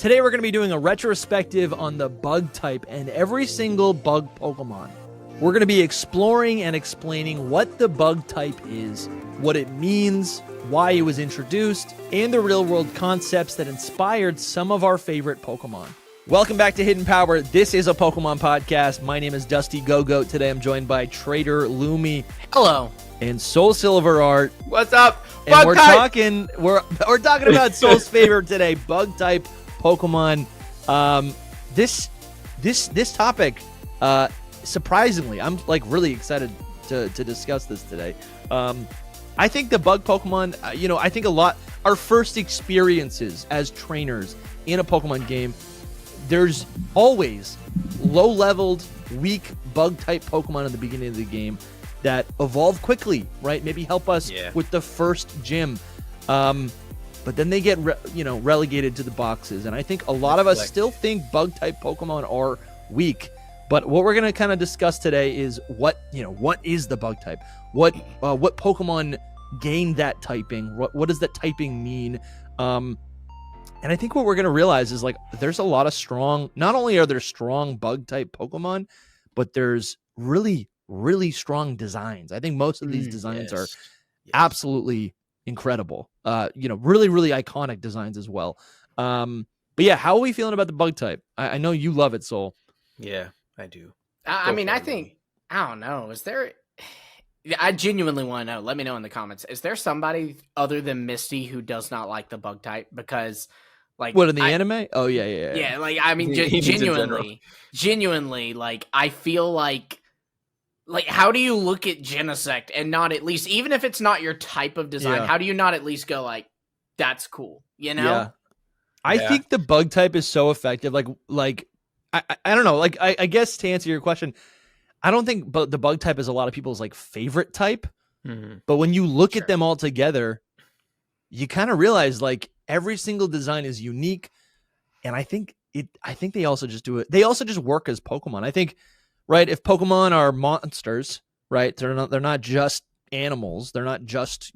Today we're going to be doing a retrospective on the bug type and every single bug Pokemon. We're going to be exploring and explaining what the bug type is, what it means, why it was introduced, and the real-world concepts that inspired some of our favorite Pokemon. Welcome back to Hidden Power. This is a Pokemon podcast. My name is DustyGogoat. Today I'm joined by TraderLumi. Hello. And SoulSilverArt. What's up? And we're talking about Soul's favorite today, bug type Pokemon. This topic, surprisingly, I'm like really excited to discuss this today. I think the bug Pokemon, I think our first experiences as trainers in a Pokemon game, there's always low-leveled, weak bug-type Pokemon in the beginning of the game that evolve quickly, right? Maybe help us with the first gym. But then they get relegated to the boxes. And I think a lot of us still think bug-type Pokemon are weak. But what we're going to kind of discuss today is what is the bug type? What Pokemon gain that typing? What does that typing mean? And I think what we're going to realize is like there's a lot of strong, not only are there strong bug type Pokemon, but there's really, really strong designs. I think most of these designs are absolutely incredible. Really, really iconic designs as well. But yeah, how are we feeling about the bug type? I know you love it, Soul. Yeah, I do. I don't know. Is there... I genuinely want to know. Let me know in the comments. Is there somebody other than Misty who does not like the bug type? Because, like... What, in the anime? Oh, yeah. Yeah, like, I mean, genuinely, like, I feel like, how do you look at Genesect and not at least, even if it's not your type of design, how do you not at least go, like, that's cool, you know? Yeah. I think the bug type is so effective. I don't know. Like, I guess to answer your question, I don't think the bug type is a lot of people's like favorite type. Mm-hmm. But when you look at them all together, you kind of realize like every single design is unique. And I think they also just do it. They also just work as Pokemon. I think, right, if Pokemon are monsters, right, they're not just animals. They're not just,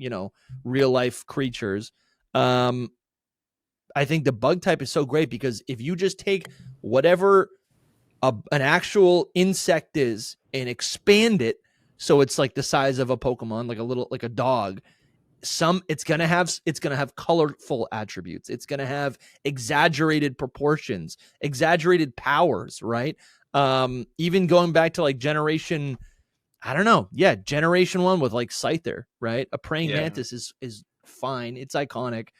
real life creatures. I think the bug type is so great because if you just take whatever an actual insect is and expand it so it's like the size of a Pokemon, like a dog, it's gonna have colorful attributes. It's gonna have exaggerated proportions, exaggerated powers, right? Even going back to like generation 1 with like Scyther, right? A praying mantis is fine, it's iconic.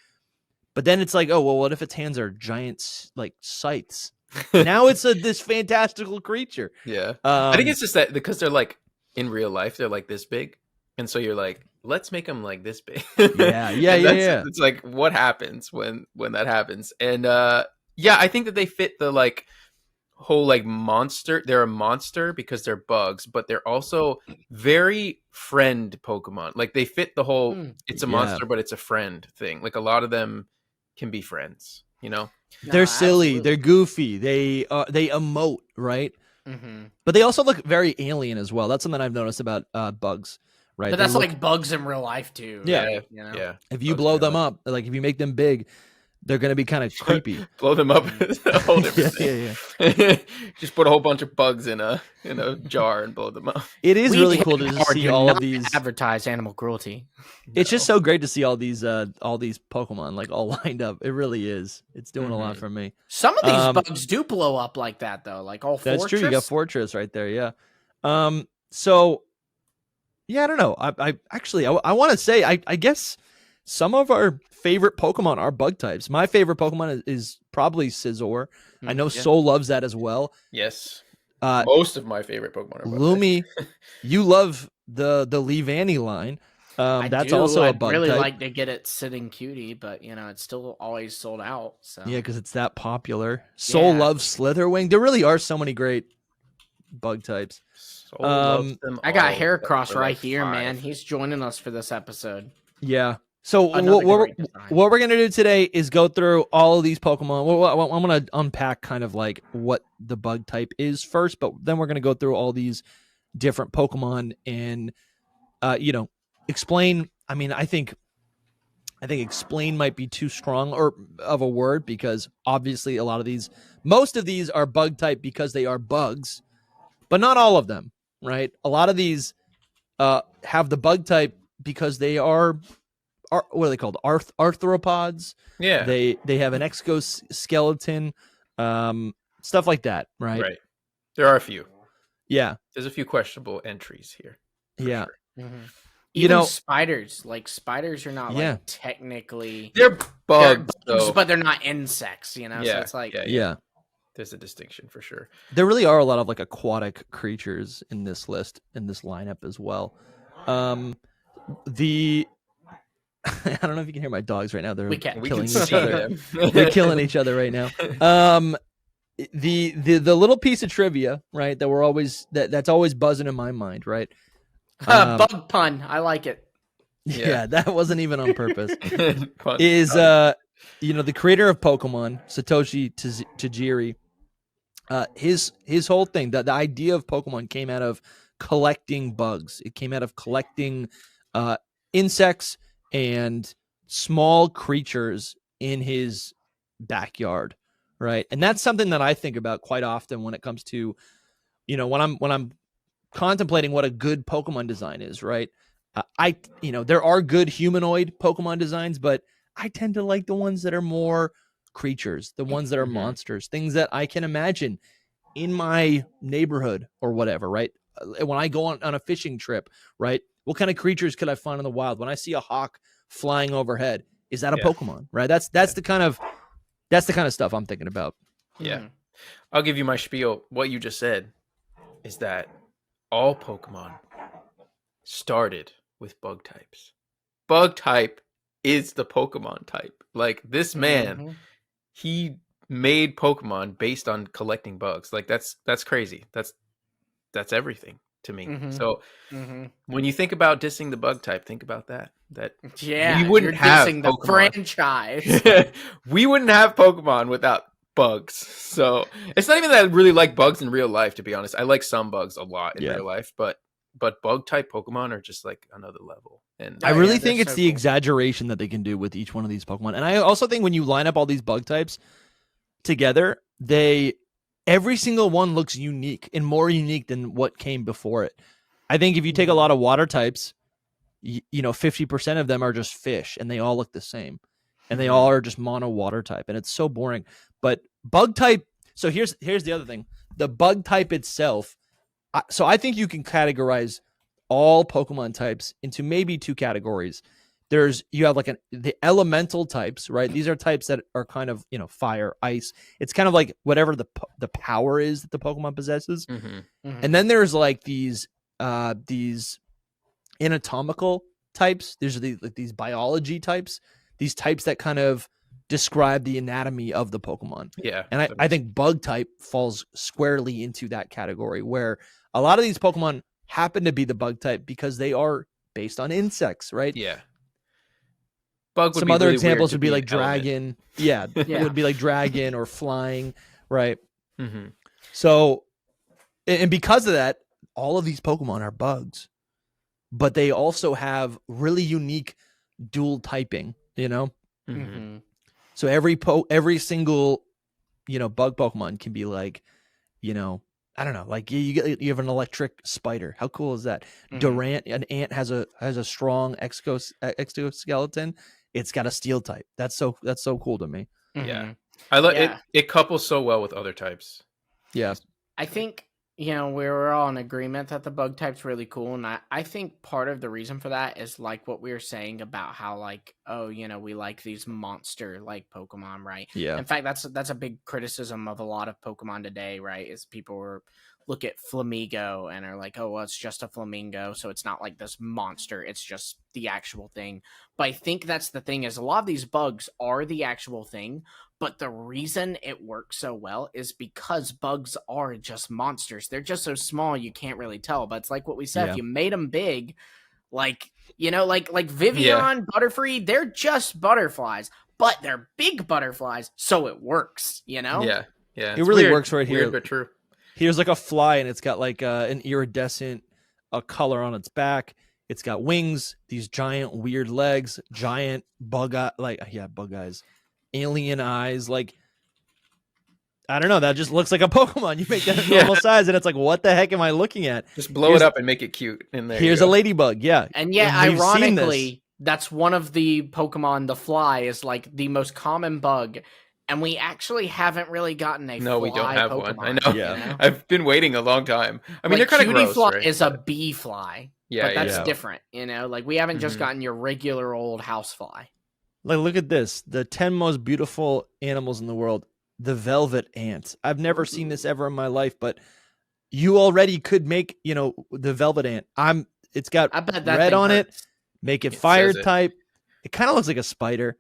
But then it's like, oh well, what if its hands are giant like scythes? Now it's this fantastical creature. Yeah. I think it's just that because they're like in real life, they're like this big. And so you're like, let's make them like this big. Yeah. It's like, what happens when that happens? And I think that they fit the like whole like monster. They're a monster because they're bugs, but they're also very friend Pokemon. Like they fit the whole, it's a monster, but it's a friend thing. Like a lot of them can be friends, They're silly. Absolutely. They're goofy. They emote, right? Mm-hmm. But they also look very alien as well. That's something I've noticed about bugs, right? But that's like bugs in real life too. Yeah, right? Yeah. If you blow them up, like if you make them big, they're gonna be kind of creepy. Blow them up is a whole different thing. Yeah. Just put a whole bunch of bugs in a jar and blow them up. It is really cool to see all of these advertise animal cruelty. It's just so great to see all these Pokemon like all lined up. It really is. It's doing a lot for me. Some of these bugs do blow up like that though. Like all Fortress. That's true. You got Fortress right there. Yeah. So yeah, I don't know. I want to say I guess some of our favorite Pokemon are bug types. My favorite Pokemon is probably Scizor. I know Soul loves that as well. Yes. Most of my favorite Pokemon are bug Lumi, you love the Leavanny line. That's also a bug type. I'd really like to get it Sitting Cutie, but it's still always sold out. So yeah, because it's that popular. Soul loves Slitherwing. There really are so many great bug types. I got Heracross right here, man. He's joining us for this episode. Yeah. So what we're going to do today is go through all of these Pokemon. I'm going to unpack kind of like what the bug type is first, but then we're going to go through all these different Pokemon and, explain. I mean, I think I think explain might be too strong or of a word, because obviously most of these are bug type because they are bugs, but not all of them, right? A lot of these have the bug type because they are what are they called? Arthropods. Yeah. They have an exoskeleton, stuff like that, right? Right. There are a few. Yeah. There's a few questionable entries here. Yeah. Sure. Mm-hmm. You Even know, spiders, like spiders are not like technically They're bugs, though. but they're not insects, you know. Yeah, So it's like yeah. There's a distinction for sure. There really are a lot of like aquatic creatures in this list, in this lineup as well. The I don't know if you can hear my dogs right now. They're killing each other. They're killing each other right now. The little piece of trivia, right, that we're always that's always buzzing in my mind, right? bug pun. I like it. Yeah, that wasn't even on purpose. Is the creator of Pokemon, Satoshi Tajiri, his whole thing, the idea of Pokemon came out of collecting bugs. It came out of collecting insects and small creatures in his backyard, right? And that's something that I think about quite often when it comes to, when I'm contemplating what a good Pokemon design is, right? There are good humanoid Pokemon designs, but I tend to like the ones that are more creatures, the ones that are monsters, things that I can imagine in my neighborhood or whatever, right? When I go on a fishing trip, right? What kind of creatures could I find in the wild? When I see a hawk flying overhead, is that a Pokemon, right? That's the kind of stuff I'm thinking about. Yeah. I'll give you my spiel. What you just said is that all Pokemon started with bug types. Bug type is the Pokemon type. Like, this man, he made Pokemon based on collecting bugs. Like, that's crazy. That's everything to me. So when you think about dissing the bug type, think about that. We wouldn't have dissing the franchise. We wouldn't have Pokemon without bugs. So it's not even that I really like bugs in real life, to be honest. I like some bugs a lot in real life, but bug type Pokemon are just like another level. And I really think it's the exaggeration that they can do with each one of these Pokemon. And I also think when you line up all these bug types together, every single one looks unique and more unique than what came before it. I think if you take a lot of water types, 50% of them are just fish and they all look the same. And they all are just mono water type. And it's so boring. But bug type, so here's the other thing. The bug type itself, so I think you can categorize all Pokemon types into maybe two categories. You have like the elemental types, right? These are types that are kind of, fire, ice. It's kind of like whatever the power is that the Pokemon possesses. And then there's like these anatomical types. There's these biology types, these types that kind of describe the anatomy of the Pokemon. Yeah. And I think bug type falls squarely into that category, where a lot of these Pokemon happen to be the bug type because they are based on insects, right? Yeah. Some other examples would be like dragon. Yeah, it would be like dragon or flying, right? So, and because of that, all of these Pokemon are bugs, but they also have really unique dual typing, So every single, bug Pokemon can be like, I don't know, like you have an electric spider. How cool is that? Durant, an ant has a strong exoskeleton. It's got a steel type. That's so cool to me. Yeah. I love it. It couples so well with other types. Yeah. I think, we were all in agreement that the bug type's really cool. And I think part of the reason for that is like what we were saying about how like, we like these monster like Pokemon, right? Yeah. In fact, that's a big criticism of a lot of Pokemon today, right? Is people look at Flamigo and are like, oh, well, it's just a flamingo, so it's not like this monster, it's just the actual thing. But I think that's the thing, is a lot of these bugs are the actual thing, but the reason it works so well is because bugs are just monsters. They're just so small you can't really tell. But it's like what we said, if you made them big, like Vivian, Butterfree, they're just butterflies, but they're big butterflies, so it works, Yeah. It really works right here. Weird, but true. Here's like a fly, and it's got like an iridescent color on its back. It's got wings, these giant weird legs, giant bug eyes, alien eyes. Like, I don't know. That just looks like a Pokemon. You make that a normal size, and it's like, what the heck am I looking at? Just blow it up and make it cute. And here's a ladybug. Yeah. And yeah, we've seen this. ironically, that's one of the Pokemon. The fly is like the most common bug. And we actually haven't really gotten a No, we don't have Pokemon, one. I know. Yeah. You know? I've been waiting a long time. I mean, like, they're kind of Cutie gross, Fly right? is a bee fly. Yeah, but that's yeah. different. You know, like we haven't just Mhm. gotten your regular old housefly. Like, look at this. The 10 most beautiful animals in the world. The velvet ant. I've never seen this ever in my life, but you already could make, the velvet ant. It's got I bet that red thing on hurts. it. Make it It fire says it. type. It kind of looks like a spider.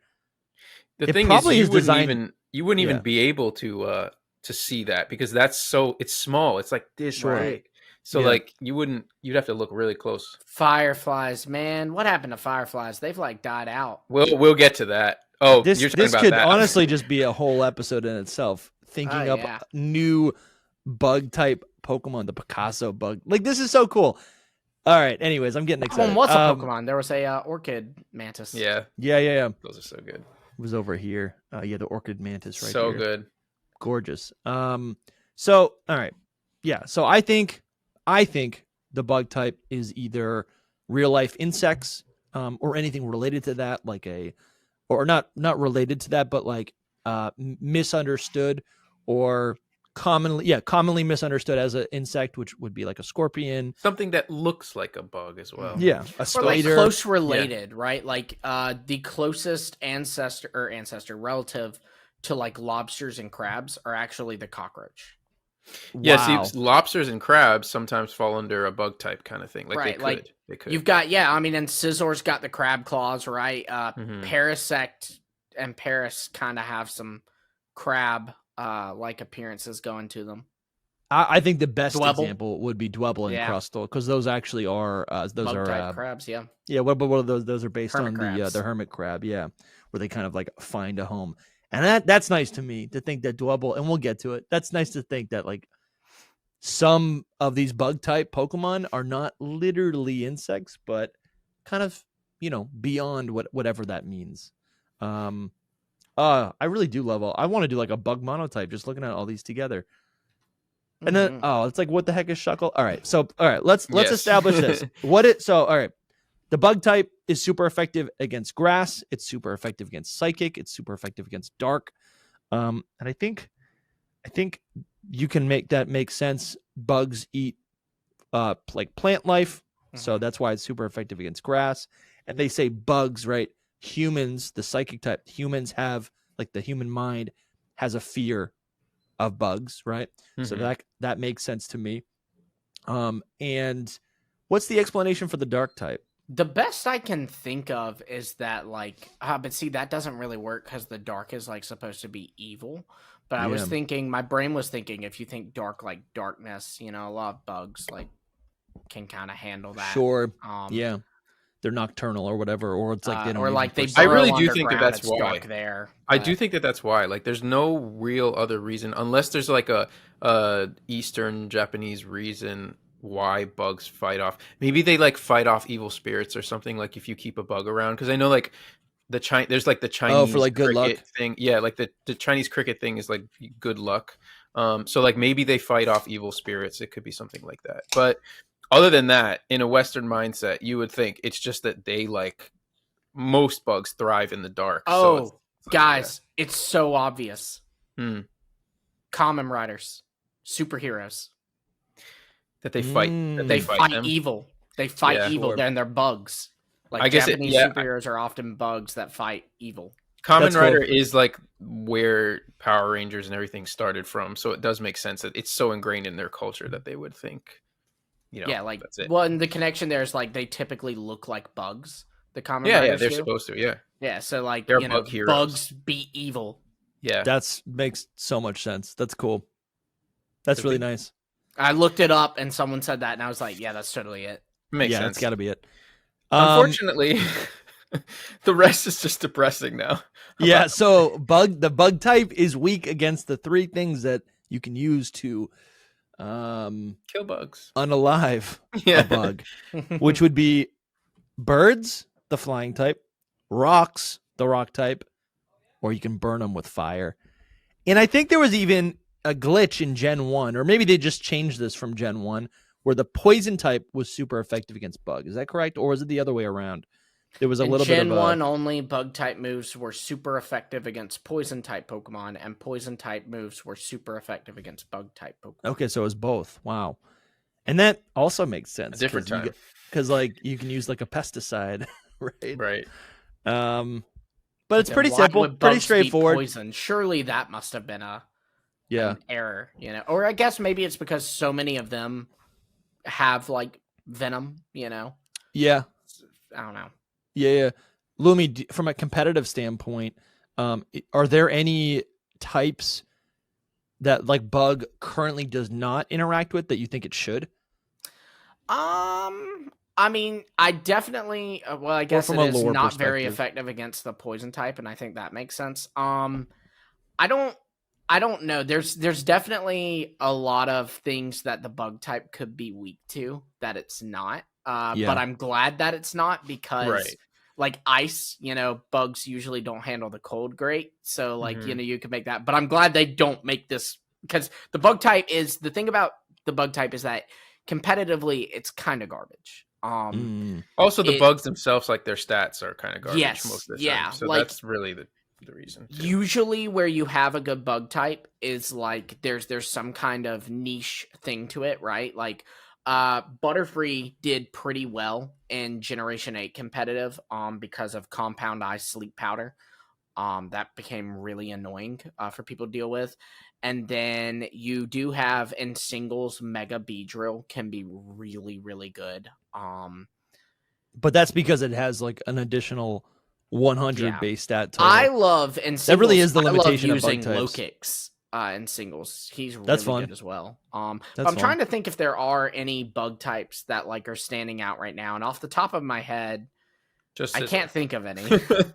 The It thing is, probably you is wouldn't designed- even Yeah. be able to see that because it's small. It's like this Sure. big. So Yeah. like you'd have to look really close. Fireflies, man. What happened to fireflies? They've like died out. We'll get to that. Oh, This you're talking about could that. honestly just be a whole episode in itself. Thinking Oh, up yeah. new bug type Pokemon, the Picasso bug. Like, this is so cool. All right. Anyways, I'm getting That one excited. was a Pokemon. There was a orchid mantis. Yeah, Yeah. those are so good. It was over here. The orchid mantis right so here. good. Gorgeous. So all right. Yeah. So I think the bug type is either real life insects, or anything related to that, like or not related to that, but like misunderstood or commonly misunderstood as an insect, which would be like a scorpion. Something that looks like a bug as well. Yeah, a Or like spider. close related, right? Like the closest ancestor relative to like lobsters and crabs are actually the cockroach. Yeah, Wow. see, lobsters and crabs sometimes fall under a bug type kind of thing. Like Right, like, they could. You've got and Scissor's got the crab claws, right? Mhm. Parasect and Paris kind of have some crab like appearances going to them. I think the best Dwebble. example would be Dwebble and Yeah. Crustle, because those actually are Bug-type crabs, yeah. yeah. What are those? Those are based Hermit on crabs. the hermit crab, yeah, where they kind of like find a home, and that's nice to me to think that Dwebble, and we'll get to it. That's nice to think that like some of these bug type Pokemon are not literally insects, but kind of beyond whatever that means. I really do love I want to do like a bug monotype, just looking at all these together. And then Mhm. it's like, what the heck is Shuckle? All right, let's Yes. establish this. All right. The bug type is super effective against grass, it's super effective against psychic, it's super effective against dark. And I think you can make that make sense. Bugs eat like plant life, so Mhm. that's why it's super effective against grass. And they say bugs, right? Humans, the psychic type, humans have, like, the human mind has a fear of bugs, right? So Mhm. that makes sense to me. And what's the explanation for the dark type? The best I can think of is that like but see, that doesn't really work because the dark is like supposed to be evil. But I was Yeah. thinking, my brain was thinking, if you think dark like darkness, a lot of bugs like can kind of handle that. Sure, Um, yeah, they're nocturnal or whatever, or it's like they don't or even like they perceive- I burrow really do think that underground, that's it's why. dark there. I but- do think that that's why. Like, there's no real other reason, unless there's like a Eastern Japanese reason why bugs fight off. Maybe they like fight off evil spirits or something. Like if you keep a bug around, because I know like there's like the Chinese for, like, good cricket luck? thing. Yeah, like the Chinese cricket thing is like good luck. So like maybe they fight off evil spirits. It could be something like that. But other than that, in a Western mindset, you would think it's just that they like most bugs thrive in the dark. So it's like, guys, it's so obvious. Hmm. Kamen Riders, superheroes. that they fight. That they They fight fight them. evil. They fight Yeah. evil, Sure. and they're bugs. Like I guess Japanese yeah. superheroes are often bugs that fight evil. Kamen That's cool. Rider is like where Power Rangers and everything started from, so it does make sense that it's so ingrained in their culture that they would think, Yeah, like that's it. well, and the connection there is like they typically look like bugs. The Kamen Yeah, Riders they're do. supposed to. Yeah, Yeah, so like They're bug heroes. bugs beat evil. yeah. That's makes so much sense. That's cool. That's really nice. I looked it up and someone said that, and I was like, yeah, that's totally it. Makes Yeah, sense. it's got to be it. Unfortunately, the rest is just depressing now. Yeah, so the bug type is weak against the three things that you can use to Kill bugs. unalive Yeah. a bug, which would be birds, the flying type, rocks, the rock type, or you can burn them with fire. And I think there was even a glitch in Gen 1, or maybe they just changed this from Gen 1, where the poison type was super effective against bug. Is that correct? Or was it the other way around? There was a little bit of Gen 1 only bug type moves were super effective against poison type Pokemon, and poison type moves were super effective against bug type Pokemon. Okay, so it was both. Wow. And that also makes sense. A different time. Because like you can use like a pesticide, right? Right. But it's pretty simple, pretty straightforward. Poison. Surely that must have been an error, Or I guess maybe it's because so many of them have like venom, Yeah. I don't know. Yeah. Lumi, from a competitive standpoint, are there any types that like bug currently does not interact with that you think it should? I mean, I definitely. Well, I guess it is not very effective against the poison type, and I think that makes sense. I don't know. There's definitely a lot of things that the bug type could be weak to that it's not. But I'm glad that it's not because, like ice, bugs usually don't handle the cold great. So like you can make that. But I'm glad they don't make this because the bug type is the thing about the bug type is that competitively it's kind of garbage. Also, the bugs themselves, like their stats, are kind of garbage most of the time. So like, that's really the reason. Too. Usually, where you have a good bug type is like there's some kind of niche thing to it, right? Like Butterfree did pretty well in Generation 8 competitive because of Compound Eye Sleep Powder. That became really annoying for people to deal with. And then you do have in singles, Mega Beedrill can be really, really good. But that's because it has like an additional 100 base stat total. I love in singles. That really is the limitation of using low kicks in singles. He's really that's fun. Good as well. But I'm trying to think if there are any bug types that like are standing out right now. And off the top of my head, I can't think of any.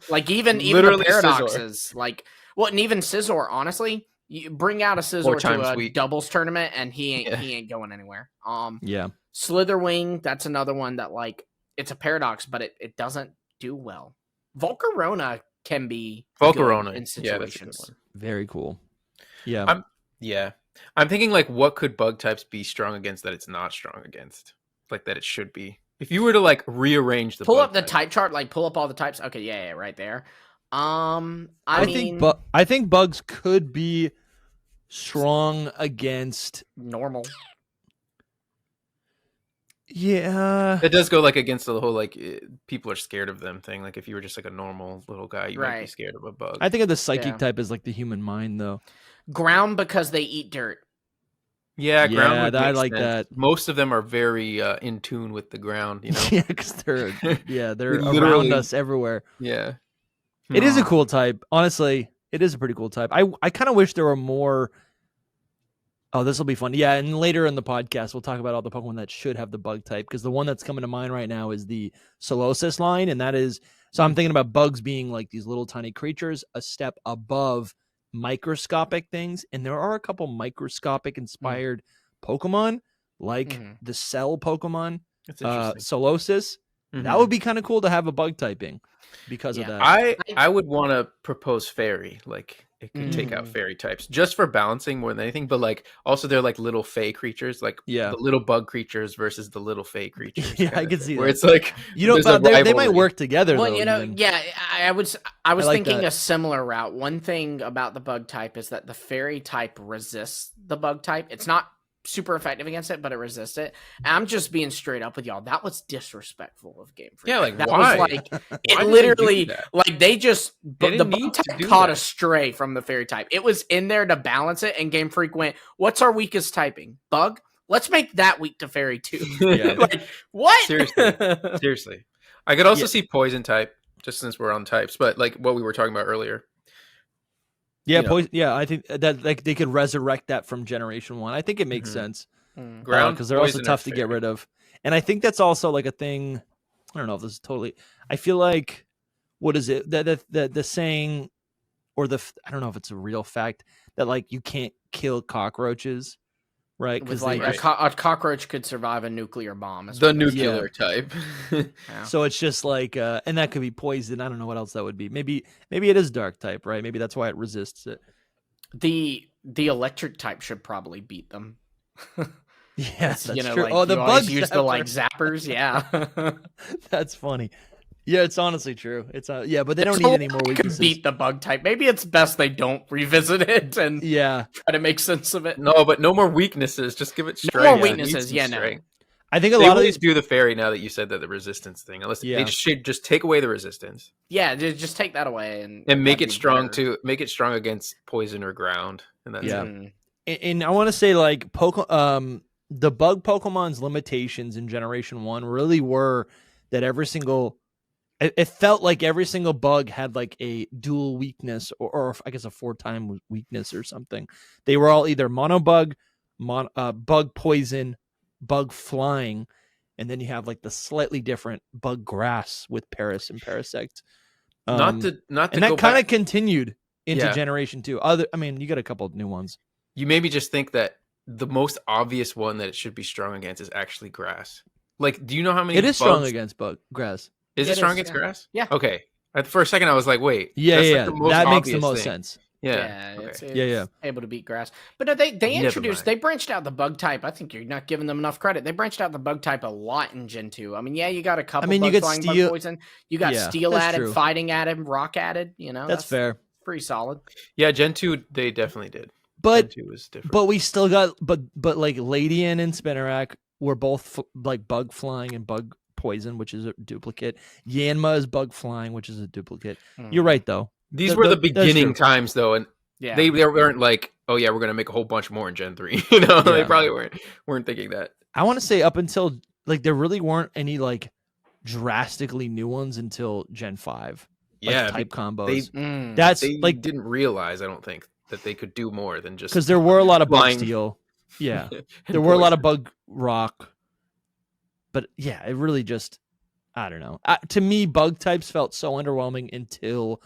Like even the paradoxes, like and even Scizor, honestly. You bring out a Scizor to a doubles tournament, and he ain't going anywhere. Slitherwing, that's another one that like it's a paradox, but it doesn't do well. Volcarona can be good in situations. That's a good one. Very cool. Yeah. I'm thinking like what could bug types be strong against that it's not strong against, like that it should be. If you were to like rearrange the pull up the type chart, like pull up all the types. Okay, yeah, right there. I think bugs could be strong against normal. Yeah, it does go like against the whole like people are scared of them thing. Like if you were just like a normal little guy, you might be scared of a bug. I think of the psychic type as like the human mind, though. Ground because they eat dirt. Yeah, ground. I like that. Most of them are very in tune with the ground. Yeah, because they're around us everywhere. Yeah. It is a cool type. Honestly, it is a pretty cool type. I kind of wish there were more. Oh, this will be fun. Yeah, and later in the podcast, we'll talk about all the Pokemon that should have the bug type, because the one that's coming to mind right now is the Solosis line, and that is, so I'm thinking about bugs being like these little tiny creatures, a step above microscopic things, and there are a couple microscopic inspired Pokemon, like the Cell Pokemon, Solosis. That would be kind of cool to have a bug typing because of that. I would want to propose Fairy, like it could take out Fairy types just for balancing more than anything, but like also they're like little Fey creatures, like the little bug creatures versus the little Fey creatures. Yeah, I can see where that. It's like they might work together. Well, though, I was thinking a similar route. One thing about the bug type is that the Fairy type resists the bug type. It's not super effective against it, but it resists it. And I'm just being straight up with y'all. That was disrespectful of Game Freak. Yeah, like that why? was like it literally like the bug type caught a stray from the Fairy type. It was in there to balance it, and Game Freak went, "What's our weakest typing? Bug? Let's make that weak to Fairy too." Yeah. Like what? Seriously. I could also see Poison type, just since we're on types, but like what we were talking about earlier. Yeah, I think that like they could resurrect that from Generation 1. I think it makes sense. Ground, because they're also tough to get rid of. And I think that's also like a thing. I don't know if this is totally. I feel like, what is it? The saying, or I don't know if it's a real fact that like you can't kill cockroaches, right? With Because like Right. a cockroach could survive a nuclear bomb. is The what it's- nuclear type. Yeah. so it's just like, and that could be poison. I don't know what else that would be. Maybe it is dark type, right? Maybe that's why it resists it. The electric type should probably beat them. Yeah, It's, that's you know, true. like Oh, the you always bug use the like zappers. Yeah. That's funny. Yeah, it's honestly true. It's yeah, but they don't There's need a any more lot that weaknesses. could beat the bug type. Maybe it's best they don't revisit it and Yeah, try to make sense of it. No, but no more weaknesses. Just give it No strength. more It needs weaknesses, some yeah, no. strength. I think a They lot of won't these. do the fairy now that you said that the resistance thing. Unless Yeah. they should just take away the resistance Yeah, just take that away and and make that'd it be strong better. to make it strong against poison or ground. And that's Yeah. it. Mm. And I want to say like the bug Pokemon's limitations in Generation 1 really were that every single it felt like every single bug had like a dual weakness or I guess a 4-time weakness or something. They were all either mono bug, bug poison, bug flying, and then you have like the slightly different bug grass with Paris and Parasect. Not to and go that kind of back. continued into Yeah. Generation 2. I mean, you got a couple of new ones. You maybe just think that the most obvious one that it should be strong against is actually grass. Like, do you know how many? It is strong bugs- against bug grass. Is It it strong is, against yeah. grass? Yeah. Okay. For a second, I was like, wait. Yeah, that's yeah, like the most that makes the obvious most thing. sense. Yeah. Okay. It's Yeah. able to beat grass. But no, they Never introduced, mind. they branched out the bug type. I think you're not giving them enough credit. They branched out the bug type a lot in Gen 2. I mean, yeah, you got a couple you bug get flying, steel- bug poison. You got Yeah, steel that's added, true. fighting added, rock added, you know. That's fair. Pretty solid. Yeah, Gen 2, they definitely did. But Gen 2 was different. but we still got but like Ladian and Spinarak were both like bug flying and bug poison, which is a duplicate. Yanma is bug flying, which is a duplicate. You're right though. These Th- were the th- that's beginning true. times, though, and Yeah. they weren't like, oh yeah, we're gonna make a whole bunch more in Gen 3. You know, they Yeah. probably weren't thinking that. I want to say up until like there really weren't any like drastically new ones until Gen 5. Like, Yeah, type they combos. Mm. That's they like didn't realize, I don't think, that they could do more than just because there were a lot of bug flying. steel. Yeah. and There were a lot of poison. bug rock, but yeah, it really just I don't know. To me, bug types felt so underwhelming until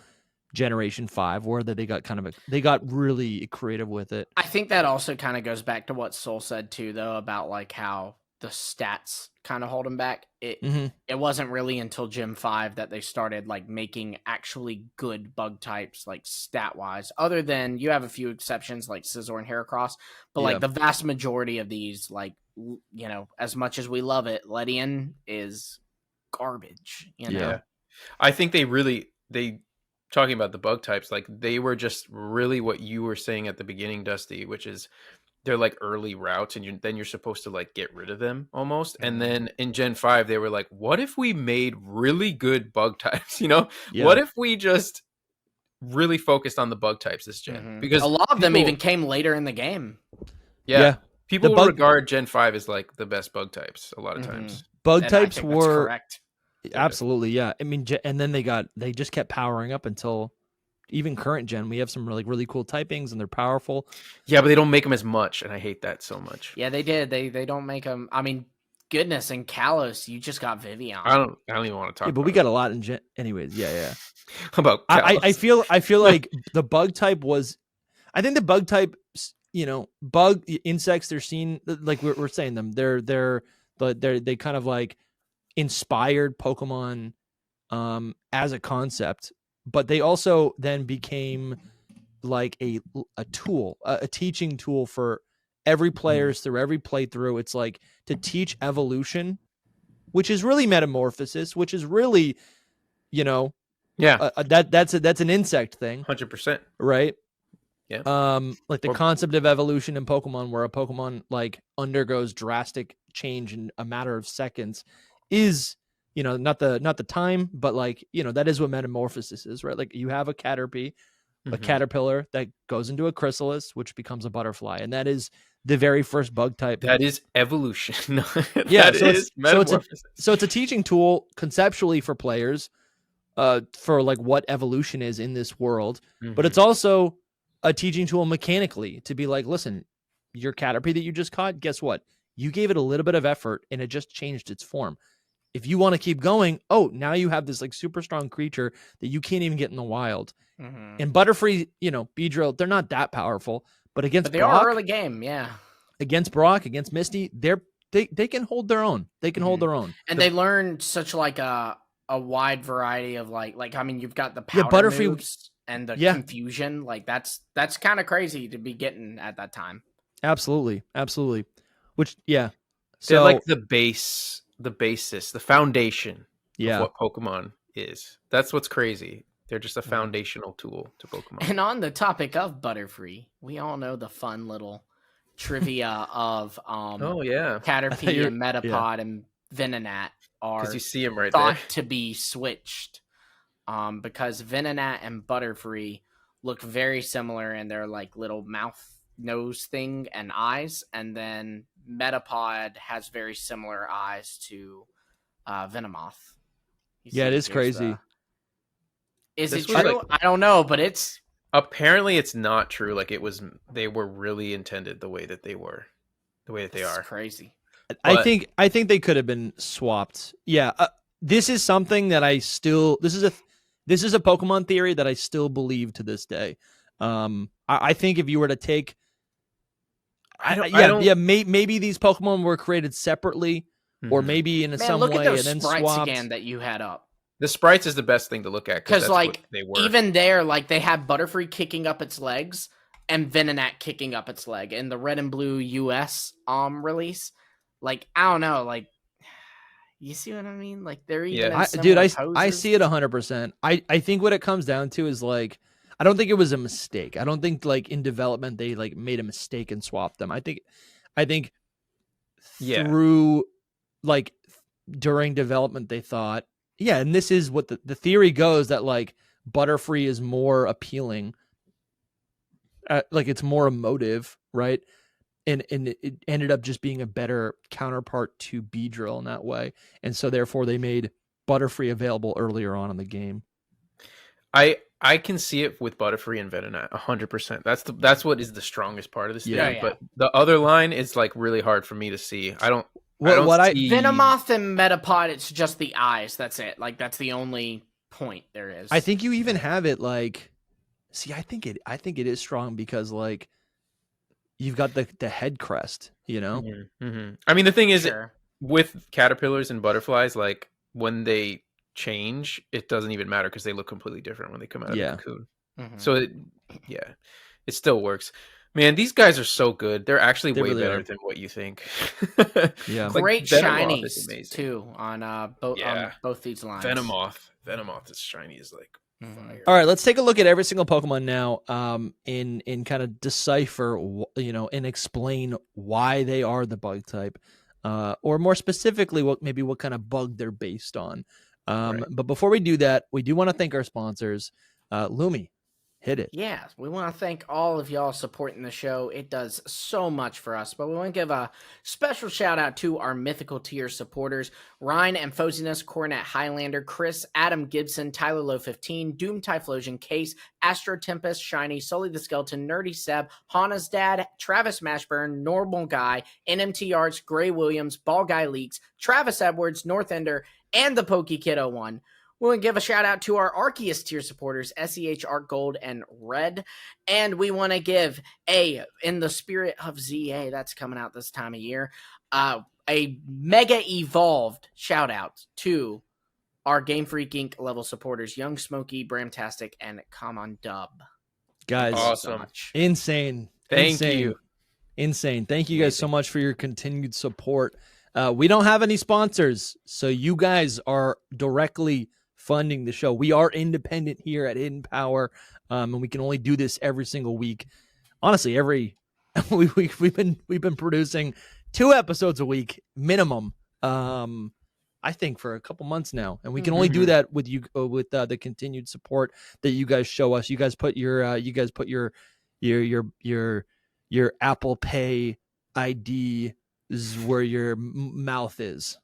Generation 5, where they got they got really creative with it. I think that also kind of goes back to what Soul said too, though, about like how the stats kind of hold them back. Mhm. It wasn't really until Gen 5 that they started like making actually good bug types, like stat wise. Other than you have a few exceptions like Scizor and Heracross, but Yeah. like the vast majority of these, like you know, as much as we love it, Ledian is garbage. You know, Yeah. I think they talking about the bug types, like they were just really what you were saying at the beginning, Dusty, which is they're like early routes, and then you're supposed to like get rid of them almost. And then in Gen 5, they were like, what if we made really good bug types? You know, Yeah. what if we just really focused on the bug types this gen? Mhm. Because a lot of them people- even came later in the game. yeah, people The will bug- regard Gen 5 as like the best bug types a lot of Mhm. times. Bug And I types think that's were correct. absolutely, yeah. I mean, and then they just kept powering up until even current gen. We have some really cool typings, and they're powerful. Yeah, but they don't make them as much, and I hate that so much. Yeah, they did. They don't make them. I mean, goodness, and Kalos, you just got Vivian. I don't even want to talk Yeah, but about we got a lot in gen. Anyways, yeah. about I Kalos. feel like the bug type was. I think the bug type, bug insects. They're seen like we're saying them. They kind of like inspired Pokemon as a concept, but they also then became like a tool, a teaching tool for every players through every playthrough. It's like to teach evolution, which is really metamorphosis, which is really, Yeah, that's an insect thing, 100%. right? Yeah. Like the Or- concept of evolution in Pokemon, where a Pokemon like undergoes drastic change in a matter of seconds, is not the time, but like that is what metamorphosis is, right? Like you have a Caterpie, a Mhm. caterpillar that goes into a chrysalis, which becomes a butterfly, and that is the very first bug type. That is evolution. Yeah, That so is metamorphosis. So it's a teaching tool conceptually for players, for like what evolution is in this world, but it's also a teaching tool mechanically to be like, listen, your Caterpie that you just caught, guess what? You gave it a little bit of effort and it just changed its form. If you want to keep going, now you have this like super strong creature that you can't even get in the wild. Mhm. And Butterfree, Beedrill, they're not that powerful, but against But they Brock, are early game, yeah. against Brock, against Misty, they can hold their own. They can hold their own. And they learn such like a wide variety of like I mean, you've got the Yeah, powder Butterfree- moves and the Yeah. confusion. Like that's kind of crazy to be getting at that time. Absolutely. Which, yeah. They're So like the basis, the foundation yeah. of what Pokemon is. That's what's crazy. They're just a foundational tool to Pokemon. And on the topic of Butterfree, we all know the fun little trivia of Oh yeah, Caterpie and Metapod and Venonat are because you see him right thought there. to be switched because Venonat and Butterfree look very similar in their like little mouth nose thing and eyes, and then Metapod has very similar eyes to Venomoth. Yeah, it is crazy. Is This it was true? like- I don't know, but it's Apparently, it's not true. Like they were really intended the way that they were, the way that they are. crazy. I But- think they could have been swapped. Yeah, this is something that this is a Pokemon theory that I still believe to this day. I think if you were to take, maybe these Pokemon were created separately, or Mhm. maybe in Man, some look way at and those then sprites swapped. again that you had up. The sprites is the best thing to look at Because that's like what they were. even there, like they have Butterfree kicking up its legs and Venonat kicking up its leg in the Red and Blue US release. Like I don't know, like you see what I mean? Like they're even Yeah. in Dude, I poses. see it 100%. I think what it comes down to is like, I don't think it was a mistake. I don't think like in development they like made a mistake and swapped them. I think Yeah. through like during development they thought, yeah, and this is what the theory goes, that like Butterfree is more appealing, like it's more emotive, right? And it ended up just being a better counterpart to Beedrill in that way, and so therefore they made Butterfree available earlier on in the game. I can see it with Butterfree and Venonat 100%. That's what is the strongest part of this Yeah. thing. But the other line is like really hard for me to see. I don't see... Venomoth and Metapod, it's just the eyes. That's it. Like that's the only point there is. I think you even have it like, see, I think it is strong because like you've got the head crest, you know? Mhm. I mean, the thing is, Sure. with caterpillars and butterflies, like when they change, it doesn't even matter because they look completely different when they come out of the cocoon. Mhm. So it still works. Man, these guys are so good. They're actually They way really better are. than what you think. Yeah. Like, Great Venomoth is shinies amazing. too on both these lines. Venomoth's shiny is like Mhm. fire. All right, let's take a look at every single Pokemon now, in kind of decipher, and explain why they are the bug type, or more specifically, what kind of bug they're based on. Right. But before we do that, we do want to thank our sponsors. Lumi, hit it. Yeah, we want to thank all of y'all supporting the show. It does so much for us, but we want to give a special shout out to our mythical tier supporters: Ryan Amphosinus, Coronet Highlander, Chris, Adam Gibson, Tyler Low 15, Doom Typhlosion, Case, Astro Tempest, Shiny, Sully the Skeleton, Nerdy Seb, Hana's Dad, Travis Mashburn, Normal Guy, NMT Arts, Gray Williams, Ball Guy Leaks, Travis Edwards, North Ender, and the Pokey Kiddo one. We want to give a shout out to our Arceus tier supporters, SEH Art Gold and Red. And we want to give in the spirit of ZA, that's coming out this time of year, a mega evolved shout out to our Game Freak Inc. level supporters, Young Smokey, Bramtastic, and Common Dub. Guys, Thank you so Awesome. much. insane. Thank you. Insane. Thank you guys so much for your continued support. We don't have any sponsors, so you guys are directly funding the show. We are independent here at Hidden Power, and we can only do this every single week. Honestly, we've been producing 2 episodes a week minimum. I think for a couple months now, and we can only do that with you with the continued support that you guys show us. You guys put your Apple Pay ID is where your mouth is.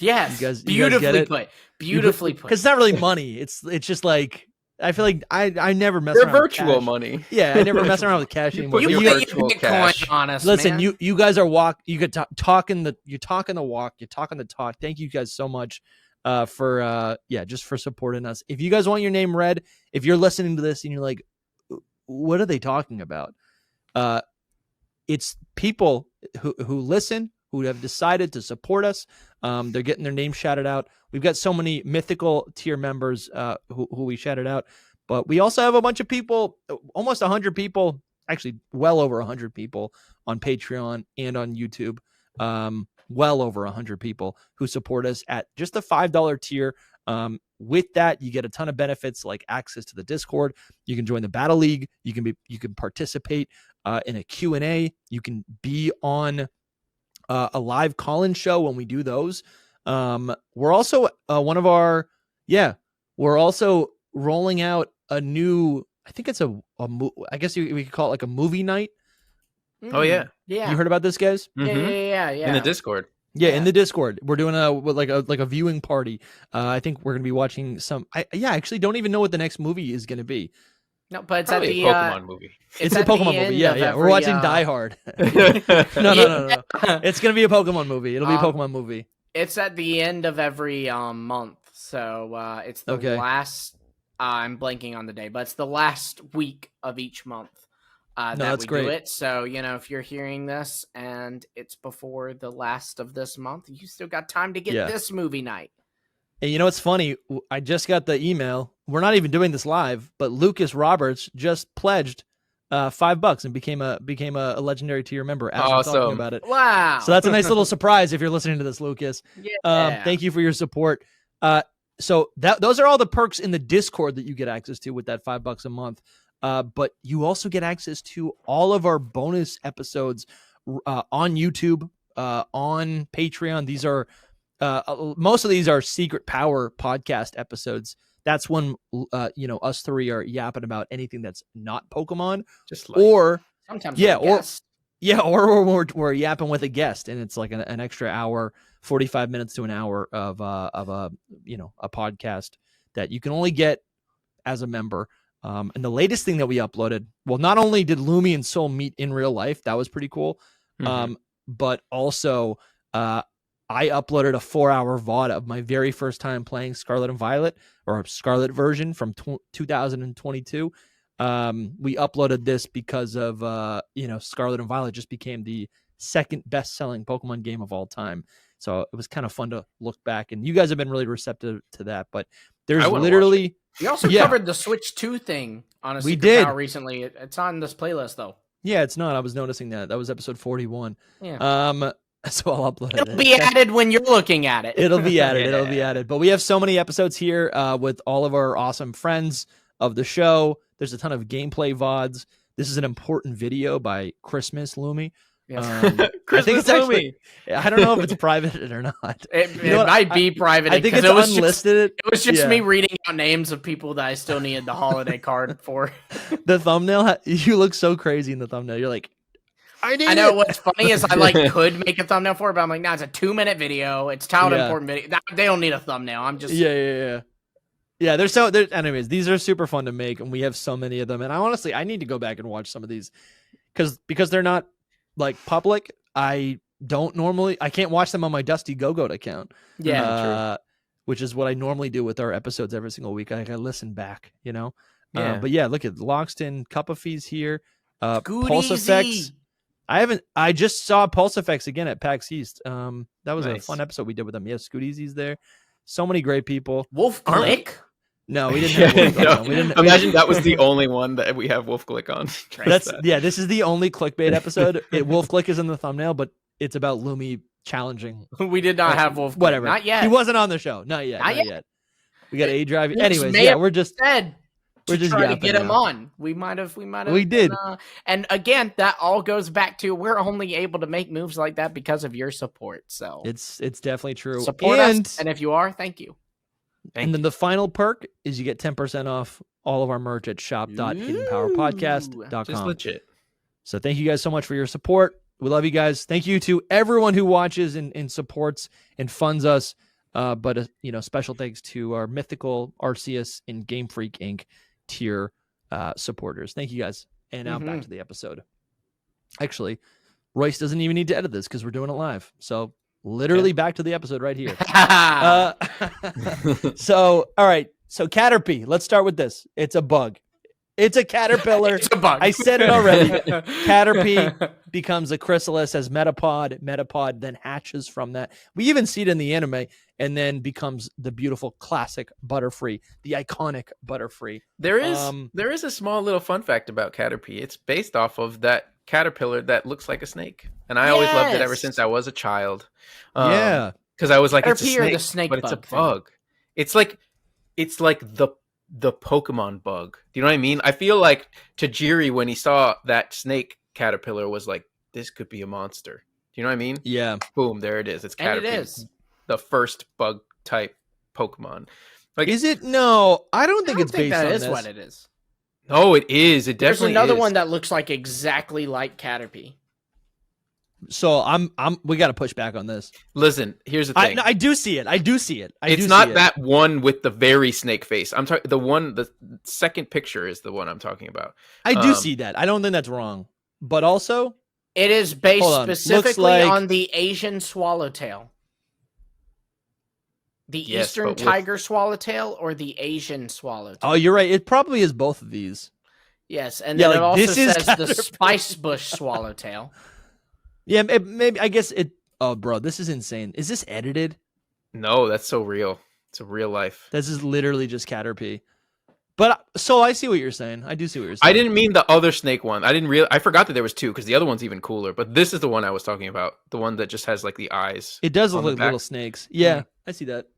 Yes, You guys beautifully get it? put. Beautifully put. Because it's not really money. It's just like, I feel like I never mess They're around with virtual cash. money. Yeah, I never mess around with cash anymore. put But your you You guys, get virtual your Bitcoin cash. on us, listen, man. you guys are you could talking the walk, you're talking the talk. Thank you guys so much for just for supporting us. If you guys want your name read, if you're listening to this and you're like, what are they talking about? it's people who listen, who have decided to support us. They're getting their names shouted out. We've got so many mythical tier members who we shouted out, but we also have a bunch of people, almost 100 people, actually well over 100 people on Patreon and on YouTube. Well over 100 people who support us at just the $5 tier. With that, you get a ton of benefits like access to the Discord. You can join the Battle League. You can participate in a Q&A. You can be on a live call-in show when we do those. We're also we're also rolling out a new, I think it's I guess we could call it like a movie night. Oh yeah. Yeah. You heard about this, guys? Yeah. In the Discord. Yeah, in the Discord, we're doing a viewing party. I think we're gonna be watching some. I actually don't even know what the next movie is gonna be. No, but it's Probably at the a Pokemon movie. It's a Pokemon movie. Yeah. We're watching Die Hard. No. It's gonna be a Pokemon movie. It'll be a Pokemon movie. It's at the end of every month, so it's the last. I'm blanking on the day, but it's the last week of each month. That we do it. So, if you're hearing this and it's before the last of this month, you still got time to get this movie night. And you know what's funny? I just got the email. We're not even doing this live, but Lucas Roberts just pledged $5 and became a legendary tier member as we're talking about it. Wow! So that's a nice little surprise if you're listening to this, Lucas. Yeah. Thank you for your support. So those are all the perks in the Discord that you get access to with that $5 a month. But you also get access to all of our bonus episodes on YouTube, on Patreon. These are most of these are Secret Power podcast episodes. That's when us three are yapping about anything that's not Pokemon, just like, or sometimes or we're yapping with a guest, and it's like an extra hour, 45 minutes to an hour of a podcast that you can only get as a member. And the latest thing that we uploaded, well, not only did Lumi and Soul meet in real life, that was pretty cool. But also I uploaded a 4-hour VOD of my very first time playing Scarlet and Violet, or Scarlet version from 2022. We uploaded this because of, Scarlet and Violet just became the second best-selling Pokemon game of all time. So it was kind of fun to look back, and you guys have been really receptive to that. But there's literally... We also covered the Switch 2 thing on a Secret Power recently. It's on this playlist, though. Yeah, it's not. I was noticing that. That was episode 41. Yeah. So I'll upload it. It'll be added when you're looking at it. It'll be added. It'll be added. But we have so many episodes here with all of our awesome friends of the show. There's a ton of gameplay VODs. This is an important video by Christmas Lumi. Yeah. I think it's actually, I don't know if it's private or not. It might be private. I think it's unlisted. It was just me reading out names of people that I still needed the holiday card for. The thumbnail, you look so crazy in the thumbnail. You're like, I know what's funny is I could make a thumbnail for it, but I'm like, no, it's a 2-minute video. It's titled important video. They don't need a thumbnail. I'm just Yeah, anyways, these are super fun to make, and we have so many of them. And I need to go back and watch some of these because they're not public. I can't watch them on my DustyGogoat account. Yeah, which is what I normally do with our episodes every single week. I listen back, Yeah. But yeah, look at Loxton, Cup of Fees here, Pulse Effects. I just saw Pulse Effects again at PAX East. That was a fun episode we did with them. Yeah, Scoot Easy's there. So many great people. Wolf Click? No, we didn't have Wolf. We didn't. Imagine that was the only one that we have Wolf Click on. This is the only clickbait episode. Wolf Click is in the thumbnail, but it's about Lumi challenging. We did not have Wolf Click. Whatever. Not yet. He wasn't on the show. Not yet. We got A Drive. Anyways, we're just trying to get him on. We might have. We did. And again, that all goes back to we're only able to make moves like that because of your support. So it's definitely true. Support us, and if you are, thank you. Then the final perk is you get 10% off all of our merch at shop.hiddenpowerpodcast.com. Just legit. So thank you guys so much for your support. We love you guys. Thank you to everyone who watches and supports and funds us. But special thanks to our mythical Arceus and Game Freak Inc. tier supporters. Thank you guys. And now back to the episode. Actually, Royce doesn't even need to edit this because we're doing it live. So literally back to the episode right here. So, all right. So Caterpie, let's start with this. It's a bug. It's a caterpillar. It's a bug. I said it already. Caterpie becomes a chrysalis as Metapod. Metapod then hatches from that. We even see it in the anime, and then becomes the beautiful classic Butterfree, the iconic Butterfree. There is a small little fun fact about Caterpie. It's based off of that caterpillar that looks like a snake, and I always loved it ever since I was a child. Because I was like, it's a Caterpie or snake, the but it's a snake bug. It's like the Pokemon bug. Do you know what I mean? I feel like Tajiri, when he saw that snake caterpillar, was like, this could be a monster. Do you know what I mean? Yeah. Boom, there it is. It's Caterpie. And it is. The first bug type Pokemon. Like, is it? No, I don't think it's based on that is this. what it is. No, it is. It There's definitely another is. one that looks like exactly like Caterpie. So we got to push back on this. Listen, here's the thing. I do see it. It's not that one with the very snake face. I'm talking the second picture is the one I'm talking about. I do see that. I don't think that's wrong. But also, it is based specifically like... on the Asian swallowtail. The Eastern tiger swallowtail or the Asian swallowtail? Oh, you're right. It probably is both of these. Yes, and then it also says Caterpillar. the spice bush swallowtail. Yeah, maybe. I guess it. Oh, bro, this is insane. Is this edited? No, that's so real. It's a real life. This is literally just Caterpie. But so I see what you're saying. I do see what you're saying. I didn't mean the other snake one. I forgot that there was two because the other one's even cooler. But this is the one I was talking about. The one that just has like the eyes. It does look like little snakes. Yeah, I see that.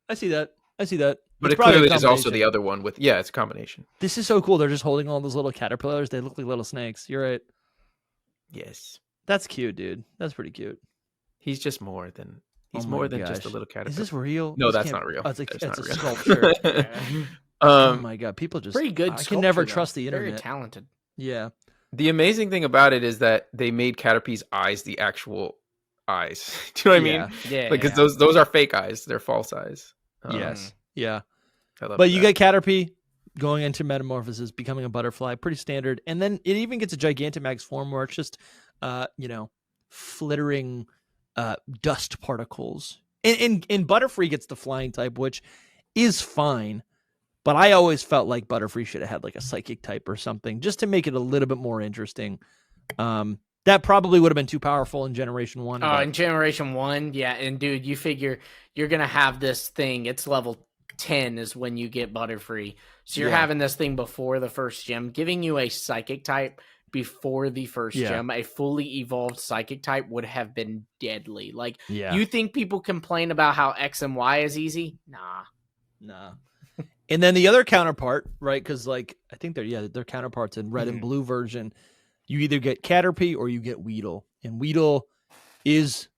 I see that. But it clearly is also the other one with it's a combination. This is so cool. They're just holding all those little caterpillars. They look like little snakes. You're right. Yes. That's cute, dude. That's pretty cute. He's just more than just a little caterpillar. Is this real? No, that's not real. Oh, it's not a real. sculpture. Oh my god, people just pretty good. I can never trust the internet. Very talented. Yeah. The amazing thing about it is that they made Caterpie's eyes the actual eyes. Do you know what I mean? Yeah. Because those are fake eyes. They're false eyes. Yes. Yeah. But you get Caterpie going into metamorphosis, becoming a butterfly, pretty standard. And then it even gets a Gigantamax form where it's just, flittering dust particles. And Butterfree gets the flying type, which is fine. But I always felt like Butterfree should have had like a psychic type or something just to make it a little bit more interesting. That probably would have been too powerful in Generation 1. In Generation 1, yeah. And dude, you figure you're going to have this thing. It's level 10 is when you get Butterfree. So you're having this thing before the first gem, giving you a psychic type before the first gem. A fully evolved psychic type would have been deadly. Like, you think people complain about how X and Y is easy? Nah. And then the other counterpart, right? Because like I think they're counterparts in red and blue version. You either get Caterpie or you get Weedle. And Weedle is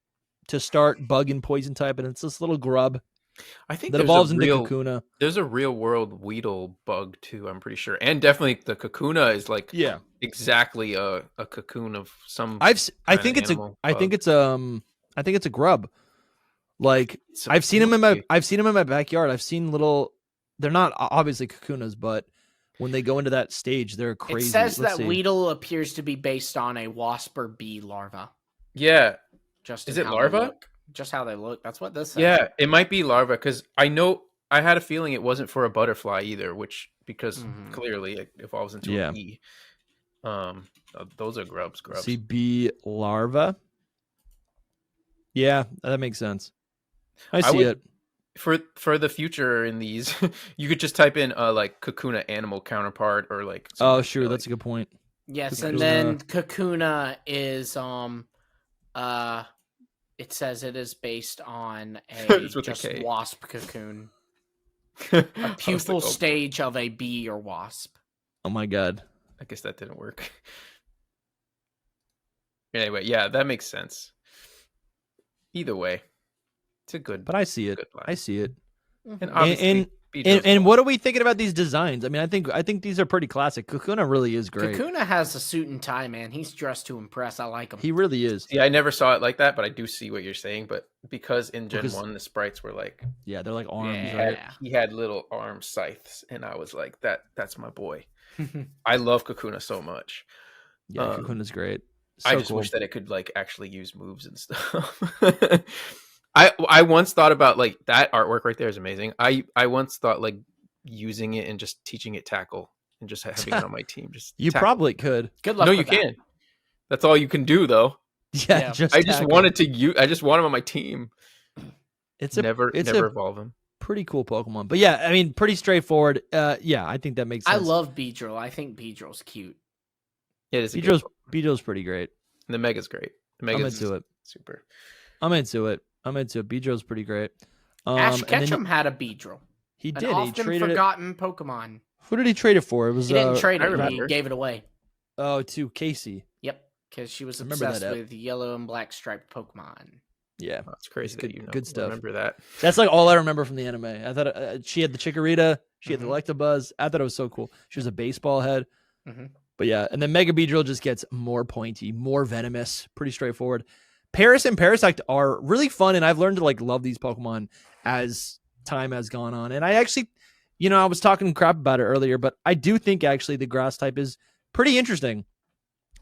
to start bug and poison type, and it's this little grub. I think that evolves into Kakuna. There's a real world Weedle bug too, I'm pretty sure. And definitely the Kakuna is like exactly a cocoon of some I think it's a grub. Like I've seen them in my backyard. I've seen little, they're not obviously Kakunas, but when they go into that stage, they're crazy. It says that Weedle appears to be based on a wasp or bee larva. Yeah. Is it larva? Just how they look. That's what this says. Yeah, it might be larva because I had a feeling it wasn't for a butterfly either, because clearly it evolves into a bee. Those are grubs. See bee larva. Yeah, that makes sense. I see it. For the future in these, you could just type in like Kakuna animal counterpart or like. Oh, sure, that's a good point. Yes, Kakuna. And then Kakuna is it says it is based on a just wasp cocoon, a pupal stage of a bee or wasp. Oh my god! I guess that didn't work. Anyway, yeah, that makes sense. Either way. It's a good, but I see it. I see it. And obviously, and what are we thinking about these designs? I mean, I think these are pretty classic. Kakuna really is great. Kakuna has a suit and tie, man. He's dressed to impress. I like him. He really is. Yeah, I never saw it like that, but I do see what you're saying. But because in Gen 1, the sprites were like, they're like arms. He had little arm scythes, and I was like, that's my boy. I love Kakuna so much. Yeah, Kakuna's great. So I just wish that it could like actually use moves and stuff. I once thought about like that artwork right there is amazing. I once thought like using it and just teaching it tackle and just having it on my team. Just You tackle. probably could. Good luck. No, with you that. can't. That's all you can do, though. Yeah, Yeah. just I just tackle. wanted to. I just want him on my team. It's Never a evolve him. pretty cool Pokemon. But yeah, I mean, pretty straightforward. Yeah, I think that makes sense. I love Beedrill. I think Beedrill's cute. Yeah, it is. Beedrill's pretty great. And the Mega's great. The I'm Mega's into it. super. I'm into it. Beedrill's pretty great. Ash And then Ketchum had a Beedrill. he An did. He often traded forgotten Pokemon. Who did he trade it for? It was He didn't trade I it. He remember. gave it away. to Casey. Yep, because she was I remember obsessed that app. with yellow and black striped Pokemon. Yeah, Oh, it's crazy It's that you know. good stuff. Remember that? that's like all I remember from the anime. I thought she had the Chikorita, she had the Mhm. Electabuzz. I thought it was so cool. She was a baseball head. Mhm. But yeah, and then Mega Beedrill just gets more pointy, more venomous, pretty straightforward. Paris and Parasect are really fun, and I've learned to like love these Pokemon as time has gone on. And I actually, I was talking crap about it earlier, but I do think actually the grass type is pretty interesting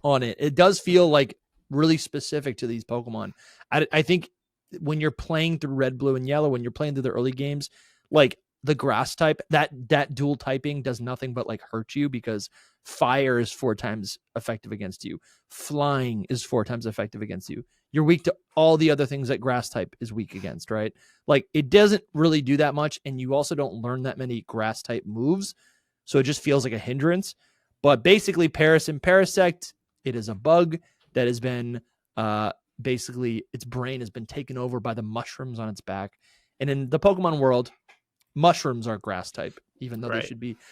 on it. It does feel like really specific to these Pokemon. I think when you're playing through Red, Blue, and Yellow, when you're playing through the early games, like the grass type, that dual typing does nothing but like hurt you because fire is 4 times effective against you. Flying is 4 times effective against you. You're weak to all the other things that grass type is weak against, right? Like it doesn't really do that much, and you also don't learn that many grass type moves, so it just feels like a hindrance. But basically, Paris and Parasect, it is a bug that has been basically its brain has been taken over by the mushrooms on its back. And in the Pokemon world, mushrooms are grass type, even though Right.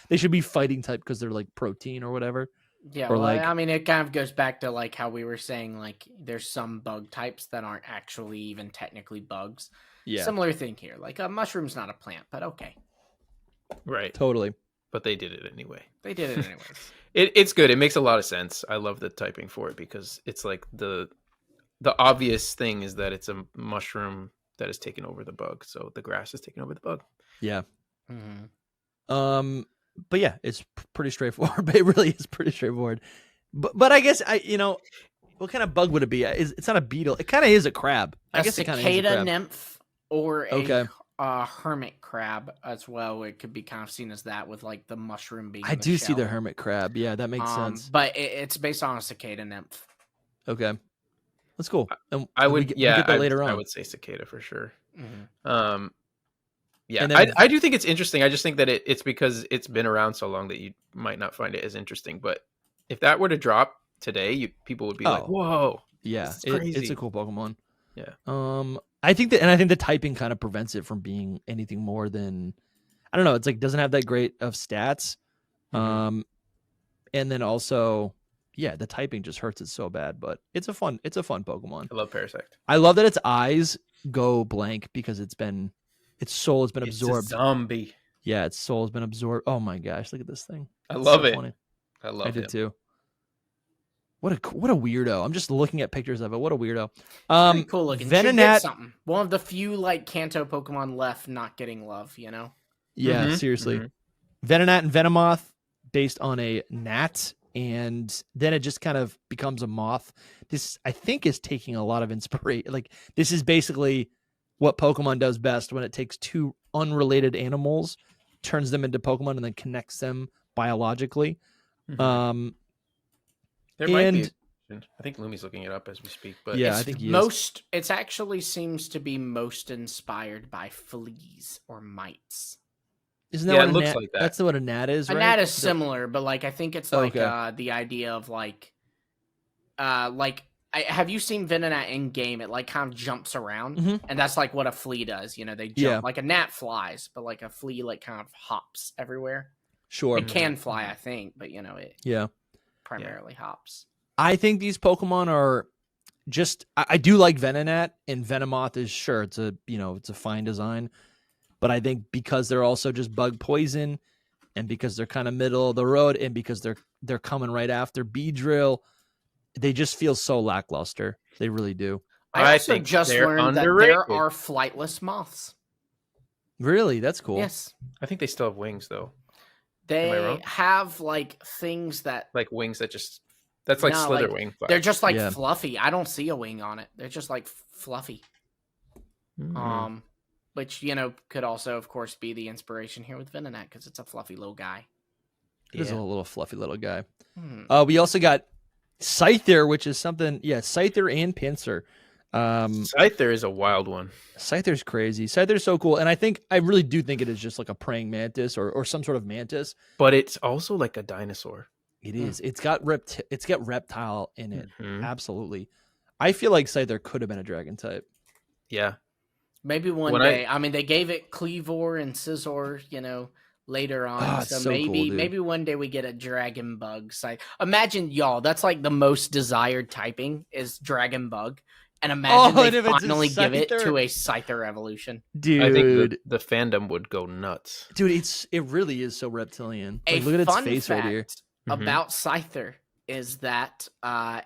they should be fighting type because they're like protein or whatever. Yeah, Or well, like- I mean, it kind of goes back to like how we were saying, like there's some bug types that aren't actually even technically bugs. Yeah, Similar thing here. Like a mushroom's not a plant, but okay, Right. totally. But they did it anyway. they did it anyways. It's good. It makes a lot of sense. I love the typing for it because it's like the obvious thing is that it's a mushroom that has taken over the bug. So the grass has taken over the bug. Yeah. Mhm. But yeah, it's pretty straightforward. But it really is pretty straightforward. But I guess what kind of bug would it be? It's not a beetle. It kind of is a crab. I A guess it kind of is a cicada crab. nymph or Okay. a hermit crab as well. It could be kind of seen as that with like the mushroom being. I the do see the shell. hermit crab. Yeah, that makes sense. But it's based on a cicada nymph. Okay, that's cool. And I we would, get yeah, that later on. I would say cicada for sure. Mhm. Yeah, And then- I do think it's interesting. I just think that it's because it's been around so long that you might not find it as interesting. But if that were to drop today, people would be like, Oh. "Whoa, Yeah, This is it's crazy. a cool Pokemon. Yeah. I think the typing kind of prevents it from being anything more than, I don't know. It's like doesn't have that great of stats. Mhm. And then also, yeah, the typing just hurts it so bad. But it's a fun Pokemon. I love Parasect. I love that its eyes go blank because its soul has been It's a absorbed. zombie. Yeah, its soul has been absorbed. Oh my gosh, look at this thing. I It's love so it. funny. I love I it. did too. What a weirdo. I'm just looking at pictures of it. What a weirdo. Pretty cool looking. Should get Venonat. something. One of the few like Kanto Pokemon left not getting love. You know. Yeah, Mhm, seriously. mhm. Venonat and Venomoth based on a gnat, and then it just kind of becomes a moth. This, I think, is taking a lot of inspiration. Like, this is basically what Pokemon does best when it takes 2 unrelated animals, turns them into Pokemon, and then connects them biologically. Mhm. There might be. and- I think Lumi's looking it up as we speak. But Yeah, I It's think he is. most. It's actually seems to be most inspired by fleas or mites. Isn't that Yeah, what it a looks gnat, like that. That's what a gnat is, A right? gnat is The- similar, but like I think it's like Okay. the idea of like have you seen Venonat in game? It like kind of jumps around, Mhm. and that's like what a flea does. You know, they jump Yeah. like a gnat flies, but like a flea like kind of hops everywhere. Sure. It can fly, I think, but you know it Yeah. primarily hops. I think these Pokemon are just, I do like Venonat, and Venomoth is sure it's a fine design, but I think because they're also just bug poison, and because they're kind of middle of the road, and because they're coming right after Beedrill, they just feel so lackluster. They really do. I also think just they're learned that underrated. there are flightless moths. Really, that's cool. Yes, I think they still have wings though, they wrong? have like things that like wings that just. That's like No, slither like, wing. they're just like Yeah. fluffy. I don't see a wing on it. They're just like fluffy. Mhm. Which could also, of course, be the inspiration here with Venonat because it's a fluffy little guy. It is a little fluffy little guy. Hmm. We also got Scyther, which is something. Yeah, Scyther and Pinsir. Scyther is a wild one. Scyther's crazy. Scyther's so cool, and I really do think it is just like a praying mantis or some sort of mantis. But it's also like a dinosaur. It is. It's got reptile in it. Mhm. Absolutely. I feel like Scyther could have been a dragon type. Yeah. Maybe one day. I mean, they gave it Cleavor and Scizor, later on. It's So so maybe cool, dude. maybe one day we get a dragon bug site. Imagine, y'all, that's like the most desired typing is dragon bug. And imagine and they if it's a finally give it Scyther? to a Scyther evolution. Dude, I think the fandom would go nuts. dude, it really is so reptilian. A Like, look at its fun face fact right here. about Scyther is that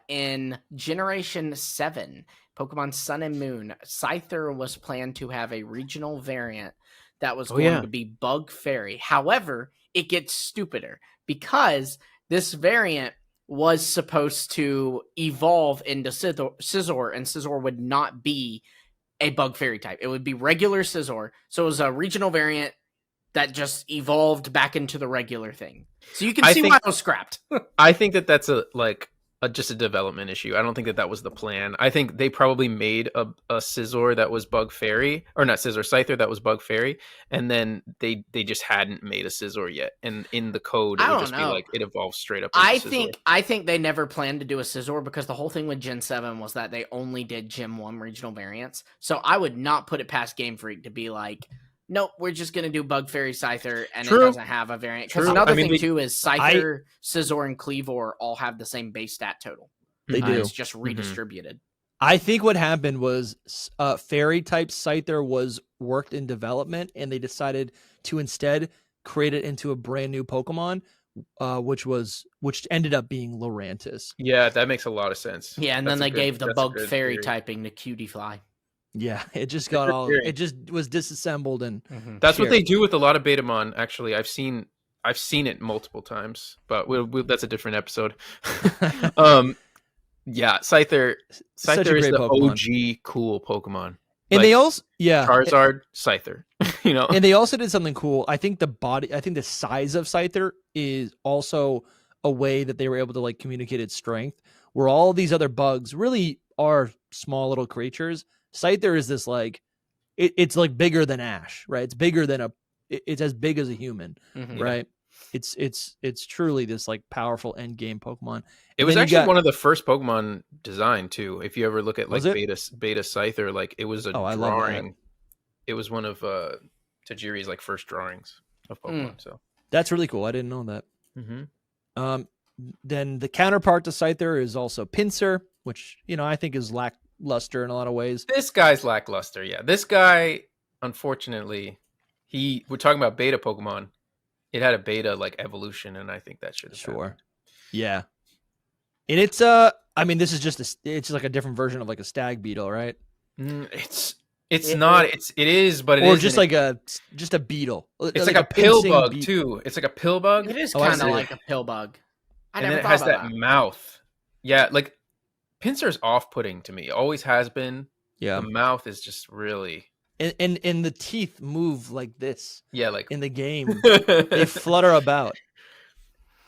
in Generation 7, Pokemon Sun and Moon, Scyther was planned to have a regional variant that was going to be Bug Fairy. However, it gets stupider because this variant was supposed to evolve into Scizor, and Scizor would not be a Bug Fairy type. It would be regular Scizor. So it was a regional variant that just evolved back into the regular thing. So you can see why it was scrapped. I think that's just a development issue. I don't think that was the plan. I think they probably made a Scizor that was Bug Fairy, or not Scizor, Scyther that was Bug Fairy, and then they just hadn't made a Scizor yet. And in the code, it would just be like it evolves straight up. I think they never planned to do a Scizor because the whole thing with Gen 7 was that they only did Gen 1 regional variants. So I would not put it past Game Freak to be like, nope, we're just going to do Bug Fairy Scyther, and it doesn't have a variant. Because another thing, too, is Scyther, Scizor, and Cleavor all have the same base stat total. They do. It's just redistributed. I think what happened was fairy-type Scyther was worked in development, and they decided to instead create it into a brand new Pokemon, which ended up being Lurantis. Yeah, that makes a lot of sense. Yeah, and then they gave the Bug Fairy typing to Cutie Fly. Yeah, it just got it just was disassembled, and that's what they do with a lot of Betamon. Actually, I've seen it multiple times, but that's a different episode. Yeah, Scyther is the Pokemon. OG cool Pokemon. And they also Charizard, Scyther, And they also did something cool. I think the size of Scyther is also a way that they were able to like communicate its strength, where all these other bugs really are small little creatures. Scyther is this like it's like bigger than Ash, right? It's bigger than it's as big as a human, right? It's truly this like powerful end game Pokemon. It was actually one of the first Pokemon designed too. If you ever look at like beta Scyther, like it was a drawing. It was one of Tajiri's like first drawings of Pokemon. So that's really cool. I didn't know that. Then the counterpart to Scyther is also Pinsir, which I think is lackluster in a lot of ways. This guy's lackluster. Yeah, this guy, unfortunately, we're talking about beta Pokemon. It had a beta like evolution, and I think that should have happened. Yeah. And it's this is just it's like a different version of like a stag beetle, right? It is, but it is just like a beetle. It's like a pill bug too. It's like a pill bug. It is kind of like a pill bug. And then it has that mouth. Yeah, like Pinsir's off-putting to me. Always has been. Yeah, the mouth is just really. And the teeth move like this. Yeah, like in the game, they flutter about.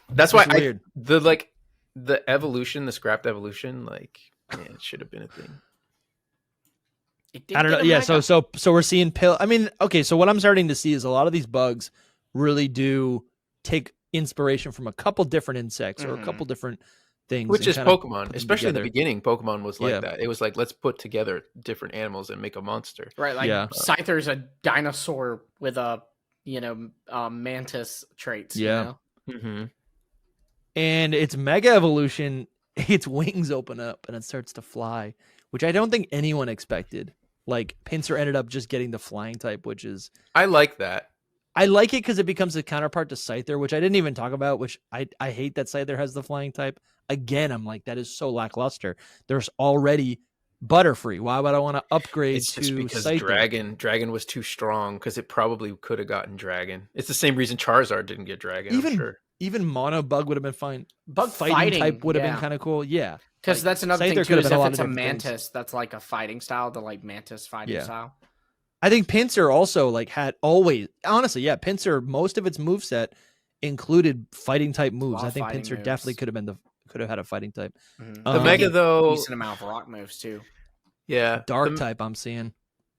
That's why weird. The evolution, the scrapped evolution, like it should have been a thing. I don't know. Yeah, so we're seeing pill. I mean, okay. So what I'm starting to see is a lot of these bugs really do take inspiration from a couple different insects or a couple different things, which is Pokemon. Especially in the beginning, Pokemon was like that. It was like, let's put together different animals and make a monster. Right, like Scyther's a dinosaur with a mantis traits. Yeah. And its mega evolution, its wings open up and it starts to fly, which I don't think anyone expected. Like Pinsir ended up just getting the flying type, which is I like that. I like it because it becomes a counterpart to Scyther, which I didn't even talk about, which I hate that Scyther has the flying type. Again, I'm like, that is so lackluster. There's already Butterfree. Why would I want to upgrade it's to just because Scyther? Dragon was too strong because it probably could have gotten Dragon. It's the same reason Charizard didn't get Dragon, Even Mono Bug would have been fine. Bug fighting type would have been kind of cool. Yeah. Because that's another thing too, is if it's a Mantis, that's like a fighting style, the like Mantis fighting style. I think Pinsir also like had always, honestly, Pinsir, most of its moveset included fighting type A moves. lot I of think fighting Pinsir moves. definitely could have had a fighting type. Mhm. The Mega, Decent though, amount of rock moves too. yeah, Dark the, type I'm seeing.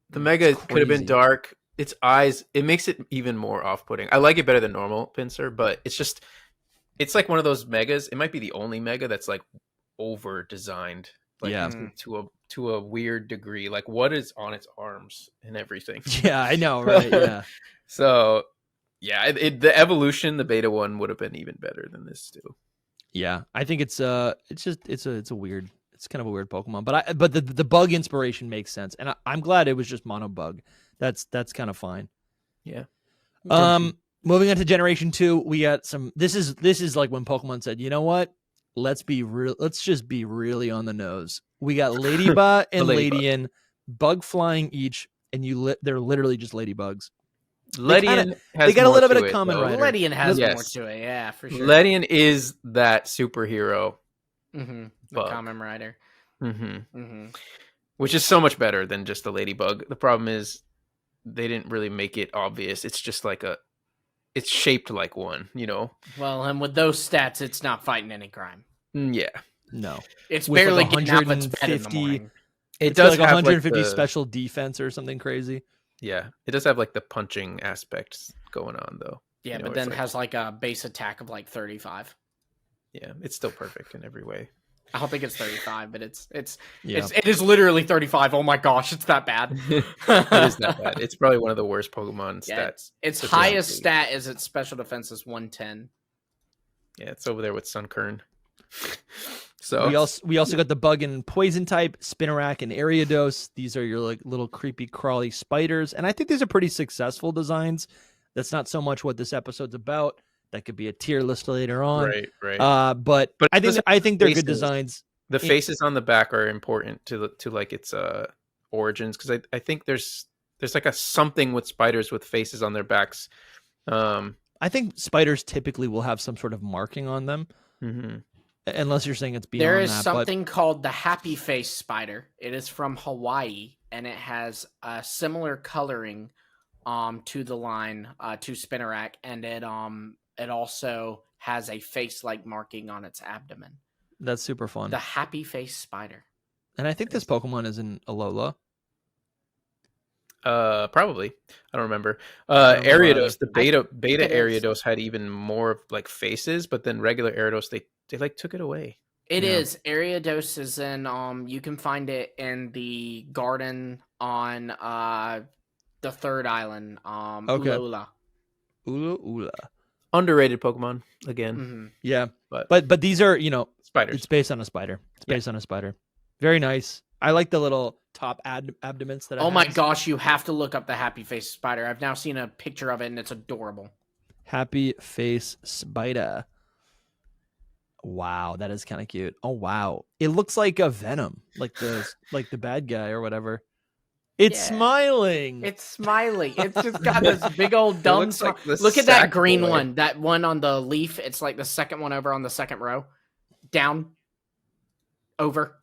the Mega It's could have been crazy. dark. Its eyes, it makes it even more off-putting. I like it better than normal Pinsir, but it's like one of those Megas. It might be the only Mega that's like over-designed, like Yeah. to a weird degree. Like what is on its arms and everything. Yeah, I know, right? Yeah. So yeah, the evolution, the beta one would have been even better than this too. Yeah, I think it's a weird, it's kind of a weird Pokemon, but the bug inspiration makes sense, and I'm glad it was just mono bug. That's kind of fine. Yeah. Moving on to Generation 2, we got some. This is like when Pokemon said, you know what? Let's just be really on the nose. We got Ladybug and Ladybug. Ladian, bug flying each, and they're literally just ladybugs. Ledian has they got a more little bit to of it, Kamen though. Rider. Ledian has Yes. more to it, yeah, for sure. Ledian is that superhero. The bug. Kamen Rider. Which is so much better than just a ladybug. The problem is they didn't really make it obvious. It's just like it's shaped like one, you know? Well, and with those stats, it's not fighting any crime. Yeah. No, It's With barely like getting out of its bed in the 150 morning. It it's does like have 150 like special defense or something crazy. Yeah, it does have like the punching aspects going on though. Yeah, You know, but it's then like- has like a base attack of like 35. Yeah, it's still perfect in every way. I don't think it's 35, but it Yeah, is literally 35. Oh my gosh, it's that bad. It is that bad. It's probably one of the worst Pokemon Yeah, stats. its statistically. highest stat is its special defense is 110. Yeah, it's over there with Sunkern. So we also got the bug and poison type, Spinarak and Ariados. These are your like little creepy crawly spiders, and I think these are pretty successful designs. That's not so much what this episode's about. That could be a tier list later on. right. But But I think they're good faces. designs. The faces on the back are important to like its origins, because I think there's like a something with spiders with faces on their backs. I think spiders typically will have some sort of marking on them, unless you're saying it's beyond There is that. something called the Happy Face Spider. It is from Hawaii, and it has a similar coloring to the line to Spinarak, and it also has a face-like marking on its abdomen. That's super fun. The Happy Face Spider. And I think this Pokemon is in Alola. Probably. I don't remember. don't remember Ariados, the beta it is. Ariados had even more like faces, but then regular Ariados they like took it away. It Yeah. is. Ariados is in you can find it in the garden on the third island, Okay. Ulula. Ula. Underrated Pokemon again. Mm-hmm. Yeah. But But these are, spiders. it's based on a spider. It's based on a spider. Very nice. I like the little top abdomens that it Oh my has. gosh, you have to look up the Happy Face Spider. I've now seen a picture of it and it's adorable. Happy face spider. Wow, that is kind of cute. Oh wow. It looks like a Venom, like the bad guy or whatever. It's Yeah. smiling. It's smiling. It's just got this big old dumb looks like smile. the Look at that sack green boy. one. That one on the leaf. It's like the second one over on the second row. Down. Over.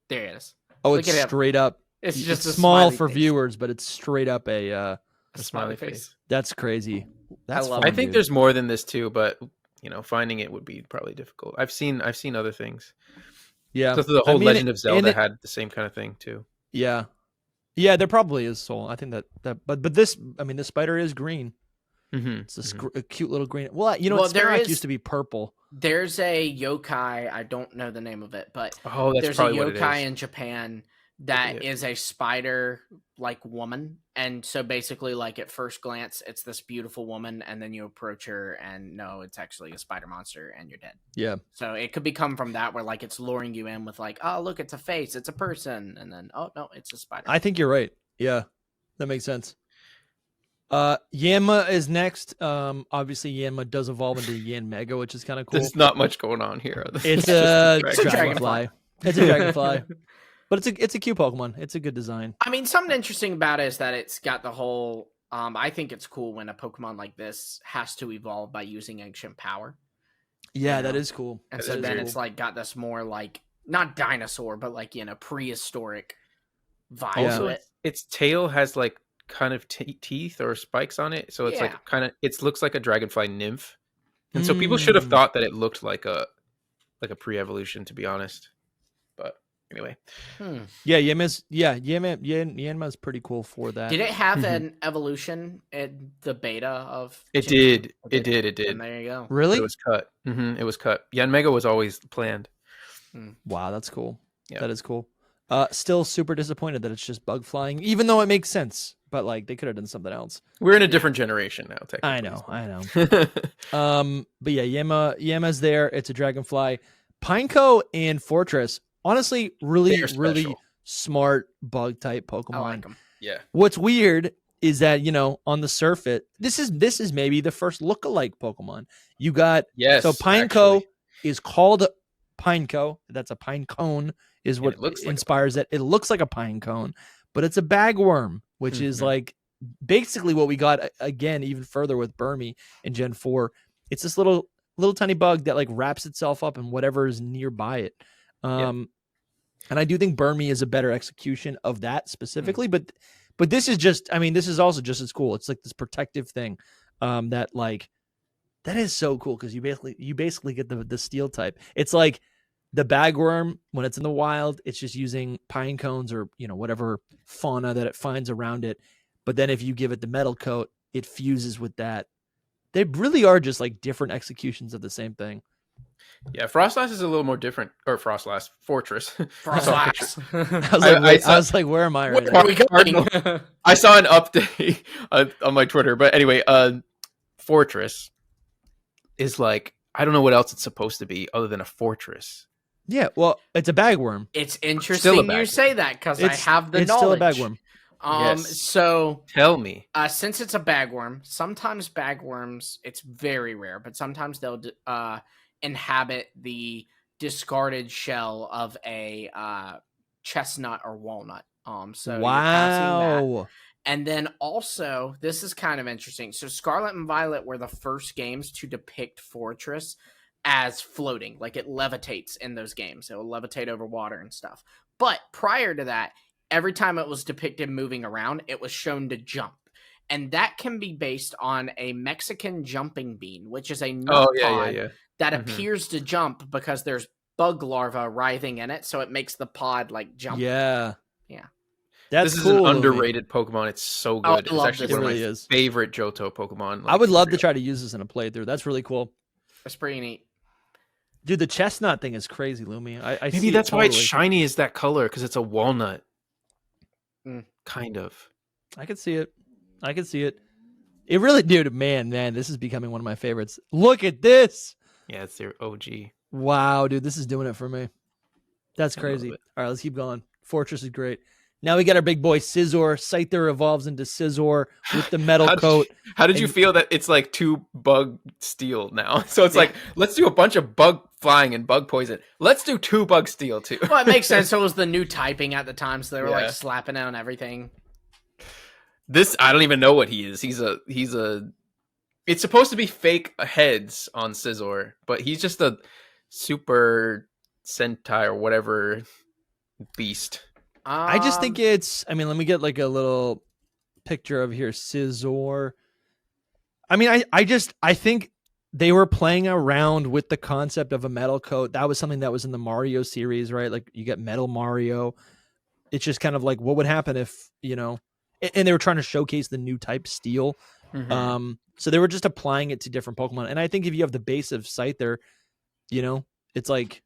There it is. Oh, look it's at him. straight up. It's just a small smiley for face. viewers, but it's straight up a A smiley face. that's crazy. That's love fun, I think dude. there's more than this too, but finding it would be probably difficult. I've seen other things. yeah. So the whole I mean, Legend of and Zelda it- had the same kind of thing too. Yeah. Yeah, there probably is soul. I think that but this, I mean, the spider is green. Mm-hmm. It's a cute little green. Well, Well, there Spinarak is- used to be purple. There's a yokai. I don't know the name of it, but Oh, that's there's a probably what it yokai is. in Japan that it. is a spider like woman. And so basically, like at first glance, it's this beautiful woman, and then you approach her, and no, it's actually a spider monster, and you're dead. Yeah. So it could become from that where like it's luring you in with like, oh look, it's a face, it's a person, and then oh no, it's a spider. I think you're right. Yeah. That makes sense. Yanma is next. Obviously Yanma does evolve into Yan Mega, which is kind of cool. There's not much going on here. It's just a dragon. dragonfly. It's a dragonfly. But it's a cute Pokemon. It's a good design. I mean, something interesting about it is that it's got the whole. I think it's cool when a Pokemon like this has to evolve by using ancient power, Yeah, You that know? is cool. and That so is then cool. it's like got this more like not dinosaur, but like prehistoric vibe Yeah. to it. Its tail has like kind of teeth or spikes on it, so it's Yeah. like kind of it looks like a dragonfly nymph, and so people should have thought that it looked like a pre-evolution, to be honest. But anyway, Yeah, Yanma's pretty cool for that. Did it have an evolution in the beta of? it did. It did. And there you go. Really? It was cut. It was cut. Yanmega was always planned. Wow, that's cool. Yeah. That is cool. Still super disappointed that it's just bug flying, even though it makes sense. But like they could have done something else. We're in a different generation now. Technically, I know. But yeah, Yama's there. It's a dragonfly. Pineco and Fortress, honestly, really smart bug type Pokemon. I like them. Yeah. What's weird is that on the surface, this is maybe the first lookalike Pokemon. You got so Pineco is called Pineco. That's a pine cone. Is what inspires it. It looks like a pine cone, but it's a bagworm, which is like basically what we got again, even further with Burmy in Gen 4. It's this little tiny bug that like wraps itself up in whatever is nearby it. And I do think Burmy is a better execution of that specifically, but this is just, this is also just as cool. It's like this protective thing that is so cool because you basically get the steel type. It's like the bagworm, when it's in the wild, it's just using pine cones or, whatever fauna that it finds around it. But then if you give it the metal coat, it fuses with that. They really are just like different executions of the same thing. Yeah, Frostlass is a little more different. Or Frostlass, Fortress. Frostlass. I was like, where am I right now? Where are we going? I saw an update on my Twitter. But anyway, Fortress is like, I don't know what else it's supposed to be other than a fortress. Yeah, well, it's a bagworm. It's interesting you say that because I have the knowledge. It's still a bagworm. Yes. So tell me, since it's a bagworm, sometimes bagworms, it's very rare, but sometimes they'll inhabit the discarded shell of a chestnut or walnut. So wow. And then also, this is kind of interesting. So Scarlet and Violet were the first games to depict Fortress as floating, like it levitates in those games. It will levitate over water and stuff. But prior to that, every time it was depicted moving around, it was shown to jump. And that can be based on a Mexican jumping bean, which is a nut pod that appears to jump because there's bug larvae writhing in it. So it makes the pod like jump. Yeah. This is an underrated Pokemon. It's so good. It's actually one of my favorite Johto Pokemon. I would love to try to use this in a playthrough. That's really cool. That's pretty neat. Dude, the chestnut thing is crazy, Lumi. I Maybe see that's why it's shiny is that color, because it's a walnut. Kind of. I could see it. It really, dude, man, this is becoming one of my favorites. Look at this. Yeah, it's their OG. Wow, dude, this is doing it for me. That's crazy. All right, let's keep going. Fortress is great. Now we got our big boy Scizor. Scyther evolves into Scizor with the metal coat. How did you feel that it's like 2 bug steel now? So it's like, let's do a bunch of bug flying and bug poison. Let's do 2 bug steel too. Well, it makes sense. So it was the new typing at the time, so they were like slapping it on everything. This, I don't even know what he is. He's a. It's supposed to be fake heads on Scizor, but he's just a super Sentai or whatever beast. I just think it's, let me get like a little picture of here. Scizor. I think they were playing around with the concept of a metal coat. That was something that was in the Mario series, right? Like you get Metal Mario. It's just kind of like, what would happen if, and they were trying to showcase the new type steel. So they were just applying it to different Pokemon. And I think if you have the base of Scyther, it's like,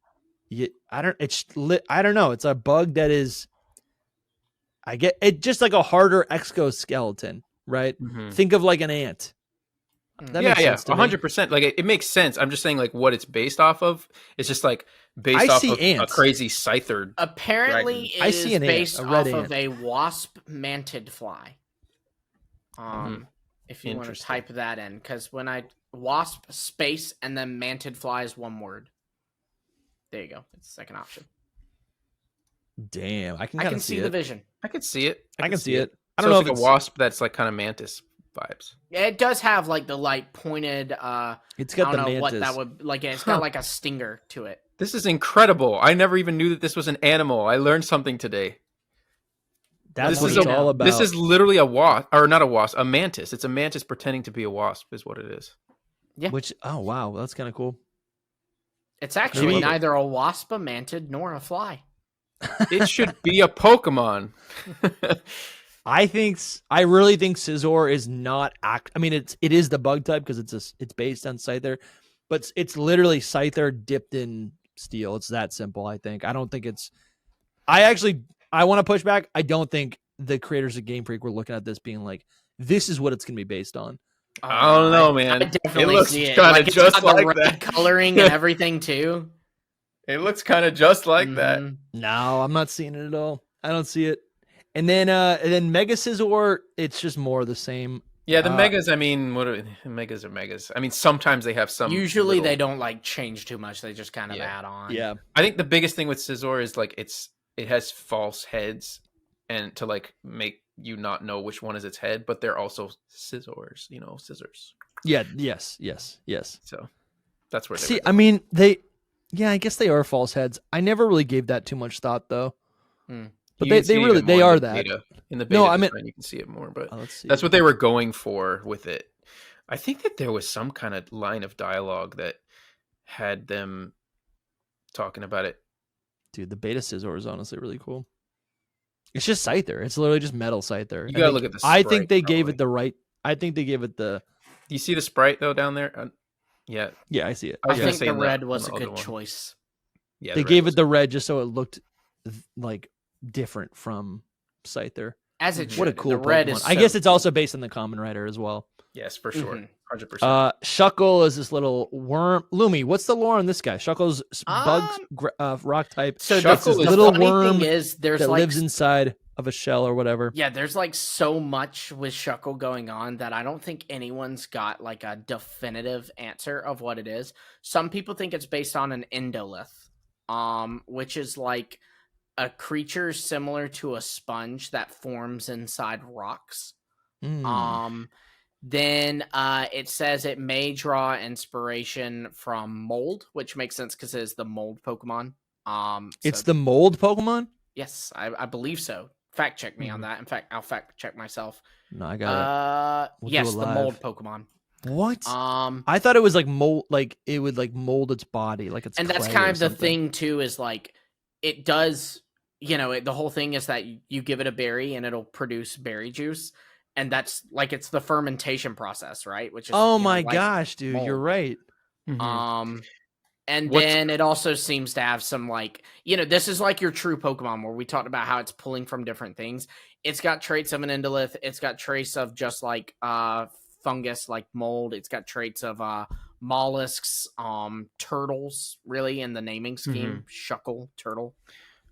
I don't know. It's a bug that is, I get it, just like a harder exoskeleton, right? Think of like an ant. That makes sense to 100%. Like it makes sense. I'm just saying, like what it's based off of. It's just like based off of a crazy Scyther. Apparently, it is based off of a wasp mantid fly. If you want to type that in, because when I wasp space and then mantid fly is one word. There you go. It's the second option. Damn, I can see the vision. I can see it. I can see it. I don't know if it's a wasp that's like kind of mantis vibes. Yeah, it does have like the pointed. It's got I don't the know mantis. what that would like. It's got like a stinger to it. This is incredible. I never even knew that this was an animal. I learned something today. That's This what is it's a- all about. This is literally a wasp, or not a wasp, a mantis. It's a mantis pretending to be a wasp, is what it is. Which, oh wow, that's kind of cool. It's actually Maybe- neither a wasp, a mantid, nor a fly. It should be a Pokemon. I really think Scizor is not I mean, it is the bug type because it's based on Scyther, but it's literally Scyther dipped in steel. It's that simple. I think. I don't think it's. I want to push back. I don't think the creators of Game Freak were looking at this being like, this is what it's gonna be based on. I don't know, man. I definitely It looks see it. kind Like, of it's just got the like red that. coloring and everything too. It looks kind of just like that. Mhm. No, I'm not seeing it at all. I don't see it. And then Mega Scizor, it's just more of the same. Yeah, the megas. I mean, megas are megas. I mean, sometimes they have some. Usually little- they don't like change too much. They just kind of add on. Yeah. I think the biggest thing with Scizor is like it has false heads, and to like make you not know which one is its head, but they're also scissors. Scissors. Yeah. Yes. So that's where. See, I mean, I guess they are false heads. I never really gave that too much thought though. But they are that. In the beta No, I mean- design, you can see it more, but Let's see. that's what they were going for with it. I think that there was some kind of line of dialogue that had them talking about it. Dude, the beta Scizor is honestly really cool. It's just Scyther. It's literally just metal Scyther. You gotta look at the I sprite, think they gave probably. it the right. I think they gave it the. Do you see the sprite though down there? Yeah, Yeah, I see it. I was I gonna think say the in red the- was a in the good other one. choice. yeah. They gave it the red just so it looked like different from Scyther. As it should. What a cool The red Pokemon. is. I guess it's also based on the Common Rider as well. Yes, for sure, Mhm. 100%. Shuckle is this little worm. Lumi, what's the lore on this guy? Shuckle's rock type. So Shuckle the is- little funny worm thing is there's that like lives inside of a shell or whatever. yeah, there's like so much with Shuckle going on that I don't think anyone's got like a definitive answer of what it is. Some people think it's based on an endolith, which is like a creature similar to a sponge that forms inside rocks. Mm. Then it says it may draw inspiration from mold, which makes sense because it is the mold Pokemon. It's So- the mold Pokemon? yes, I believe so. Fact check me Mm-hmm. on that. In fact, I'll fact check myself. No, I got We'll do Yes, it the live. mold Pokemon. it. What? Um, I thought it was like mold, like it would like mold its body, like it's. and that's clay kind or of the something. thing too. Is like it does. The whole thing is that you give it a berry and it'll produce berry juice, and that's like it's the fermentation process, right? Which is Oh you know, my like gosh, dude, you're mold. right. Mhm. And What's- then it also seems to have some like, this is like your true Pokemon where we talked about how it's pulling from different things. It's got traits of an endolith. It's got traits of just like fungus, like mold. It's got traits of mollusks, turtles, really in the naming scheme. Shuckle, turtle.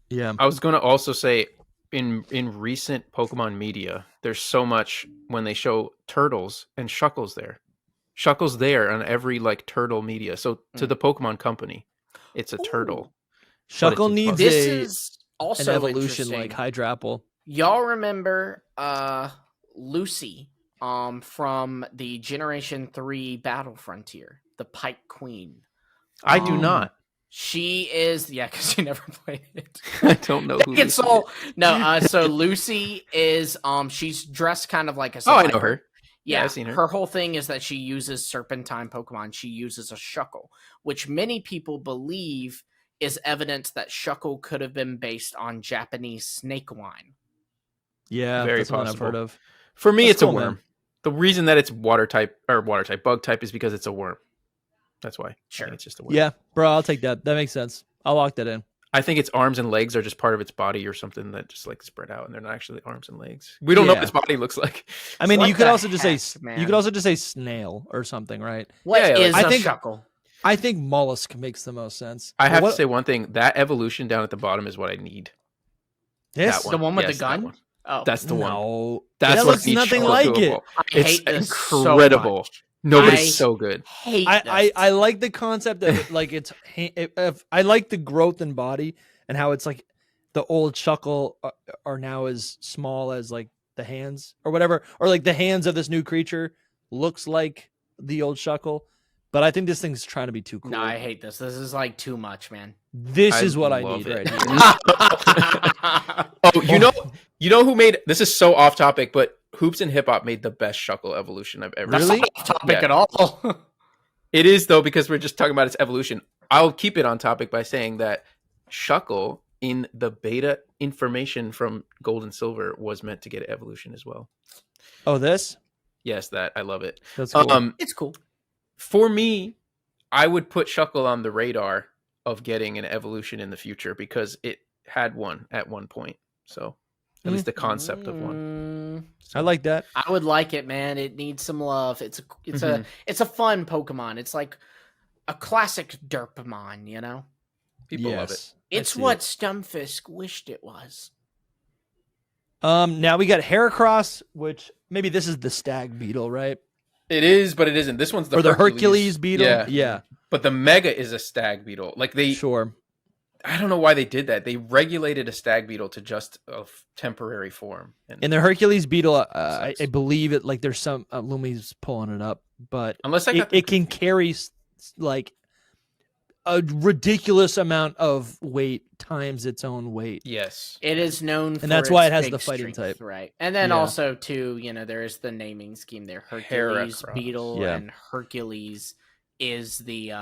Yeah. I was going to also say in recent Pokemon media, there's so much when they show turtles and Shuckle's there. Shuckle's there on every like turtle media. So to the Pokemon company, it's a turtle. Shuckle it's needs This a is also an evolution like interesting. Hydrapple. Y'all remember Lucy from the Generation 3 Battle Frontier, the Pike Queen? I do not. She is because you never played it. I don't know who. It's Lucy all is. no. So Lucy is she's dressed kind of like a Oh, I know survivor. her. Yeah, I've seen her. Her whole thing is that she uses serpentine Pokemon. She uses a Shuckle, which many people believe is evidence that Shuckle could have been based on Japanese snake wine. Yeah, Very that's the one I've heard possible. of. For me, That's it's cool, a worm. man. The reason that it's bug type is because it's a worm. That's why. I Sure. think it's just a worm. Yeah, bro, I'll take that. That makes sense. I'll lock that in. I think its arms and legs are just part of its body or something that just like spread out, and they're not actually arms and legs. We don't know Yeah. what its body looks like. I mean, What you could the also just say heck, man? you could also just say snail or something, right? What Yeah, is I a think- Shuckle? I think mollusk makes the most sense. I have What- to say one thing: that evolution down at the bottom is what I need. this That The one with Yes, the that gun? one. Oh, That's the one. no, That's that what looks needs nothing Shuckle like to it. evolve. I It's hate this incredible. So much. No, but I- it's so good. Hate I this. like the concept of it, like it's. I like the growth in body and how it's like the old Shuckle are now as small as like the hands or whatever, or like the hands of this new creature looks like the old Shuckle. But I think this thing's trying to be too cool. No, I hate this. This is like too much, man. This I is what I love need it. right here. Oh, You know who made this is so off topic, but Hoops and Hip Hop made the best Shuckle evolution I've ever That's seen. not off topic Yeah. at all. It is though, because we're just talking about its evolution. I'll keep it on topic by saying that Shuckle in the beta information from Gold and Silver was meant to get evolution as well. Oh, this? Yes, that I love it. That's cool. It's cool. For me, I would put Shuckle on the radar of getting an evolution in the future because it had one at one point. So at least the concept of one. I like that. I would like it, man. It needs some love. It's a fun Pokemon. It's like a classic Derpamon, you know? People love it. It's what Stunfisk wished it was. Now we got Heracross, which maybe this is the Stag Beetle, right? It is, but it isn't. This one's the Hercules Beetle. Yeah. But the Mega is a Stag Beetle. Like Sure. I don't know why they did that. They regulated a Stag Beetle to just a temporary form. And the Hercules Beetle, I believe it. Like there's some Lumi's pulling it up, but unless it can carry like a ridiculous amount of weight times its own weight. Yes, it is known, and that's why it has big the fighting strength, type, right? And then also too, you know, there is the naming scheme there. Hercules Heracross. Beetle and Hercules is the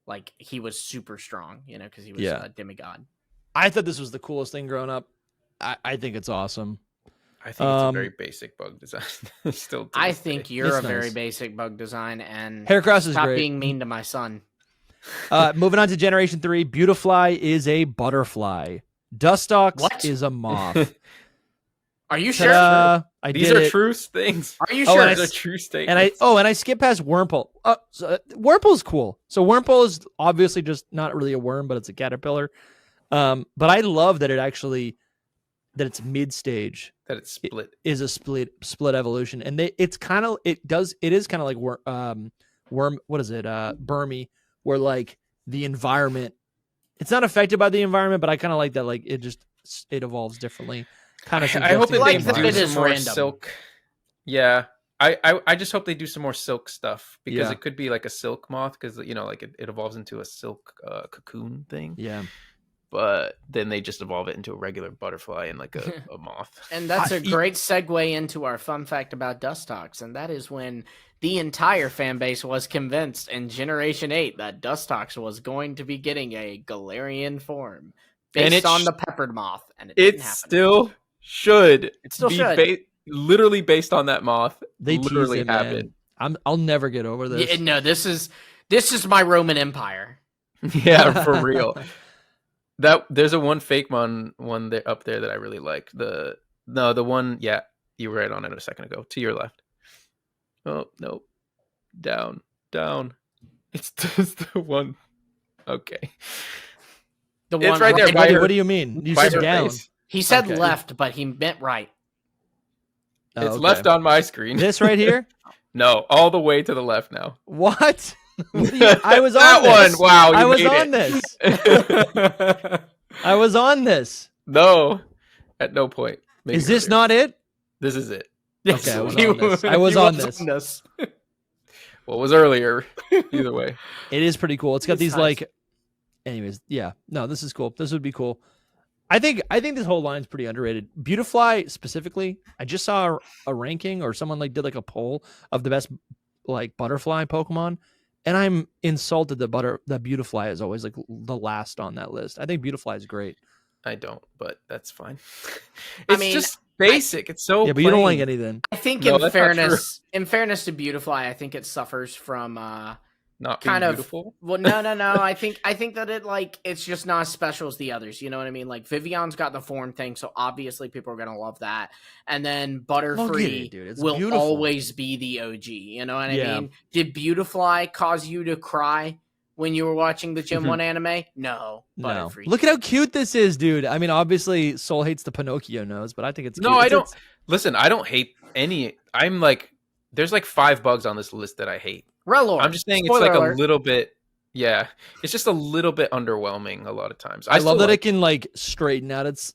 like he was super strong, you know, because he was a demigod. I thought this was the coolest thing growing up. I think it's awesome. I think it's a very basic bug design. Still, I think you're it's a very nice. basic bug design, and Heracross is stop great. being mean to my son. Moving on to Generation 3, Beautifly is a butterfly. Dustox is a moth. Are you sure? These are true things. Are you sure? These are true statements. And I skipped past Wurmple. Wurmple's cool. So Wurmple is obviously just not really a worm, but it's a caterpillar. But I love that it's mid stage. That it's split. It is a split evolution, and it is kind of like worm. What is it? Burmy, where like the environment, it's not affected by the environment, but I kind of like that. Like it evolves differently. Kind of. I hope that like they that do it some is more random. silk. Yeah, I just hope they do some more silk stuff because it could be like a silk moth because you know like it evolves into a silk cocoon thing. Yeah. But then they just evolve it into a regular butterfly and like a moth. And that's a great segue into our fun fact about Dustox, and that is when the entire fan base was convinced in Generation 8 that Dustox was going to be getting a Galarian form based on the peppered moth, and it didn't happen. Still should. It still be should. Literally based on that moth. They literally teased it, happened. man. I'll never get over this. Yeah, no, this is my Roman Empire. Yeah, for real. There's a one fake one there up there that I really like. The one, yeah, you were right on it a second ago. To your left. Oh no, down. It's just the one. Okay, The it's one right there. What do you mean? You said down. Face. He said Okay. left, but he meant right. Oh, It's okay. left on my screen. This right here. No, all the way to the left now. What? I was on that this. one. Wow, you I was made on it. this. I was on this. No, at no point. Maybe Is this earlier. not it? This is it. Okay, I was on this. I was on this. What was earlier? Either way. It is pretty cool. It's got It's these nice. like. Anyways, yeah. No, this is cool. This would be cool. I think this whole line's pretty underrated. Beautifly specifically, I just saw a ranking or someone like did like a poll of the best like butterfly Pokemon, and I'm insulted that Beautifly is always like the last on that list. I think Beautifly is great. I don't, but that's fine. I It's mean, just basic. It's so Yeah, but you don't plain. like anything. I think No, in that's not fairness to Beautifly, I think it suffers from Not kind being of beautiful. well, no. I think that it's just not as special as the others. You know what I mean? Like Vivion's got the form thing, so obviously people are gonna love that. And then Butterfree dude. It's will beautiful. always be the OG. You know what I Yeah. mean? Did Beautifly cause you to cry when you were watching the Gen 1 anime? No. No. Butterfree. Look at how cute this is, dude. I mean, obviously, Soul hates the Pinocchio nose, but I think it's cute. No, I It's- don't. it's- Listen, I don't hate any. I'm like, there's like 5 bugs on this list that I hate. Relor. I'm just saying Spoiler it's like alert. a little bit. Yeah, it's just a little bit underwhelming a lot of times. I still love that like it can like straighten out its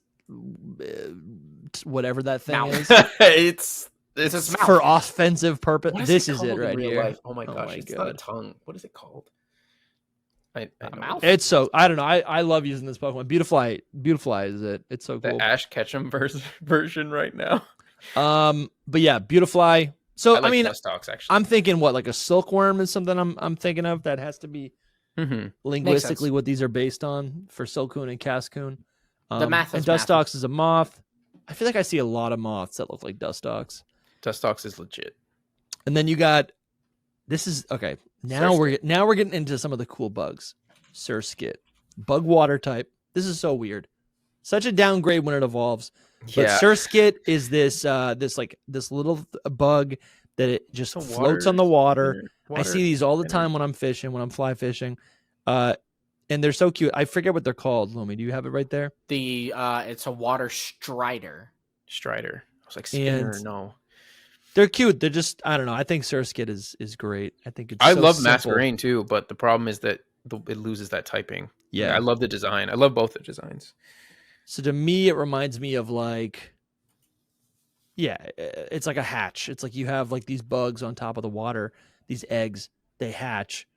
whatever that thing Mouth. is it's It's mouth. for offensive purpose. what This it is it called in right real here. life? Oh my Oh gosh, my it's not a God. tongue. What is it called? I A know. mouth? It's so, I don't know. I love using this Pokemon. Beautifly is it. It's so The cool. Ash Ketchum version right now. But yeah, Beautifly. So I like mean, Dustox actually. I'm thinking what, like a silkworm is something I'm thinking of that has to be Mhm. linguistically what these are based on for Silcoon and Cascoon. The math and is math. Dustox is a moth. I feel like I see a lot of moths that look like Dustox. Dustox is legit. And then you got, this is okay. Now we're getting into some of the cool bugs. Surskit, bug water type. This is so weird. Such a downgrade when it evolves. But Yeah. Surskit is this little bug that it just It's a floats on the water. I water see these all the spinner. time when I'm fishing, when I'm fly fishing. And they're so cute. I forget what they're called, Lumi. Do you have it right there? It's a water strider. Strider. I was like spinner. And- No. They're cute. They're just, I don't know. I think Surskit is great. I think it's I so love simple. Masquerain too, but the problem is that it loses that typing. Yeah. I love the design. I love both the designs. So to me, it reminds me of like, yeah, it's like a hatch. It's like you have like these bugs on top of the water, these eggs, they hatch,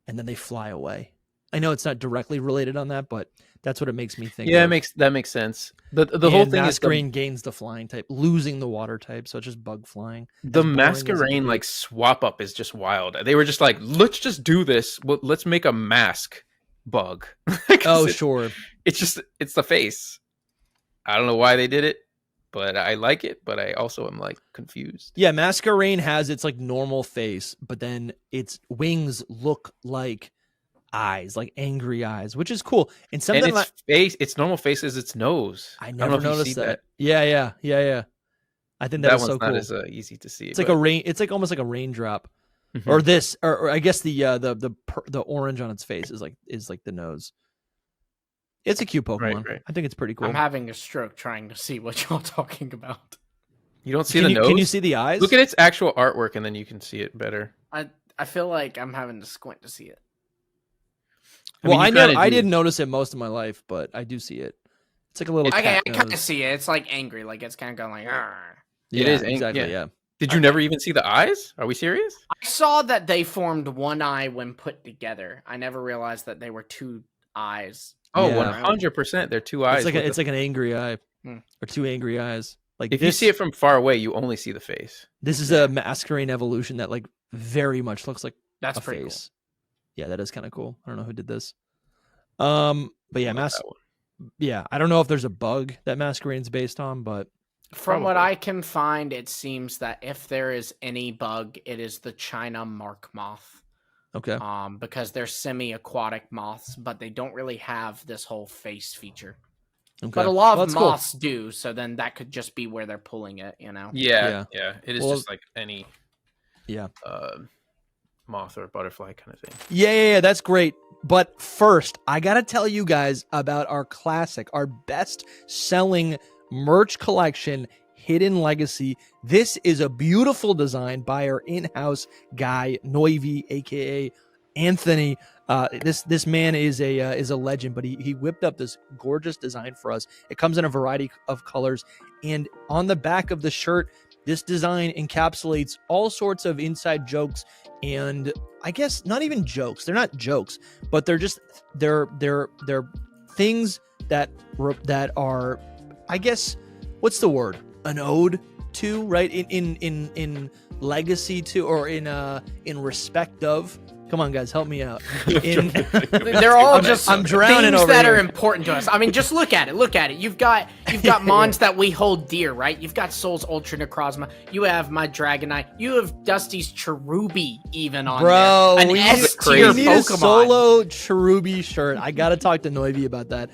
and then they fly away. I know it's not directly related on that, but that's what it makes me think. Yeah, of. that makes sense. The whole thing is Masquerain gains the flying type, losing the water type, so it's just bug flying. the As boring as it can Masquerain be. like swap up is just wild. They were just like, let's just do this. Well, let's make a mask bug. 'Cause Oh, it- sure. it's the face. I don't know why they did it, but I like it. But I also am like confused. Yeah, Masquerain has its like normal face, but then its wings look like eyes, like angry eyes, which is cool. And And something its normal face is its nose. I don't never know if you noticed see that. Yeah. I think That is one's so not cool. as easy to see. It's like a rain. It's like almost like a raindrop, Mhm. or this, or I guess the orange on its face is like the nose. It's a cute Pokemon. right. I think it's pretty cool. I'm having a stroke trying to see what y'all talking about. You don't see can the you, nose. Can you see the eyes? Look at its actual artwork, and then you can see it better. I feel like I'm having to squint to see it. Well, you I never, kinda I do. didn't notice it most of my life, but I do see it. It's like a little. Okay, cat I kind of nose. see it. It's like angry, like it's kind of going like. "Arr." It Yeah, is exactly. yeah. Yeah. Did you never even see the eyes? Are we serious? I saw that they formed one eye when put together. I never realized that they were two eyes. Oh, Yeah. 100%. They're two eyes. It's like an angry eye, Hmm. or two angry eyes. Like if you see it from far away, you only see the face. this is a Masquerain evolution that like very much looks like That's a pretty face. Yeah, that is kind of cool. I don't know who did this. But yeah, I like that one. yeah, I don't know if there's a bug that Masquerain's based on, but cool. From what Probably. I can find, it seems that if there is any bug, it is the China mark moth. okay. Because they're semi-aquatic moths, but they don't really have this whole face feature. Okay. But a lot Well, of that's cool. moths do, so then that could just be where they're pulling it, you know? Yeah. It is Well, just like any Yeah. moth or butterfly kind of thing. Yeah, that's great. But first, I got to tell you guys about our classic, our best selling merch collection, Hidden Legacy. This is a beautiful design by our in-house guy, Noivi, aka Anthony. This man is a legend, but he whipped up this gorgeous design for us. It comes in a variety of colors, and on the back of the shirt, this design encapsulates all sorts of inside jokes, and I guess not even jokes. They're not jokes, but they're just they're things that are, I guess, what's the word? An ode to, right? In legacy to, or in respect of. Come on, guys, help me out. They're all I'm drowning things over that here. are important to us. I mean, just look at it. Look at it. You've got mons that we hold dear, right? You've got Soul's Ultra Necrozma. You have my Dragonite. You have Dusty's Cherubi even on Bro, there. An we S tier need a Pokemon. solo Cherubi shirt. I gotta talk to Noivi about that.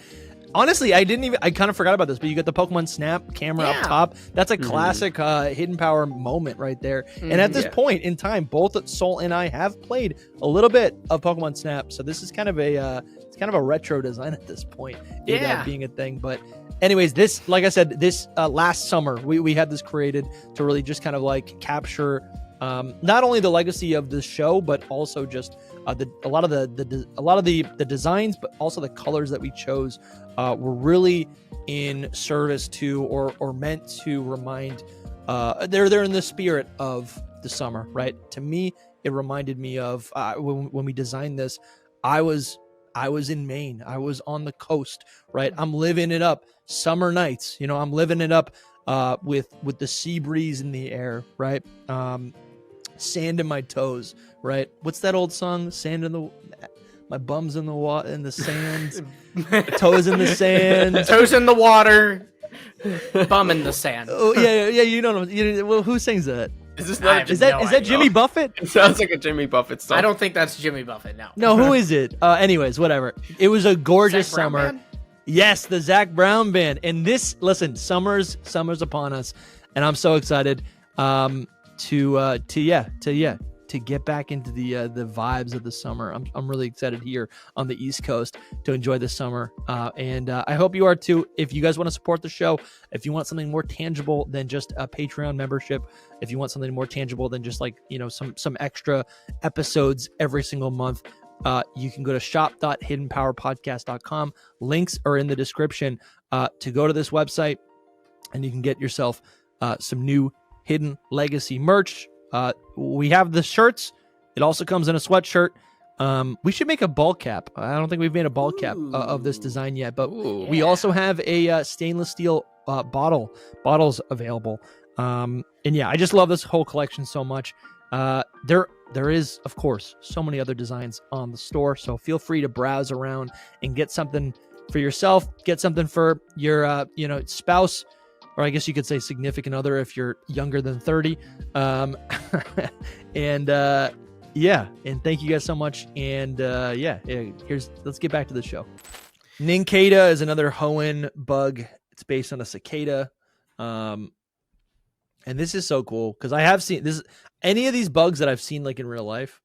Honestly, I kind of forgot about this, but you got the Pokemon Snap camera Yeah. up top. That's a classic Hidden Power moment right there. And at this Yeah. point in time, both Soul and I have played a little bit of Pokemon Snap, so this is kind of a retro design at this point. it, Yeah. being a thing. But anyways, this, like I said, this last summer we had this created to really just kind of like capture not only the legacy of the show, but also just a lot of the designs, but also the colors that we chose were really in service to, or meant to remind. They're in the spirit of the summer, right? To me, it reminded me of when we designed this. I was in Maine. I was on the coast, right? I'm living it up. Summer nights, I'm living it up with the sea breeze in the air, right? Sand in my toes, right? What's that old song? My bum's in the water, in the sand, toes in the sand, toes in the water, bum in the sand. Oh yeah. You know, well, who sings that? Is this is that Jimmy Buffett? It sounds like a Jimmy Buffett song. I don't think that's Jimmy Buffett. No. No, who is it? Anyways, whatever. It was a gorgeous Zach Brown summer. Band? Yes, the Zach Brown Band. And listen, summer's upon us, and I'm so excited to get back into the vibes of the summer. I'm really excited here on the East Coast to enjoy the summer, and I hope you are too. If you guys want to support the show, if you want something more tangible than just a Patreon membership, if you want something more tangible than just some extra episodes every single month, you can go to shop.hiddenpowerpodcast.com. Links are in the description to go to this website, and you can get yourself some new Hidden Legacy merch. We have the shirts. It also comes in a sweatshirt. We should make a ball cap. I don't think we've made a ball cap of this design yet, but we also have a stainless steel bottles available. And yeah, I just love this whole collection so much. There is, of course, so many other designs on the store, so feel free to browse around and get something for yourself, get something for your spouse, or I guess you could say significant other if you're younger than 30. And thank you guys so much. And let's get back to the show. Nincada is another Hoenn bug. It's based on a cicada. And this is so cool because I have seen this. Any of these bugs that I've seen like in real life,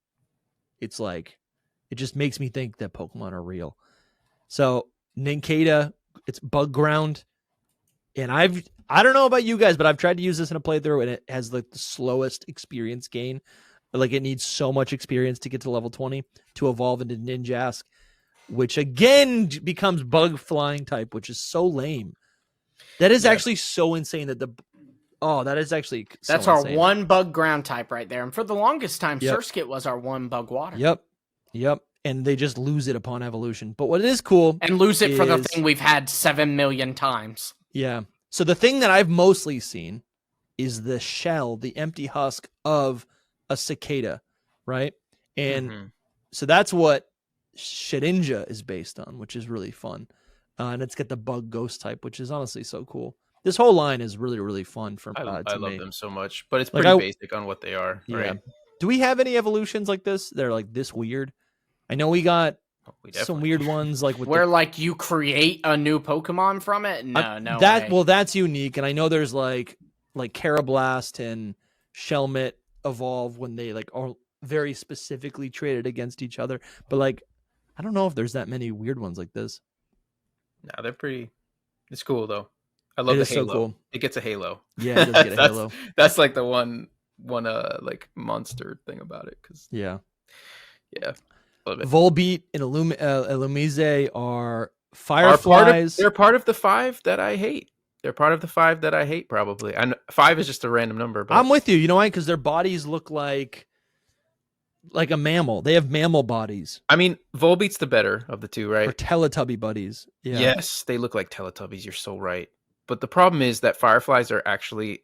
it's like, it just makes me think that Pokemon are real. So Nincada, it's bug ground. And I don't know about you guys, but I've tried to use this in a playthrough, and it has like the slowest experience gain. Like, it needs so much experience to get to level 20 to evolve into Ninjask, which again becomes bug flying type, which is so lame. That is actually so insane that that is actually so that's our insane. one bug ground type right there. And for the longest time, Surskit was our one bug water. Yep. And they just lose it upon evolution. But what is cool, and lose it for the thing we've had 7 million times. Yeah. So the thing that I've mostly seen is the shell, the empty husk of a cicada, right? And so that's what Shedinja is based on, which is really fun. And it's got the bug ghost type, which is honestly so cool. This whole line is really, really fun. I love them so much, but it's pretty basic on what they are. Yeah. Right? Do we have any evolutions like this? They're like this weird. I know we got some weird ones like where like you create a new Pokemon from it. No that way. Well, that's unique, and I know there's like Carablast and Shelmet evolve when they like are very specifically traded against each other. But like, I don't know if there's that many weird ones like this. No, they're pretty. It's cool though. I love the halo. So cool. It gets a halo. Yeah, it does get a halo. That's like the one like monster thing about it. Yeah. Love it. Volbeat and Illumise are fireflies. They're part of the 5 that I hate. They're part of the 5 that I hate, probably. And 5 is just a random number. But I'm with you. You know why? Because their bodies look like a mammal. They have mammal bodies. I mean, Volbeat's the better of the two, right? Or Teletubby buddies. Yeah. Yes, they look like Teletubbies. You're so right. But the problem is that fireflies are actually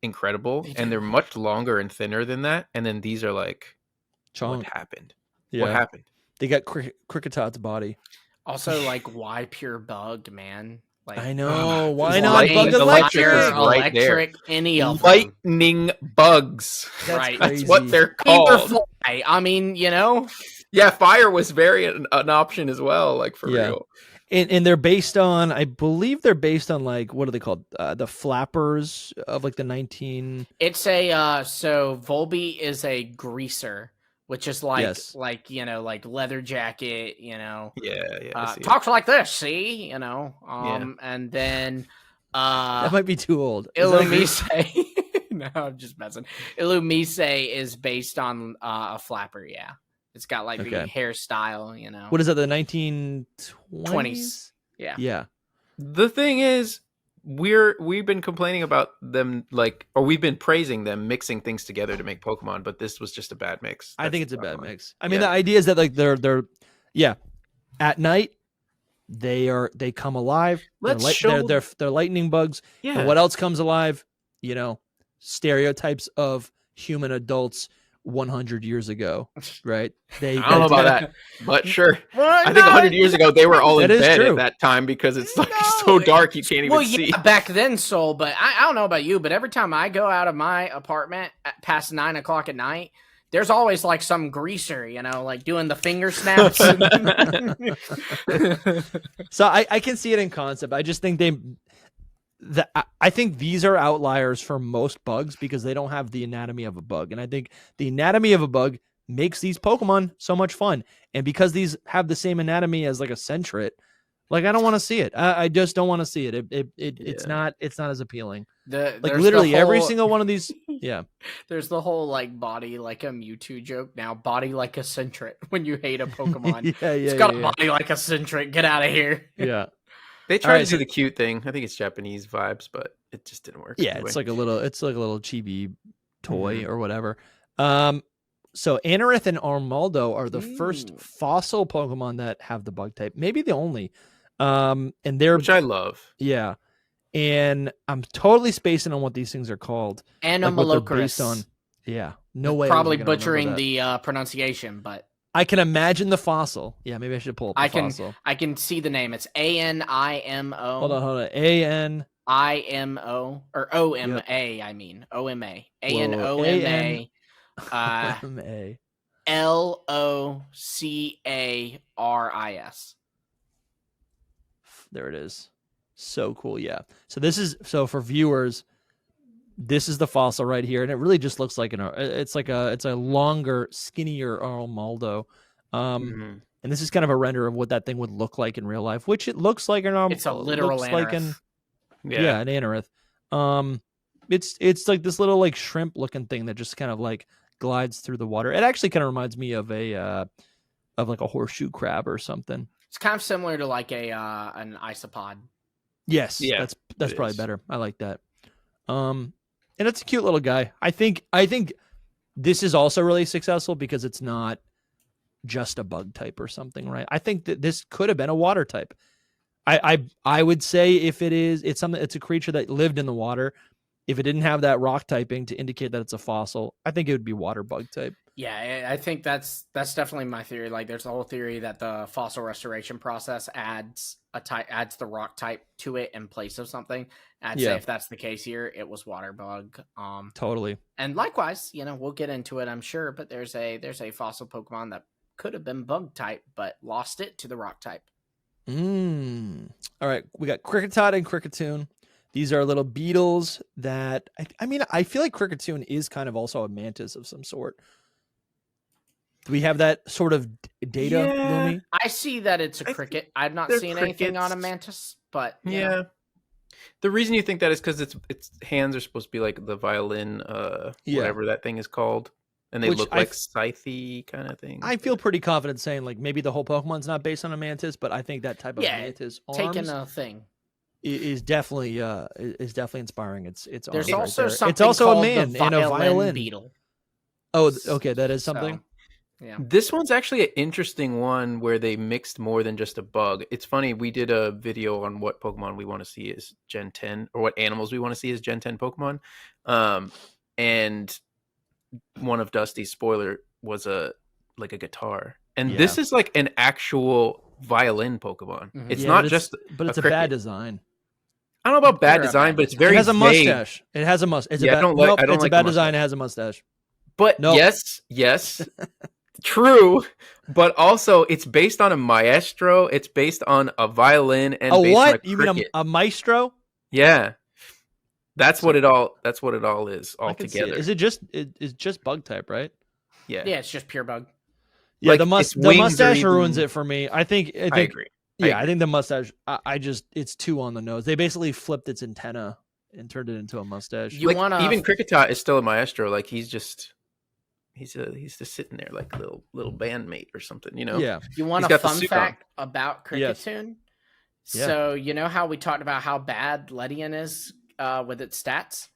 incredible, and they're much longer and thinner than that. And then these are like, what happened? Yeah. What happened? They got Cricketot's body. Also, like, why pure bugged, man? Like, I know. Why not bug electric? Any of them. Lightning bugs. That's what they're called. Fly. I mean, Yeah, fire was an option as well, like for real. And they're based on, I believe they're based on like, what are they called? The flappers of like the 19. It's so Volbeat is a greaser, which is like leather jacket, talks like this, see, and then that might be too old. Illumise. No, I'm just messing. Illumise is based on a flapper, yeah. It's got like the hairstyle, What is that, the 1920s? Yeah. Yeah. The thing is, we've been complaining about them, or we've been praising them mixing things together to make Pokemon, but this was just a bad mix. I think it's a bad mix. I mean, the idea is that like they're Yeah. At night, they come alive. Let's show. They're lightning bugs. Yeah. And what else comes alive? You know, stereotypes of human adults 100 years ago, right? I don't know about that, but sure. I think 100 years ago they were all in bed at that time because it's like so dark you can't even see. Yeah, back then, Soul. But I don't know about you, but every time I go out of my apartment past 9 o'clock at night, there's always like some greaser, you know, like doing the finger snaps. So I can see it in concept. I just think I think these are outliers for most bugs because they don't have the anatomy of a bug. And I think the anatomy of a bug makes these Pokemon so much fun. And because these have the same anatomy as like a Sentret, like I don't want to see it. I just don't want to see it. It's not as appealing. Like literally every single one of these. Yeah. There's the whole like body like a Mewtwo joke now. Body like a Sentret when you hate a Pokemon. It's got a body like a Sentret. Get out of here. Yeah. They tried to do the cute thing. I think it's Japanese vibes, but it just didn't work. Yeah, anyway. it's like a little chibi toy or whatever. So Anorith and Armaldo are the first fossil Pokemon that have the bug type. Maybe the only. And they're which I love. Yeah. And I'm totally spacing on what these things are called. Anomalocaris. Like yeah. No way. Probably butchering the pronunciation, but I can imagine the fossil. Yeah, maybe I should pull up the fossil. I can see the name. It's ANIMO. Hold on. ANIMO or OMA. Yep. I mean OMA. ANOMA. LOCARIS. There it is. So cool. Yeah. So for viewers, this is the fossil right here, and it really just looks like it's a longer, skinnier Armaldo. And this is kind of a render of what that thing would look like in real life, which it looks like it's a literal Anorith. An Anorith. It's like this little like shrimp looking thing that just kind of like glides through the water. It actually kind of reminds me of a horseshoe crab or something. It's kind of similar to like an isopod. Yes, yeah, that's probably better. I like that. And it's a cute little guy. I think this is also really successful because it's not just a bug type or something, right? I think that this could have been a water type. I would say if it's a creature that lived in the water. If it didn't have that rock typing to indicate that it's a fossil, I think it would be water bug type. Yeah, I think that's definitely my theory. Like, there's a whole theory that the fossil restoration process adds the rock type to it in place of something. I'd say if that's the case here, it was water bug. Totally. And likewise, we'll get into it, I'm sure. But there's a fossil Pokemon that could have been bug type, but lost it to the rock type. All right, we got Kricketot and Kricketune. These are little beetles that I feel like Kricketune is kind of also a mantis of some sort. Do we have that sort of data, Lumi? I see that it's a cricket. I've not seen anything on a mantis, but yeah. The reason you think that is because its hands are supposed to be like the violin, whatever that thing is called, and they look like scythe kind of thing. I feel pretty confident saying like maybe the whole Pokemon's not based on a mantis, but I think that type of mantis arms taking a thing is definitely inspiring. It's there's arms also right something it's also called a man the and a violin beetle. Oh, okay, that is something. So, yeah. This one's actually an interesting one where they mixed more than just a bug. It's funny, we did a video on what Pokemon we want to see as Gen 10, or what animals we want to see as Gen 10 Pokemon. And one of Dusty's spoiler was a guitar. And this is like an actual violin Pokemon. Mm-hmm. It's not just but it's a bad design. I don't know about bad design, but it's very It has a vague. mustache. It has a mustache. It's a bad design. It has a mustache. But yes, true. But also, it's based on a maestro. It's based on a violin and a based what? on a you mean a maestro? Yeah, that's what it all is altogether. Is it just bug type, right? Yeah, it's just pure bug. Yeah, the mustache ruins it for me. I agree. Yeah, I think the mustache. It's too on the nose. They basically flipped its antenna and turned it into a mustache. Even Kricketot is still a maestro. Like he's just sitting there like a little bandmate or something. Yeah. You want a fun fact about Kricketune? Yes. So you know how we talked about how bad Ledian is with its stats?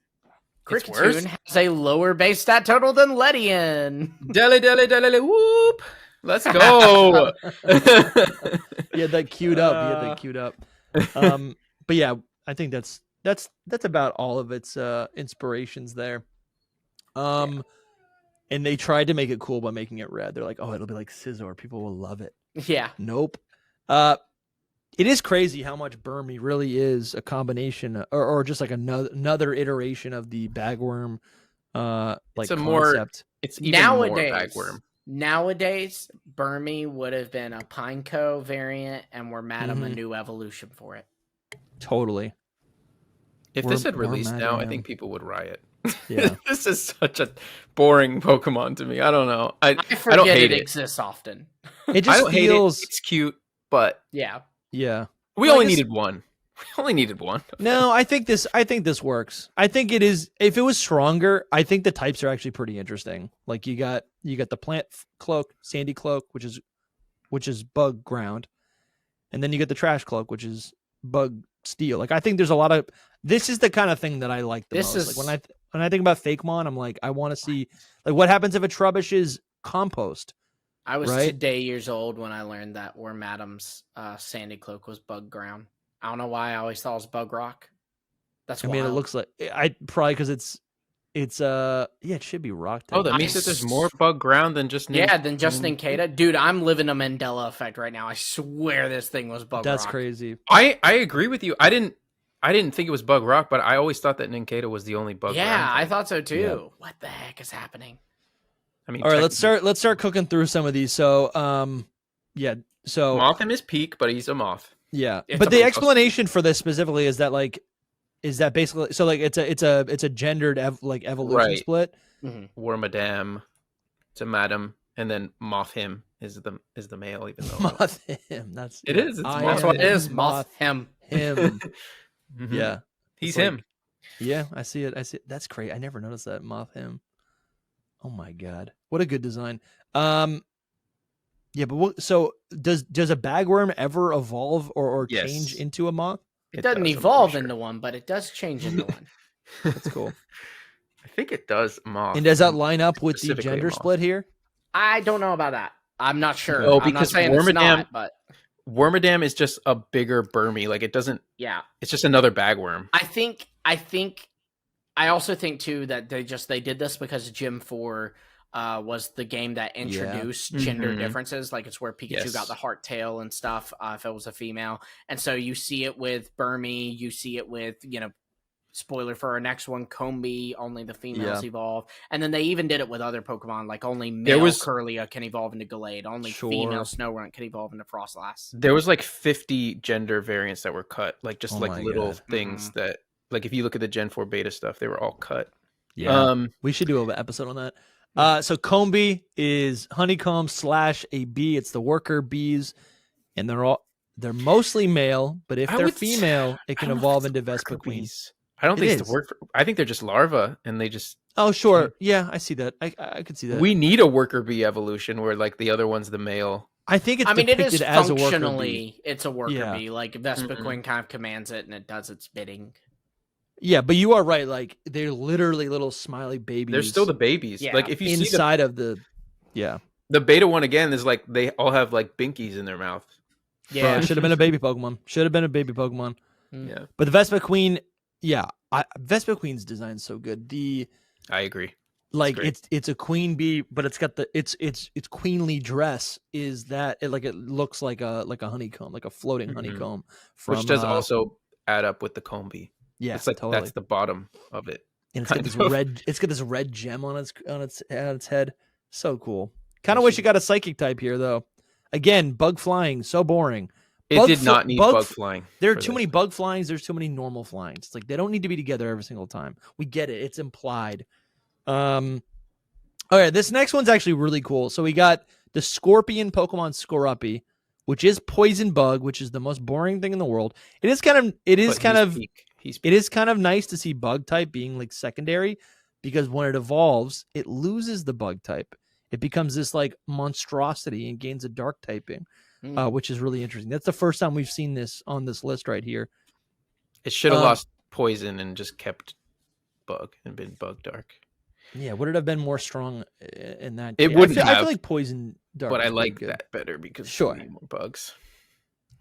Kricketune has a lower base stat total than Ledian. Dele whoop. Let's go. He had that queued up. He had that queued up. But yeah, I think that's about all of its inspirations there. And they tried to make it cool by making it red. They're like, oh, it'll be like Scizor. People will love it. Yeah. Nope. It is crazy how much Burmy really is a combination or just like another iteration of the bagworm like It's a concept. it's even more bagworm. Nowadays, Burmy would have been a Pineco variant, and we're mad a new evolution for it. Totally. If this had released now, I think people would riot. Yeah. This is such a boring Pokemon to me. I don't know. I forget don't hate it. exists often. It just feels it's cute, but yeah. We only needed one. We only needed one. No, I think this works. I think it is. If it was stronger, I think the types are actually pretty interesting. Like you got the plant cloak, sandy cloak, which is bug ground, and then you get the trash cloak, which is bug steel. Like I think there's a lot of. This is the kind of thing that I like the most. Like when I think about Fakemon, I'm like, I want to see like what happens if a Trubbish is compost. I was today years old when I learned that Worm Adam's sandy cloak was bug ground. I don't know why I always thought it was bug rock. That's wild. I mean, it looks like probably because it's it should be rock. Oh, that means that there's more bug ground than just Nincada. Dude, I'm living a Mandela effect right now. I swear this thing was bug rock. That's crazy. I agree with you. I didn't think it was bug rock, but I always thought that Nincada was the only bug. Yeah, ground I thought so too. Yeah. What the heck is happening? I mean, all right, let's start cooking through some of these. So, so Mothim is peak, but he's a moth. Yeah, but the explanation for this specifically is that basically so like it's a gendered evolution split. Mm-hmm. Wormadam to Madam, and then Mothim is the male, even though Mothim. That's it is. It's that's what it is. Mothim. Him. Mm-hmm. Yeah, he's him. Yeah, I see it. That's great. I never noticed that Mothim. Oh my god, what a good design. Yeah, but so does a bagworm ever evolve or change into a moth? It doesn't evolve into one, but it does change into one. That's cool. I think it does moth. And does that line up with the gender split here? I don't know about that. I'm not sure. Oh, I'm because not saying it's not, but Wormadam is just a bigger Burmy. Like it doesn't. Yeah, it's just another bagworm. I also think too that they did this because Gym 4 was the game that introduced gender differences. Like it's where Pikachu got the heart tail and stuff if it was a female. And so you see it with Burmy, you see it with, spoiler for our next one, Combi, only the females evolve. And then they even did it with other Pokemon, like only male Kirlia can evolve into Gallade, only female Snorunt can evolve into Frostlass. There was like 50 gender variants that were cut, like just little things that, like if you look at the Gen 4 beta stuff, they were all cut. Yeah, we should do an episode on that. So Combi is honeycomb / a bee. It's the worker bees, and they're mostly male. But if they're female, it can evolve into Vespa Queens. I don't think it's the worker. I think they're just larvae, and they just. Oh sure, yeah, I see that. I could see that. We need a worker bee evolution where like the other one's the male. I think it's. It is as functionally it's a worker bee. Like Vespa Queen kind of commands it, and it does its bidding. Yeah, but you are right. Like they're literally little smiley babies. They're still the babies. Yeah. Like if you inside see of the beta one again is like they all have like binkies in their mouth. Yeah, should have been a baby Pokemon. Yeah, but the Vespa Queen, Vespa Queen's design's so good. I agree. Like it's a queen bee, but it's got its queenly dress is that it looks like a honeycomb, like a floating honeycomb, which does also add up with the comb bee. Yeah, it's like totally. That's the bottom of it, and it's got this red. It's got this red gem on its head. So cool. Kind of wish it got a psychic type here though. Again, bug flying, so boring. It did not need bug flying. There are too many bug flyings. There's too many normal flyings. It's like they don't need to be together every single time. We get it. It's implied. All right, this next one's actually really cool. So we got the Scorpion Pokemon Skorupi, which is Poison Bug, which is the most boring thing in the world. It is kind of nice to see bug type being like secondary, because when it evolves, it loses the bug type. It becomes this like monstrosity and gains a dark typing, which is really interesting. That's the first time we've seen this on this list right here. It should have lost poison and just kept bug and been bug dark. Yeah, would it have been more strong in that? It wouldn't have. I feel like poison Dark but I is pretty like good. that better because Sure. we need more bugs.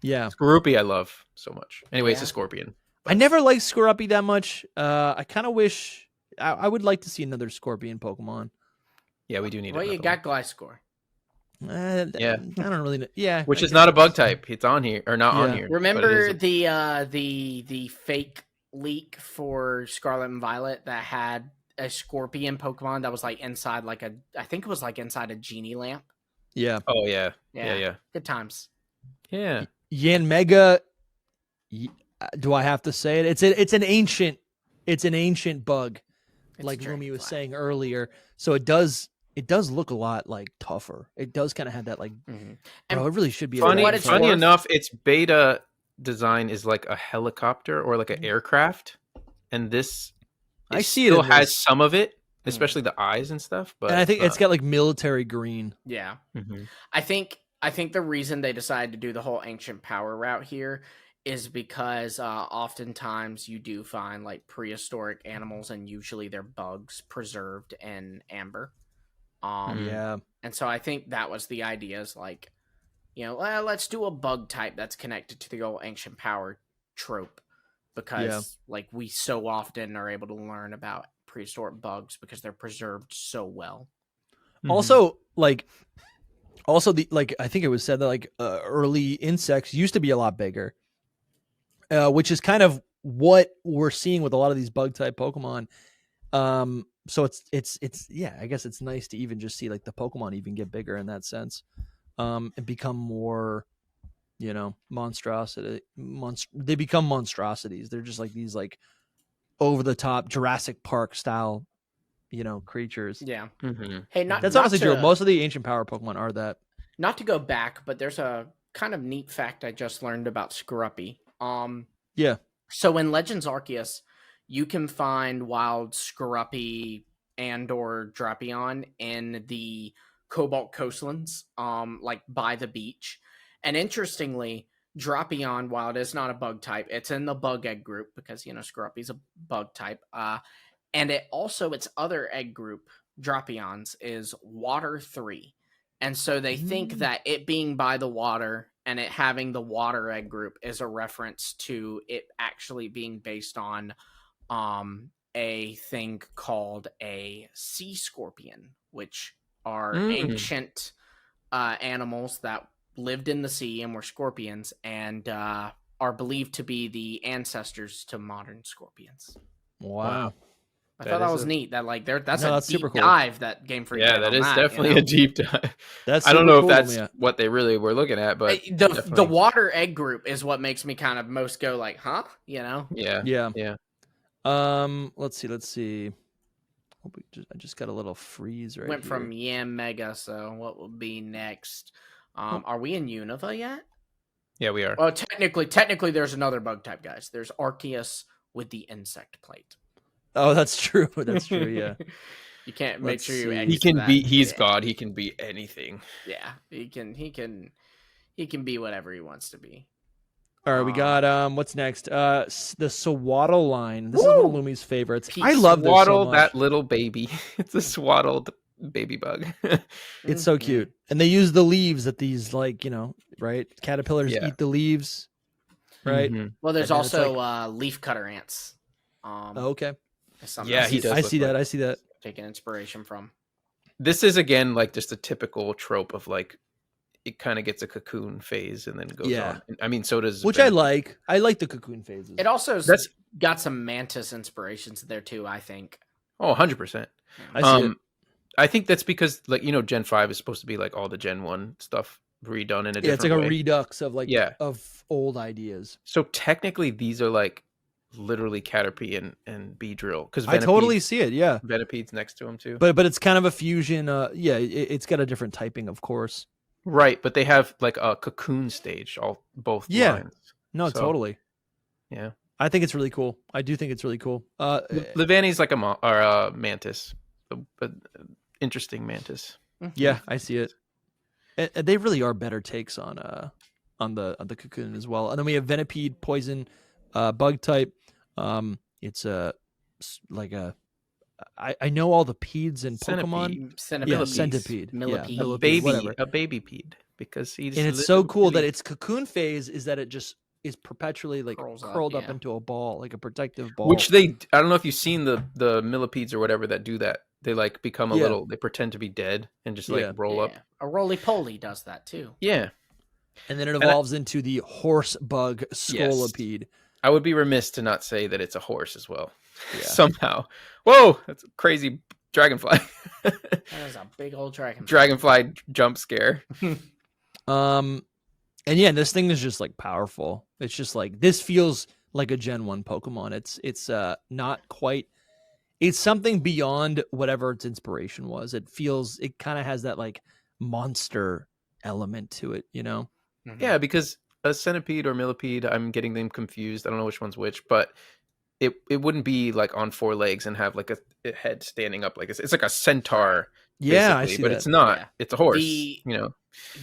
Yeah. Skorupi I love so much. Anyway, it's Yeah. a scorpion. I never liked Skorupi that much. I kind of wish I would like to see another Scorpion Pokemon. Yeah, we do need Well, you another got Gliscor. Yeah. I don't really know. Yeah, which I is not a guess bug it's- type. It's on here or not on Yeah. here. but it Remember is the fake leak for Scarlet and Violet that had a Scorpion Pokemon that was like inside like I think it was like inside a genie lamp. Yeah. Oh yeah. Yeah. Yeah. Good times. Yeah. Yan Mega. Do I have to say it? It's an ancient bug, It's like Dragonfly. Lumi was saying earlier. So it does look a lot like tougher. It does kind of have that like. Mhm. Bro, it really should be. for a what it's Funny worth- enough, its beta design is like a helicopter or like an aircraft, and this I see it still in has this. some of it, especially the eyes and stuff. But And I think it's got like military green. Yeah. Mhm. I think the reason they decided to do the whole ancient power route here is because oftentimes you do find like prehistoric animals and usually they're bugs preserved in amber. Yeah. And so I think that was the idea is like, well, let's do a bug type that's connected to the old ancient power trope because like we so often are able to learn about prehistoric bugs because they're preserved so well. Also, the like I think it was said that like early insects used to be a lot bigger, which is kind of what we're seeing with a lot of these bug type Pokemon. So it's yeah, I guess it's nice to even just see like the Pokemon even get bigger in that sense, and become more, monstrosity. They become monstrosities. They're just like these like over the top Jurassic Park style, creatures. Yeah. Mhm. Hey, not That's not honestly to, true. Most of the ancient power Pokemon are that. Not to go back, but there's a kind of neat fact I just learned about Skorupi. Yeah. So in Legends Arceus, you can find wild Skorupi and or Drapion in the Cobalt Coastlands, like by the beach. And interestingly, Drapion, while it is not a bug type, it's in the bug egg group because Skorupi's a bug type. And its other egg group, Drapion's, is Water 3. And so they think that it being by the water and it having the water egg group is a reference to it actually being based on a thing called a sea scorpion, which are ancient animals that lived in the sea and were scorpions and are believed to be the ancestors to modern scorpions. Wow. I thought that was neat. That like that's a that's deep super cool. dive that Game Freak Yeah, did that on is definitely a deep dive. That's I don't super know cool, if that's Lumia. what they really were looking at, but the definitely. water egg group is what makes me kind of most go like, huh? Yeah. Yeah. Let's see. I just got a little freeze right Went here. from Yam Mega, so what will be next? Are we in Unova yet? Yeah, we are. Well, technically, there's another bug type, guys. There's Arceus with the insect plate. Oh, that's true. That's true. Yeah. You can't Let's make sure you. see. He exit can that. be. He's Yeah. God. He can be anything. Yeah, he can be whatever he wants to be. All right, we got what's next? The Swaddle line. This is one of Lumi's favorites. Peach I love this so Swaddle much. that little baby. It's a swaddled baby bug. It's so Mhm. cute. And they use the leaves that these right? Caterpillars Yeah. eat the leaves, right? Mhm. Well, there's And then it's also leaf cutter ants. Oh, okay. is something Yeah, else he does. I look see like- that. I see that. taking inspiration from. This is again like just a typical trope of like it kind of gets a cocoon phase and then goes Yeah. on. I mean, so does Which I Venipede. like. I like the cocoon phases. It also That's- got some mantis inspirations there too. I think. Oh, 100%. I see it. I think that's because like Gen 5 is supposed to be like all the Gen 1 stuff redone in a different Yeah, it's like way. a redux of Yeah. of old ideas. So technically these are like literally Caterpie and Beedrill because I totally see it. Yeah. Venipede's next to him too. But it's kind of a fusion. Yeah, it's got a different typing, of course. Right, but they have like a cocoon stage both Yeah. lines. No, So, totally. Yeah. I think it's really cool. I do think it's really cool. Levani's like a mantis. But interesting mantis. Yeah, I see it. They really are better takes on the cocoon as well. And then we have Venipede, poison, bug type. It's like a I know all the peds in Pokemon. Centipede. Yeah, centipede. Millipede. Yeah, millipede, whatever. A baby pede, because he's And it's so cool that its cocoon phase is that it just is perpetually like curled up into a ball, like a protective ball. Which I don't know if you've seen the millipedes or whatever that do that. They like become a little, they pretend to be dead and just like roll up. A roly-poly does that too. Yeah. And then it evolves into the horse bug Scolipede. I would be remiss to not say that it's a horse as well. Yeah. Somehow. Whoa, that's a crazy dragonfly. That is a big old dragonfly. Dragonfly jump scare. And yeah, this thing is just like powerful. It's just like, this feels like a Gen 1 Pokemon. It's not quite, it's something beyond whatever its inspiration was. It kind of has that like monster element to it, you know? Yeah, because a centipede or millipede, I'm getting them confused. I don't know which one's which, but it wouldn't be like on 4 legs and have like a head standing up like this. It's like a centaur. Yeah, I see but that. It's not. Yeah. It's a horse. You know,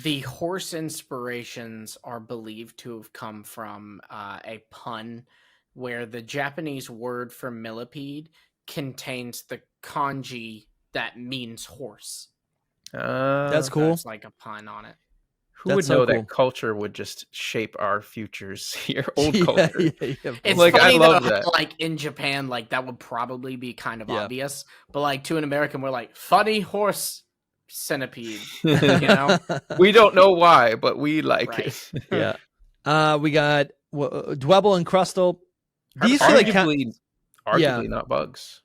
the horse inspirations are believed to have come from a pun where the Japanese word for millipede contains the kanji that means horse. That's cool. It's like a pun on it. Who would know that culture would just shape our futures here? Old culture. It's like, funny I love that. Like in Japan, like that would probably be kind of obvious, but like to an American, we're like funny horse centipede. You know, we don't know why, but we like it. Yeah. We got Dwebble and Crustle. These feel like arguably not bugs.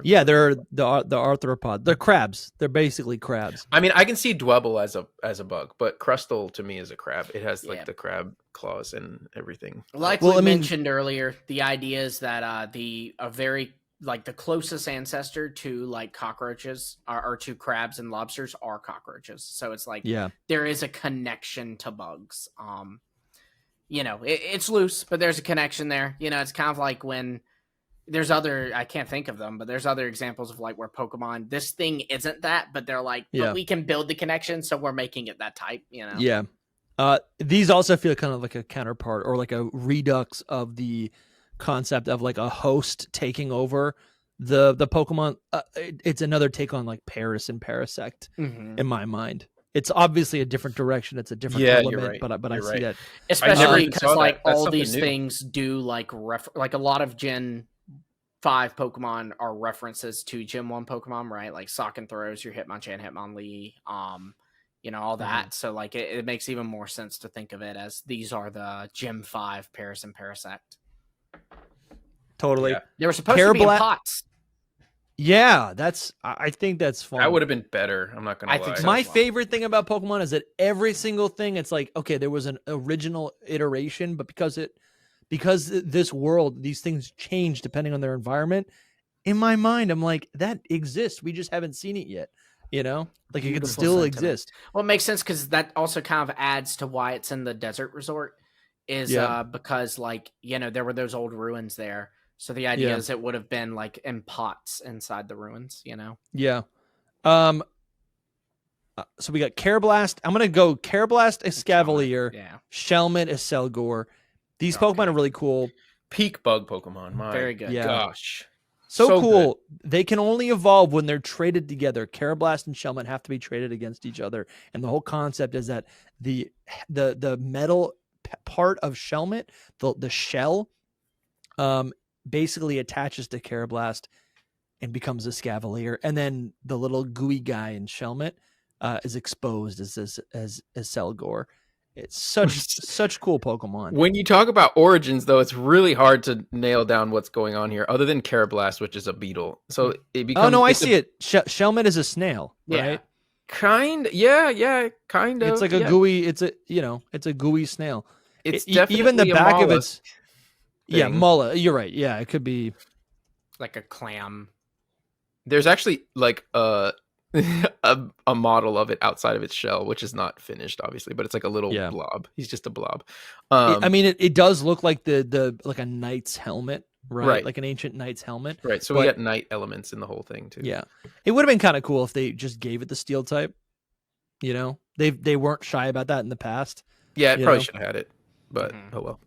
Yeah, they're the arthropod. They're crabs. They're basically crabs. I mean, I can see Dwebble as a bug, but Crustle to me is a crab. It has like the crab claws and everything. Like we mentioned earlier, the idea is that a very like the closest ancestor to like cockroaches or to crabs and lobsters are cockroaches. So it's like there is a connection to bugs. You know, it's loose, but there's a connection there. You know, it's kind of like when there's I can't think of them, but there's other examples of like where Pokemon, this thing isn't that, but they're like, but we can build the connection, so we're making it that type, you know? Yeah. These also feel kind of like a counterpart or like a redux of the concept of like a host taking over the Pokemon. It's another take on like Paris and Parasect in my mind. It's obviously a different direction. It's a different element, but I see that. Especially because like all these things do like like a lot of Gen 5 Pokemon are references to Gen 1 Pokemon, right? Like Sock and Throws, your Hitmonchan, Hitmonlee, you know, all that. So like it makes even more sense to think of it as these are the Gen 5 Paris and Parasect. Totally. Yeah. They were supposed to be in pots. Yeah, I think that's fun. That would have been better. I'm not gonna lie. Think so My favorite thing about Pokemon is that every single thing, it's like, okay, there was an original iteration, but because this world, these things change depending on their environment. In my mind, I'm like, that exists. We just haven't seen it yet. You know, like it could still exist. Well, it makes sense because that also kind of adds to why it's in the desert resort. Is because like, you know, there were those old ruins there. So the idea is it would have been like in pots inside the ruins, you know? Yeah. So we got Carablast. I'm going to go Carablast Escavalier. Yeah. Shelmet Escelgor. These Pokemon are really cool. Peak bug Pokemon. Very good. Yeah. Gosh. So cool. Good. They can only evolve when they're traded together. Carablast and Shelmet have to be traded against each other. And the whole concept is that the metal part of Shelmet, the shell, basically attaches to Carablast and becomes a Scavalier, and then the little gooey guy in Shelmet is exposed as Selgor. It's such cool Pokemon. When you talk about origins, though, it's really hard to nail down what's going on here, other than Carablast, which is a beetle. So it becomes. Oh no, I see it. Shelmet is a snail, right? Kind of. It's like a gooey. It's a gooey snail. It's definitely even the back of its. Thing. Yeah, Mulla. You're right. Yeah, it could be like a clam. There's actually like a model of it outside of its shell, which is not finished, obviously, but it's like a little blob. He's just a blob. I mean, it does look like the like a knight's helmet, right? Like an ancient knight's helmet, right? So we got knight elements in the whole thing too. Yeah, it would have been kind of cool if they just gave it the steel type. You know, they weren't shy about that in the past. Yeah, it probably should have had it, but oh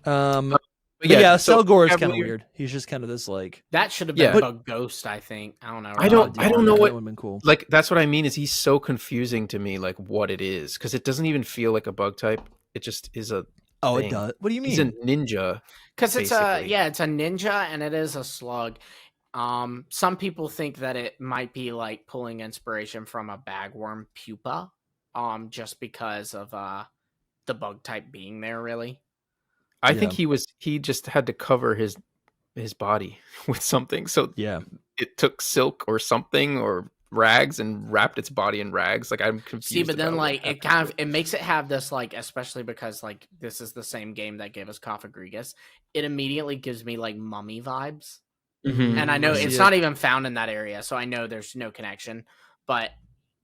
well. But But yeah, so Selgor is kind of Cavalier- weird. He's just kind of this like. That should have Yeah. been But- Bug Ghost, I think. I don't know. I don't know that what- would have been cool. Like that's what I mean is he's so confusing to me, like what it is, because it doesn't even feel like a bug type. It just is a. Oh, thing. it does. What do you mean? He's a ninja. Because it's basically. it's a ninja and it is a slug. Some people think that it might be like pulling inspiration from a bagworm pupa, just because of the bug type being there. Really, I think he just had to cover his body with something, so yeah. it took silk or something or rags and wrapped its body in rags. Like I'm confused. see, but then about what like happened it kind to of it makes it have this like, especially because like this is the same game that gave us Cofagrigus. It immediately gives me like mummy vibes. Mhm. And I know I see it's it. not even found in that area, so I know there's no connection. But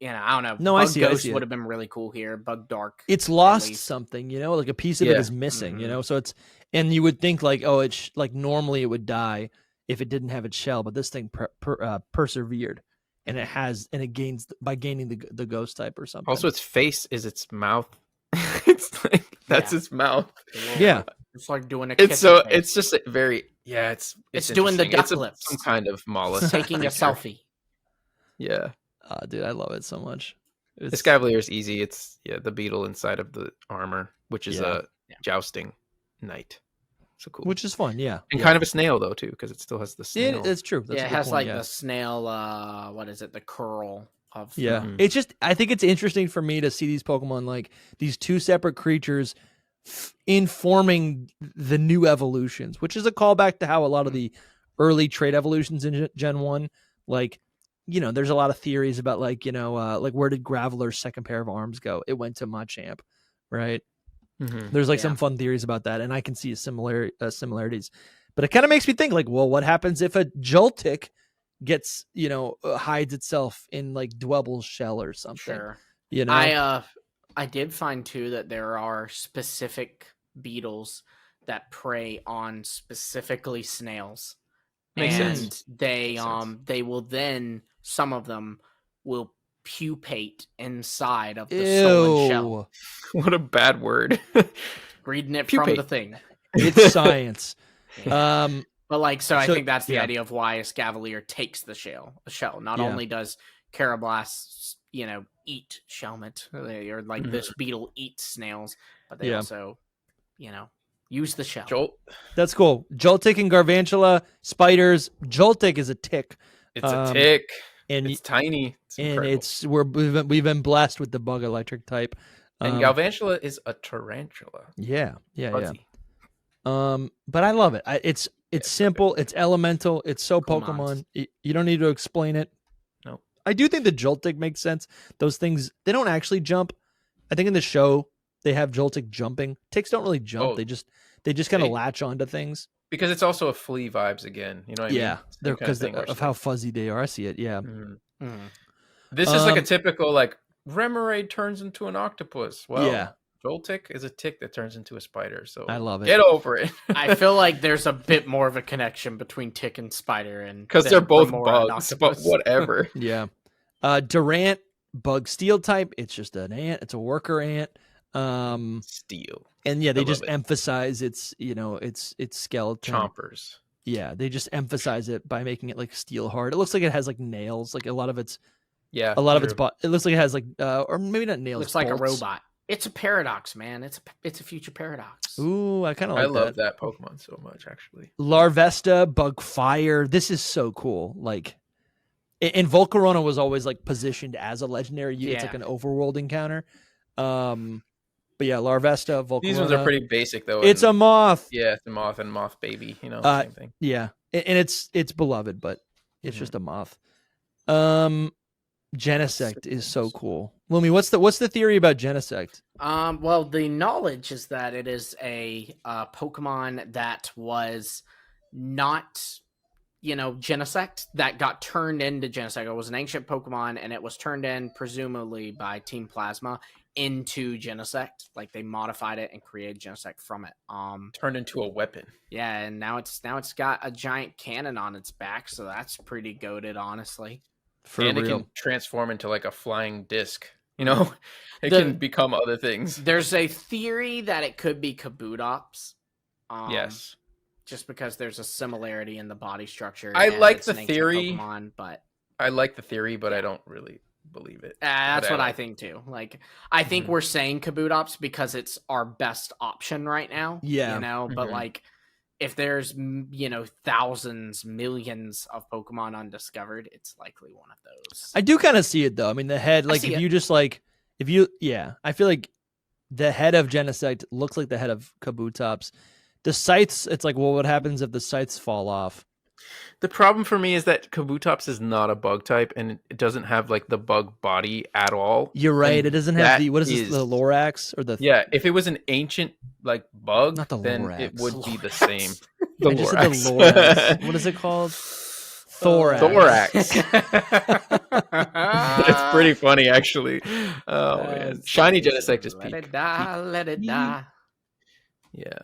I don't know. No, I Bug see it, I Ghost see it. would have been really cool here. Bug Dark. It's lost least. something, like a piece of it Yeah. is missing, Mhm. So it's, and you would think like, oh, it's like normally it would die if it didn't have its shell, but this thing persevered, and it gains by gaining the ghost type or something. Also, its face is its mouth. It's like that's Yeah. its mouth. yeah, It's like doing a It's so. kissing face. It's just very. Yeah, it's doing the interesting. duck It's lips. some kind of mollusk. taking a creature. selfie. Yeah, dude, I love it so much. this Cavalier is easy. It's the beetle inside of the armor, which is Yeah. a jousting knight. So cool. which is fun, yeah, and yeah. kind of a snail though too, because it still has the snail. It's true. That's a It good has point, like yeah. the snail. What is it? The curl of. Yeah, Mhm. it's just, I think it's interesting for me to see these Pokemon, like these two separate creatures informing the new evolutions, which is a callback to how a lot of the early trait evolutions in Gen 1, like, there's a lot of theories about like, like where did Graveler's second pair of arms go? It went to Machamp, right? Mhm. There's like Yeah. some fun theories about that, and I can see similarities. But it kind of makes me think like, well, what happens if a Joltik gets, hides itself in like Dwebble's shell or something? Sure. I did find too that there are specific beetles that prey on specifically snails, Makes and sense. they Makes sense. they will then, some of them will pupate inside of the Ew. stolen shell. What a bad word. Reading it from Pupate. the thing. It's science. But like, so I So- think that's the yeah. idea of why Escavalier takes the shell. Not Yeah. only does Carablast, eat Shelmet, or like this beetle eats snails, but they Yeah. also, use the shell. Jolt. That's cool. Joltik and Garvantula, spiders. Joltik is a tick, It's a tick. and It's tiny. It's and incredible. we've been blessed with the bug electric type. And Galvantula is a tarantula. Yeah. Fuzzy. But I love it. It's simple. It's elemental. It's so Cool Pokemon. mods. You don't need to explain it. No. I do think the Joltik makes sense. Those things, they don't actually jump. I think in the show they have Joltik jumping. Ticks don't really jump. Oh, They just kind of they- latch onto things. Because it's also a flea vibes again. You know what I mean? Yeah, Same they're kind because thing where of it's how like- fuzzy they are. I see it. Yeah. Mhm. Mhm. This is like a Um, typical like Remoraid turns into an octopus. Well, Yeah. Joltik is a tick that turns into a spider. So I love it. Get over it. I feel like there's a bit more of a connection between Tick and Spider, and Because they're than both Remora and bugs, but Octopus. whatever. Yeah. Durant, bug steel type. It's just an ant. It's a worker ant. Steel. And yeah, I they love just it. emphasize its skeleton. Chompers. Yeah, they just emphasize it by making it like steel hard. It looks like it has like nails. Like a lot of its Yeah. it looks like it has like or maybe not nails. Looks like a bolts. robot. It's a paradox, man. It's a future paradox. Ooh, I kind of I like love that. that Pokemon so much, actually. Larvesta, bug fire. This is so cool. Like, and Volcarona was always like positioned as a legendary. It's like Yeah. an overworld encounter. But yeah, Larvesta, Volcarona. These ones are pretty basic, though. It's and- a moth. Yeah, it's a moth and moth baby. You know, Uh, same thing. Yeah, and it's beloved, but it's Mhm. just a moth. Genesect is so cool. Lumi, what's the theory about Genesect? Well, the knowledge is that it is a Pokemon that was not, Genesect, that got turned into Genesect. It was an ancient Pokemon, and it was turned in, presumably by Team Plasma, into Genesect. Like, they modified it and created Genesect from it. Turned into a weapon. Yeah, and now it's got a giant cannon on its back, so that's pretty goated, honestly. For and real. it can transform into like a flying disc. You know, it The- can become other things. There's a theory that it could be Kabutops. Yes. just because there's a similarity in the body structure. I and like it's the an ancient theory. Pokemon, but I like the theory, but I don't really believe it. that's But what I like think too. Like, I think Mhm. we're saying Kabutops because it's our best option right now. Yeah. You know, but Mhm. like, if there's thousands, millions of Pokemon undiscovered, it's likely one of those. I do kind of see it though. I mean, the head, like see if it. you just like, I feel like the head of Genesect looks like the head of Kabutops. The scythes, it's like, well, what happens if the scythes fall off? The problem for me is that Kabutops is not a bug type, and it doesn't have like the bug body at all. You're right. And It doesn't have that the, what is this, the Lorax or the? Yeah, if it was an ancient like bug, Not the then Lorax. it would The be the Lorax. same. I just said the Lorax. What is it called? Thorax. It's pretty funny, actually. Oh man, shiny Genesect is Let peak. it die, let it die. Yeah,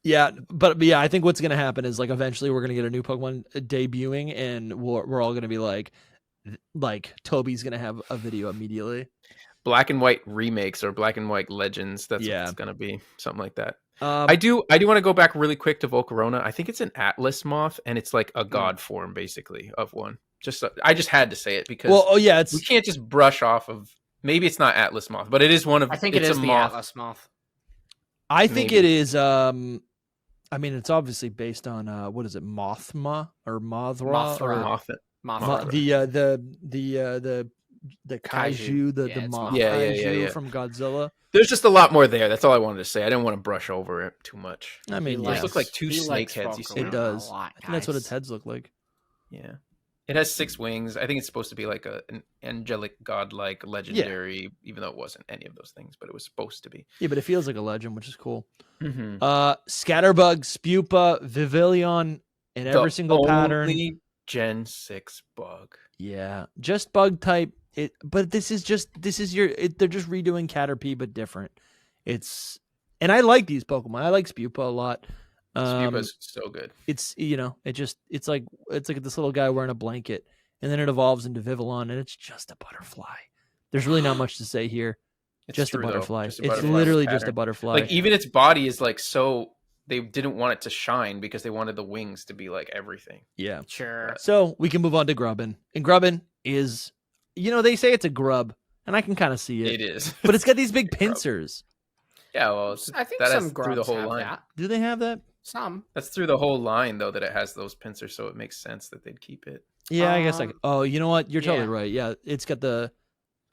Yeah, but I think what's gonna happen is like eventually we're gonna get a new Pokemon debuting, and we're all gonna be like Toby's gonna have a video immediately. Black and White remakes or Black and White Legends. That's what Yeah. it's gonna be, something like that. Um, I do want to go back really quick to Volcarona. I think it's an Atlas moth, and it's like a god form basically of one. I just had to say it because we can't just brush off of. Maybe it's not Atlas moth, but it is one of. I think it's it is a the moth. Atlas moth. I think maybe. it is. I mean, it's obviously based on what is it, Mothma or Mothra? Mothra. Or the kaiju, the Yeah, it's moth Mothra. kaiju Yeah. from Godzilla. There's just a lot more there. That's all I wanted to say. I didn't want to brush over it too much. I mean, Those yeah. look like two He snake likes heads. You see It them? Volcarona does. a lot, I think that's what its guys. heads look like. Yeah. It has 6 wings. I think it's supposed to be like an angelic, godlike, legendary, even though it wasn't any of those things, but it was supposed to be. Yeah, but it feels like a legend, which is cool. Mm-hmm. Scatterbug, Spupa, Vivillon in every single pattern. Gen 6 bug. Yeah, just bug type. But they're just redoing Caterpie but different. And I like these Pokemon. I like Spupa a lot. Spupa's so good. It's it's like this little guy wearing a blanket, and then it evolves into Vivillon, and it's just a butterfly. There's really not much to say here. It's Just a true, though. butterfly. Just a It's butterfly literally with just a pattern. butterfly. Like even its body is like so. They didn't want it to shine because they wanted the wings to be like everything. Yeah. Sure. So we can move on to Grubbin. And Grubbin is, they say it's a grub, and I can kind of see it. It is. But it's got these big Grub. pincers. Yeah, well, I think that some has through the grubs whole have line. that. Do they have that? Some. That's through the whole line, though, that it has those pincers, so it makes sense that they'd keep it. Yeah, I guess. Oh, you know what? You're totally yeah. right. Yeah, it's got the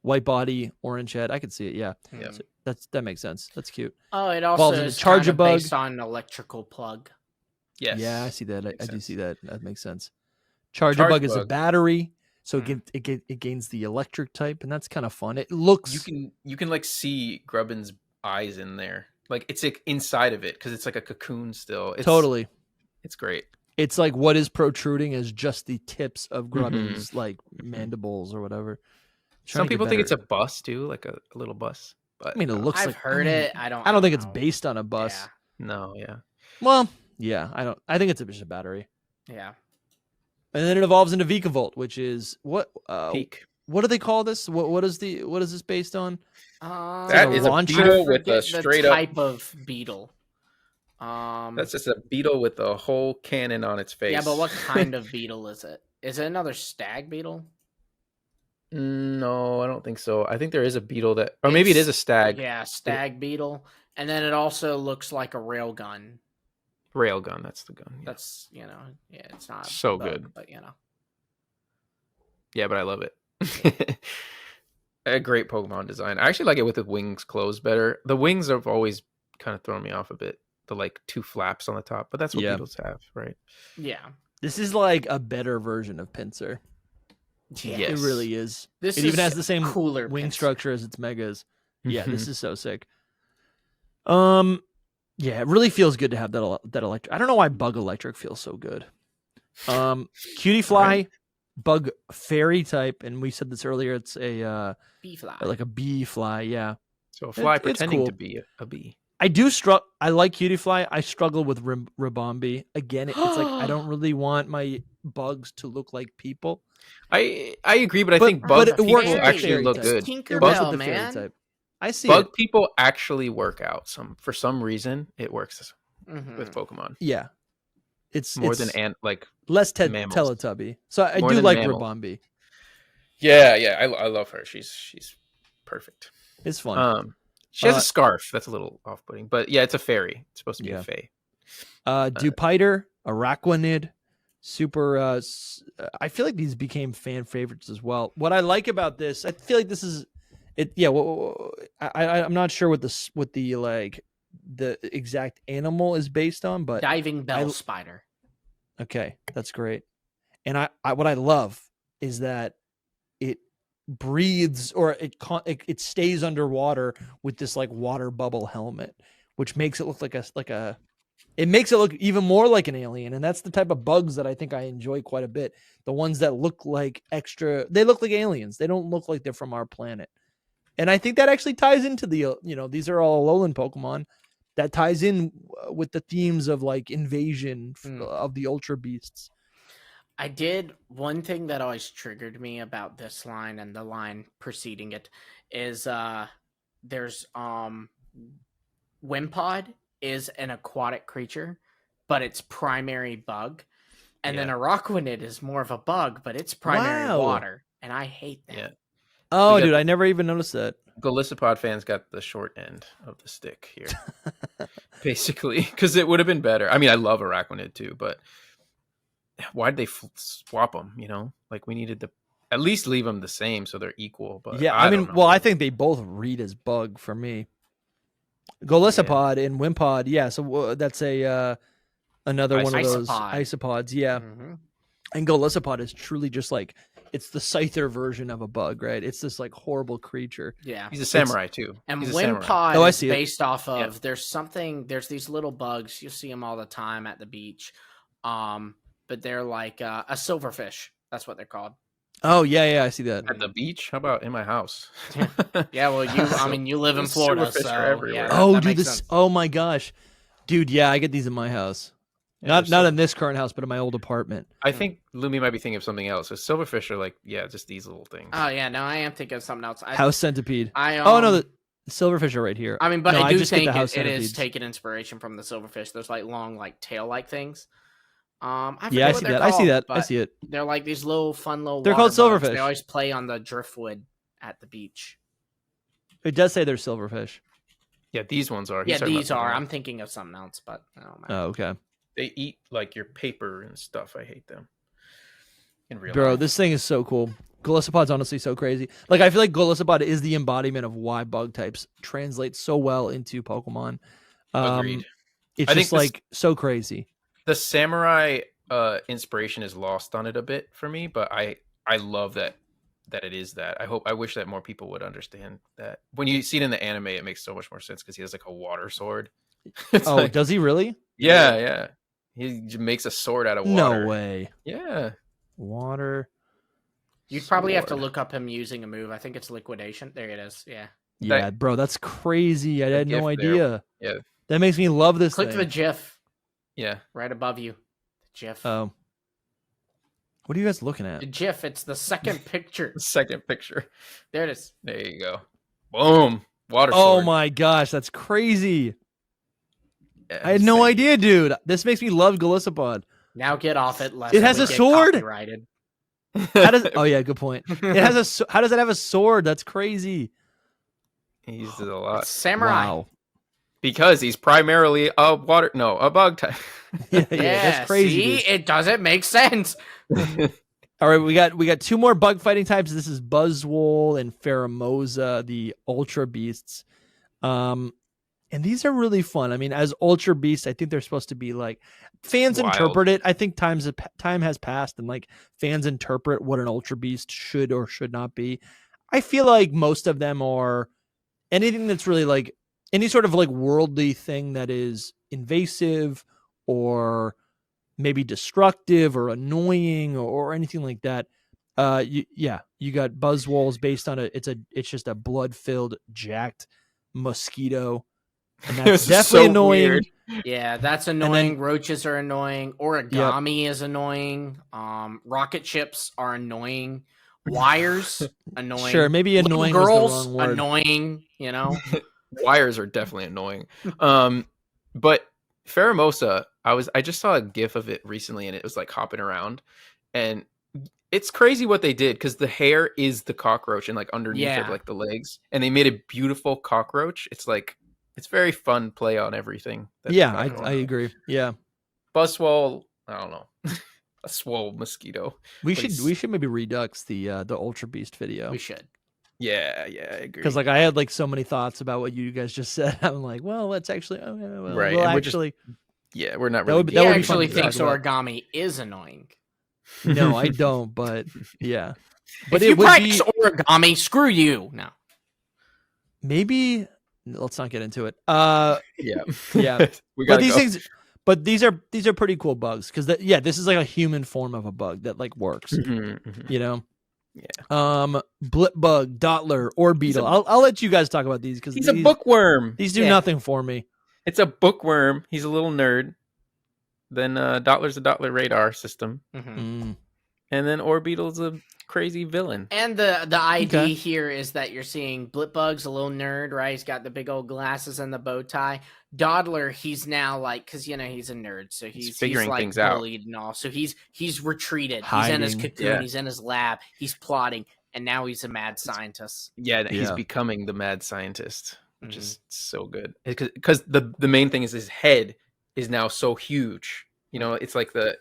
white body, orange head. I can see it. Yeah, Yeah. So that makes sense. That's cute. Oh, it Evolves also into is kind of Charjabug. based on an electrical plug. Yes. Yeah, I see that. Makes I do sense. see that. That makes sense. Charjabug is a Charjabug. battery, so it gains the electric type, and that's kind of fun. It looks. You can like see Grubbin's eyes in there. Like it's like inside of it because it's like a cocoon still. Totally. It's great. It's like what is protruding is just the tips of Mm-hmm. Grubbin's like mandibles or whatever. Some people think it's a bus too, like a little bus. But I mean, it looks I've like. heard it. I don't I don't think it's know. based on a bus. Yeah. no, yeah. Well, yeah, I don't. I think it's just a battery, Yeah. and then it evolves into Vikavolt, which is what? Peak. What do they call this? What is this based on? That a is a launcher? beetle with a the straight up. type of beetle. That's just a beetle with a whole cannon on its face. Yeah, but what kind of beetle is it? Is it another stag beetle? No, I don't think so. I think there is a beetle that, or maybe it is a stag. Yeah, stag beetle, and then it also looks like a railgun. Railgun. That's the gun. Yeah. That's it's not So a bug, good. but Yeah, but I love it. A great Pokemon design. I actually like it with the wings closed better. The wings have always kind of thrown me off a bit. The like 2 flaps on the top, but that's what beetles have, right? yeah. This is like a better version of Pinsir. Yeah. Yes. It really is. This It is even has the same cooler wing Pinsir. structure as its megas. Yeah, Mm-hmm. this is so sick. Yeah, it really feels good to have that electric. I don't know why Bug Electric feels so good. Cutie Fly, Right. Bug Fairy type, and we said this earlier. It's a Bee fly. like a bee fly. Yeah, So a fly It's pretending cool. to be a bee. I do I like Cutie Fly. I struggle with Ribombee. Again, it's like I don't really want my bugs to look like people. I agree, but I But- think but bug it people works with the actually fairy look type. good. Tinkerbell, It works Bug, with the fairy man. type. I see bug it. people actually work out for some reason. It works Mhm. with Pokemon. Yeah, It's more it's than like less mammals. Teletubby. So I More do than like mammals. Rabambi. Yeah, I love her. She's perfect. It's fun. She has a scarf. That's a little off-putting, but yeah, it's a fairy. It's supposed to be a fae. Dupiter, Araquanid, super. I feel like these became fan favorites as well. What I like about this, I feel like this is it. Yeah, I'm not sure what the like the exact animal is based on, but Diving bell spider. Okay, that's great. And I what I love is that it breathes, or it stays underwater with this like water bubble helmet, which makes it look like it makes it look even more like an alien. And that's the type of bugs that I think I enjoy quite a bit. The ones that look like they look like aliens. They don't look like they're from our planet. And I think that actually ties into the, these are all Alolan Pokemon. That ties in with the themes of like invasion of the Ultra Beasts. I did one thing that always triggered me about this line and the line preceding it is there's Wimpod is an aquatic creature, but it's primary bug. And then Araquanid is more of a bug, but it's primary water. And I hate that. Yeah. Oh, dude, I never even noticed that. Golisopod fans got the short end of the stick here. Basically, because it would have been better. I mean, I love Araquanid too, but why'd they swap them? Like we needed to at least leave them the same so they're equal. But yeah, I mean, I think they both read as bug for me. Golisopod and Wimpod, yeah. So that's another one of those isopods, yeah. Mm-hmm. And Golisopod is truly just like it's the Scyther version of a bug, right? It's this like horrible creature. Yeah, he's a samurai too. And Wimpod is based off of there's these little bugs, you see them all the time at the beach, but they're like a silverfish. That's what they're called. Oh yeah, I see that at the beach. How about in my house? Yeah, well, you live in Florida, so everywhere. Yeah, dude, this. Sense. Oh my gosh, dude, yeah, I get these in my house. Yeah, not in this current house, but in my old apartment. I think Lumi might be thinking of something else. So silverfish are like, just these little things. Oh yeah, no, I am thinking of something else. House centipede. Oh no, the silverfish are right here. I mean, but I do think it is taking inspiration from the silverfish. Those like long, like tail-like things. I see that. I see that. I see it. They're like these fun little. They're called silverfish. They always play on the driftwood at the beach. It does say they're silverfish. Yeah, these ones are. Yeah, these are. I'm thinking of something else, but okay. They eat like your paper and stuff. I hate them. In real life. This thing is so cool. Golisopod's honestly so crazy. Like I feel like Golisopod is the embodiment of why bug types translate so well into Pokemon. Agreed. It's just like so crazy. The samurai inspiration is lost on it a bit for me, but I love that it is that. I wish that more people would understand that. When you see it in the anime, it makes so much more sense because he has like a water sword. Does he really? Yeah. He makes a sword out of water. No way. Yeah. Water. You'd probably have to look up him using a move. I think it's liquidation. There it is. Yeah. Yeah, bro, that's crazy. I had no idea. Yeah. That makes me love this Click thing. the GIF. Yeah. Right above you. The GIF. Oh. What are you guys looking at? The GIF. It's the second picture. The second picture. There it is. There you go. Boom. Water sword. Oh my gosh, that's crazy. Yeah, I had no idea, dude. This makes me love Golisopod. Now get off it. It has a sword. Oh yeah, good point. It has how does it have a sword? That's crazy. He uses it a lot. It's samurai. Wow. Because he's primarily a bug type. yeah, that's crazy. See, it doesn't make sense. All right, we got two more bug fighting types. This is Buzzwole and Pheromosa, the Ultra Beasts. And these are really fun. I mean, as Ultra Beasts, I think they're supposed to be like fans interpret it. I think time has passed, and like fans interpret what an Ultra Beast should or should not be. I feel like most of them are anything that's really like any sort of like worldly thing that is invasive or maybe destructive or annoying or anything like that. You got Buzzwoles based on it's just a blood-filled jacked mosquito. And that's definitely annoying. Weird. Yeah, that's annoying. Roaches are annoying. Origami is annoying. Rocket ships are annoying. Wires, annoying. Sure, maybe annoying was the wrong word. Annoying, Wires are definitely annoying. But Pheromosa, I just saw a GIF of it recently, and it was like hopping around, and it's crazy what they did because the hair is the cockroach and like underneath it, Yeah. like the legs, and they made a beautiful cockroach. It's like it's very fun play on everything. that they Yeah, got going I on. agree. Yeah, Buzzwole, I don't know, a swole mosquito. we But should maybe redux the Ultra Beast video. We should. Yeah, I agree. Because like I had like so many thoughts about what you guys just said. I'm like, well, let's actually, Right, we'll and we're just actually. we're not That really. would be- He that would be fun actually to thinks talk about. origami is annoying. No, I don't. But yeah, but If it you would practice be origami, screw you. No. maybe. Let's not get into it. Yeah, Yeah. we But got these things, but these are pretty cool bugs because this is like a human form of a bug that like works. You know. Yeah. Blip bug, Dottler, or Beetle. I'll let you guys talk about these because He's a bookworm. These do nothing for me. It's a bookworm. He's a little nerd. Then Dottler's a Dottler radar system, Mm. and then Orbeetle's a crazy villain. And the idea Okay. here is that you're seeing Blipbug's a little nerd, right? He's got the big old glasses and the bow tie. Dawdler, he's now like, because he's a nerd, so he's figuring like things out. bullied and all. So he's retreated. He's in his Hiding. cocoon. Yeah. He's in his lab. He's plotting, and now he's a mad scientist. Yeah, he's Yeah. becoming the mad scientist, which Mhm. is so good. Because the main thing is his head is now so huge. You know, it's like the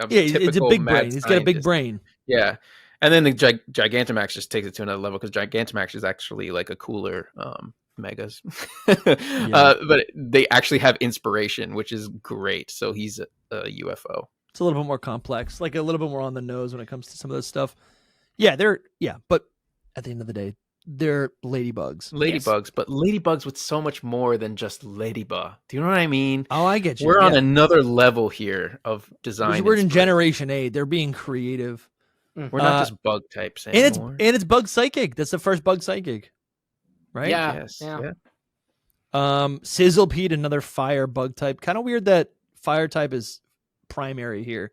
Yeah, it's a typical big mad brain. He's got a big scientist. brain. Yeah, and then the Gigantamax just takes it to another level because Gigantamax is actually like a cooler megas, but they actually have inspiration, which is great. So he's a UFO. It's a little bit more complex, like a little bit more on the nose when it comes to some of this stuff. Yeah, but at the end of the day, they're ladybugs. Ladybugs, but ladybugs with so much more than just ladybug. Do you know what I mean? Oh, I get you. We're on yeah. another level here of design. We're in inspiration. Generation 8. They're being creative. We're not just bug types And anymore. it's bug psychic. That's the first bug psychic. Right? Yeah. Yes. Yeah. Sizzlepede, another fire bug type. Kind of weird that fire type is primary here.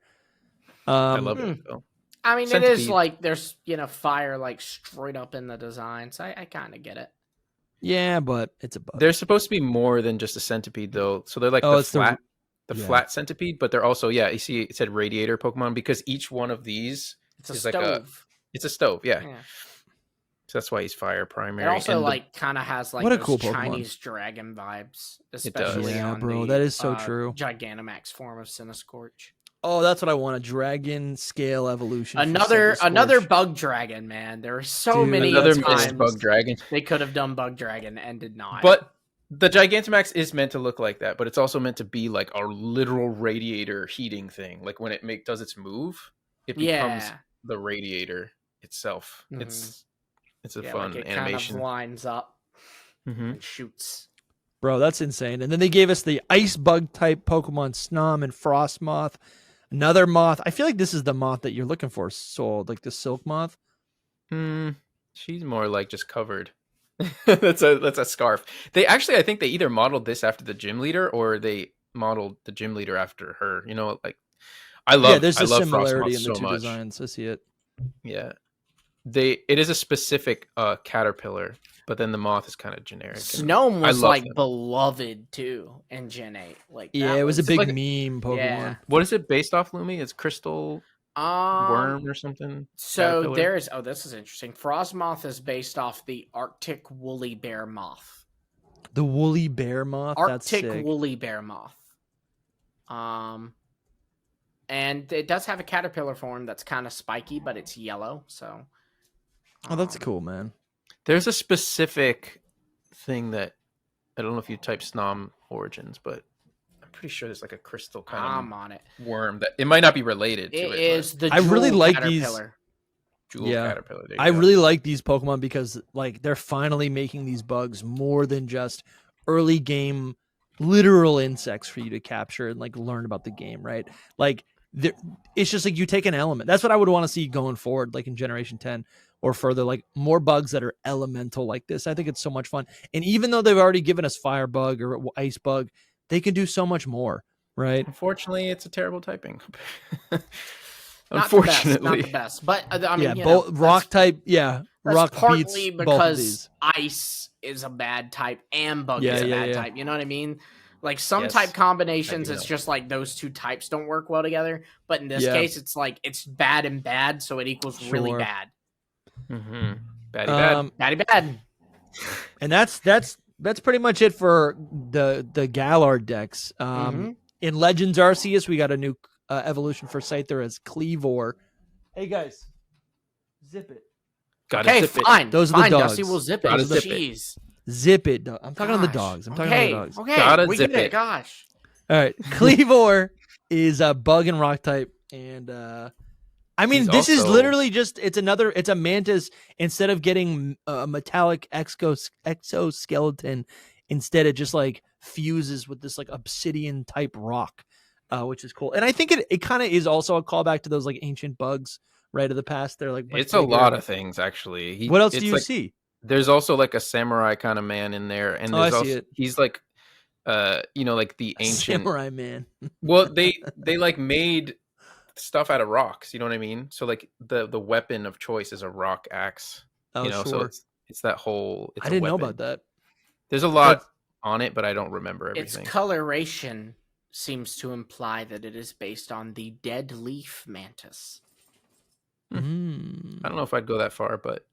I love it though. I mean, it Centipede. is like there's fire like straight up in the design, so I kind of get it. Yeah, but it's a bug. They're supposed to be more than just a centipede though. So they're like Oh, the it's the- flat yeah. flat centipede, but they're also you see it said radiator Pokemon because each one of these It's a is stove. like it's a stove, yeah. Yeah. So that's why he's fire primary. It also And the- like kind of has like What a those cool Pokemon. Chinese dragon vibes, does. especially Yeah, on bro, the, that is so true. Gigantamax form of Cinescorch. Oh, that's what I want. A dragon scale evolution. for Another Scorch. bug dragon, man. There are so Dude, many another times missed bug dragon. they could have done bug dragon and did not. But the Gigantamax is meant to look like that, but it's also meant to be like a literal radiator heating thing. Like when it does its move, it becomes yeah, the radiator itself. Mhm. It's a yeah, fun like it animation. kind of lines up Mhm. and shoots. Bro, that's insane. And then they gave us the ice bug type Pokemon Snom and Frost Moth. Another moth. I feel like this is the moth that you're looking for, Soul, like the silk moth. She's more like just covered. that's a scarf. They actually, I think they either modeled this after the gym leader or they modeled the gym leader after her. You know, like I love. there's I a love similarity Frostmoth in the so two much. designs. I see it. Yeah, it is a specific caterpillar, but then the moth is kind of generic. Snome I was love like him. beloved too in Gen 8. Like Yeah, that it was a big like- meme Pokemon. Yeah. What is it based off, Lumi? It's crystal worm or something. So Caterpillar? there is. Oh, this is interesting. Frostmoth is based off the Arctic woolly bear moth. The woolly bear moth. That's Arctic sick. woolly bear moth. And it does have a caterpillar form that's kind of spiky, but it's yellow. So. Oh, that's um, cool, man. There's a specific thing that I don't know if you type Snom origins, but I'm pretty sure there's like a crystal kind I'm on it. of worm that it might not be related to It it. is the. I really jewel like these- caterpillar. Jewel Yeah. caterpillar. There you I go. really like these Pokemon because like they're finally making these bugs more than just early game literal insects for you to capture and like learn about the game, right? Like it's just like you take an element. That's what I would want to see going forward, like in Generation 10 or further, like more bugs that are elemental like this. I think it's so much fun. And even though they've already given us fire bug or ice bug, they can do so much more, right? Unfortunately, it's a terrible typing. Not Unfortunately, the best. But I mean, Yeah, you know, both rock type, that's rock partly beats both of because these. ice is a bad type and bug Yeah, is a yeah, bad yeah. type. You know what I mean? Like some Yes, type combinations, I do it's know. just like those two types don't work well together. But in this Yeah. case, it's like it's bad and bad, so it equals really Sure. bad. Mm-hmm. Batty bad. Batty bad. And that's pretty much it for the Gallard decks. Mhm. In Legends Arceus, we got a new evolution for Scyther as Cleavor. Hey guys, zip it. Gotta Okay, zip it. fine. Those are the fine, dogs. Dusty will zip Gotta it. zip it. Jeez. Zip it. I'm talking to the Gosh. dogs. I'm talking okay. to the dogs. Okay. Gotta we zip get it. Gosh. All right, Cleavor is a bug and rock type, and I mean He's this is also- literally just it's a mantis. Instead of getting a metallic exoskeleton, instead it just like fuses with this like obsidian type rock, which is cool. And I think it kind of is also a callback to those like ancient bugs right of the past. They're like much It's a bigger. lot of things actually. What else it's do you like- see? There's also like a samurai kind of man in there, and Oh, I there's see also it. he's like, like the ancient. Samurai man. Well, they like made stuff out of rocks. You know what I mean? So like the weapon of choice is a rock axe. Oh, So sure. it's that whole. It's I a didn't know weapon. about that. There's a lot on it, but I don't remember Its everything. coloration seems to imply that it is based on the dead leaf mantis. Mm. I don't know if I'd go that far, but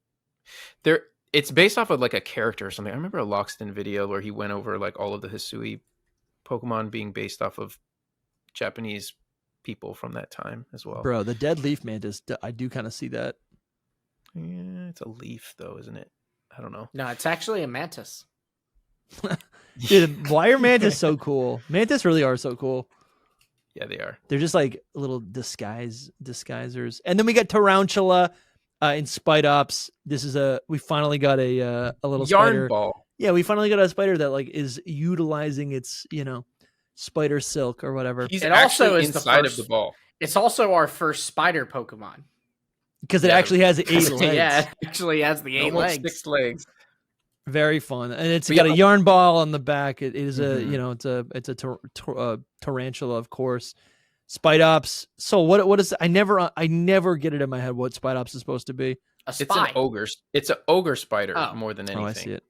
it's based off of like a character or something. I remember a Lockston video where he went over like all of the Hisui Pokemon being based off of Japanese people from that time as well. Bro, the dead leaf mantis, I do kind of see that. Yeah, it's a leaf though, isn't it? I don't know. No, it's actually a mantis. Dude, why are mantis so cool? Mantis really are so cool. Yeah, they are. They're just like little disguisers. And then we got Tarantula in Spite Ops. We finally got a little Yarn spider. ball. Yeah, we finally got a spider that like is utilizing its, spider silk or whatever. He's It also actually is the inside of first- the ball. It's also our first spider Pokemon. Because it Yeah. actually has 8 legs. Yeah, it actually has the 8 Almost legs. 6 legs. Very fun, and it's But got yeah. a yarn ball on the back. It is Mhm. it's a tarantula, of course. Spite Ops. So what is? I never get it in my head what Spite Ops is supposed to be. A It's spy. an ogre. It's an ogre spider Oh. more than anything. Oh, I see it.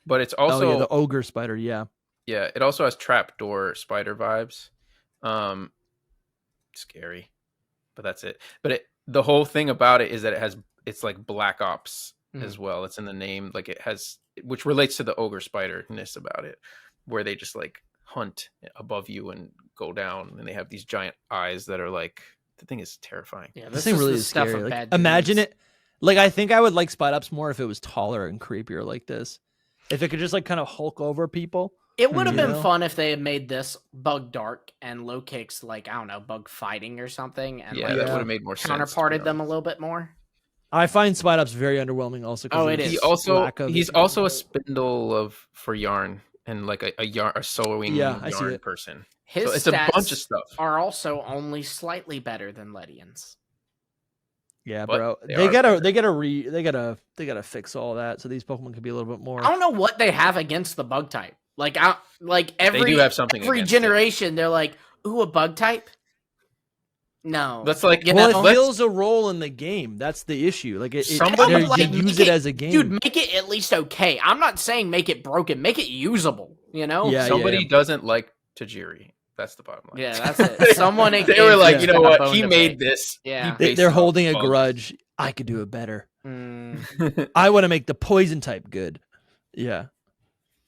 But it's Oh also yeah, the ogre spider. Yeah. yeah, it also has trapdoor spider vibes. Scary, but that's it. But the whole thing about it is that it's like Black Ops as well. It's in the name, like it has, which relates to the ogre spider-ness about it, where they just like hunt above you and go down, and they have these giant eyes that are like, the thing is terrifying. Yeah, This thing really the is stuff scary. of Like, bad imagine dreams. it. Like I think I would like Spite Ops more if it was taller and creepier like this. If it could just like kind of hulk over people. It would have You been know? fun if they had made this bug dark and low kicks like, I don't know, bug fighting or something, and Yeah, like that Yeah. would have made more sense. to be counterparted them a honest. little bit more. I find Spite Ops very underwhelming. Also, 'cause Oh, of it its is. He's also a spindle for yarn and like a sewing Yeah, I see yarn it. person. His So it's a stats bunch of stuff. are also only slightly better than Ledian's. Yeah, But bro. they They are gotta better. they gotta fix all that so these Pokemon can be a little bit more. I don't know what they have against the bug type. Like every do have something every against it. generation, they're like, "Ooh, a bug type." No, That's like You Well, know, it fills a role in the game. That's the issue. Like Somebody- they use it as a game. dude, make it at least okay. I'm not saying make it broken. Make it usable. You know? Yeah, somebody doesn't like Tajiri. That's the bottom line. Yeah, that's it. Someone They were like, Yeah. you know got a what? bone He to made pick. this. Yeah. He based They're it off holding a bugs. grudge. I could do it better. Mm, I want to make the poison type good. Yeah.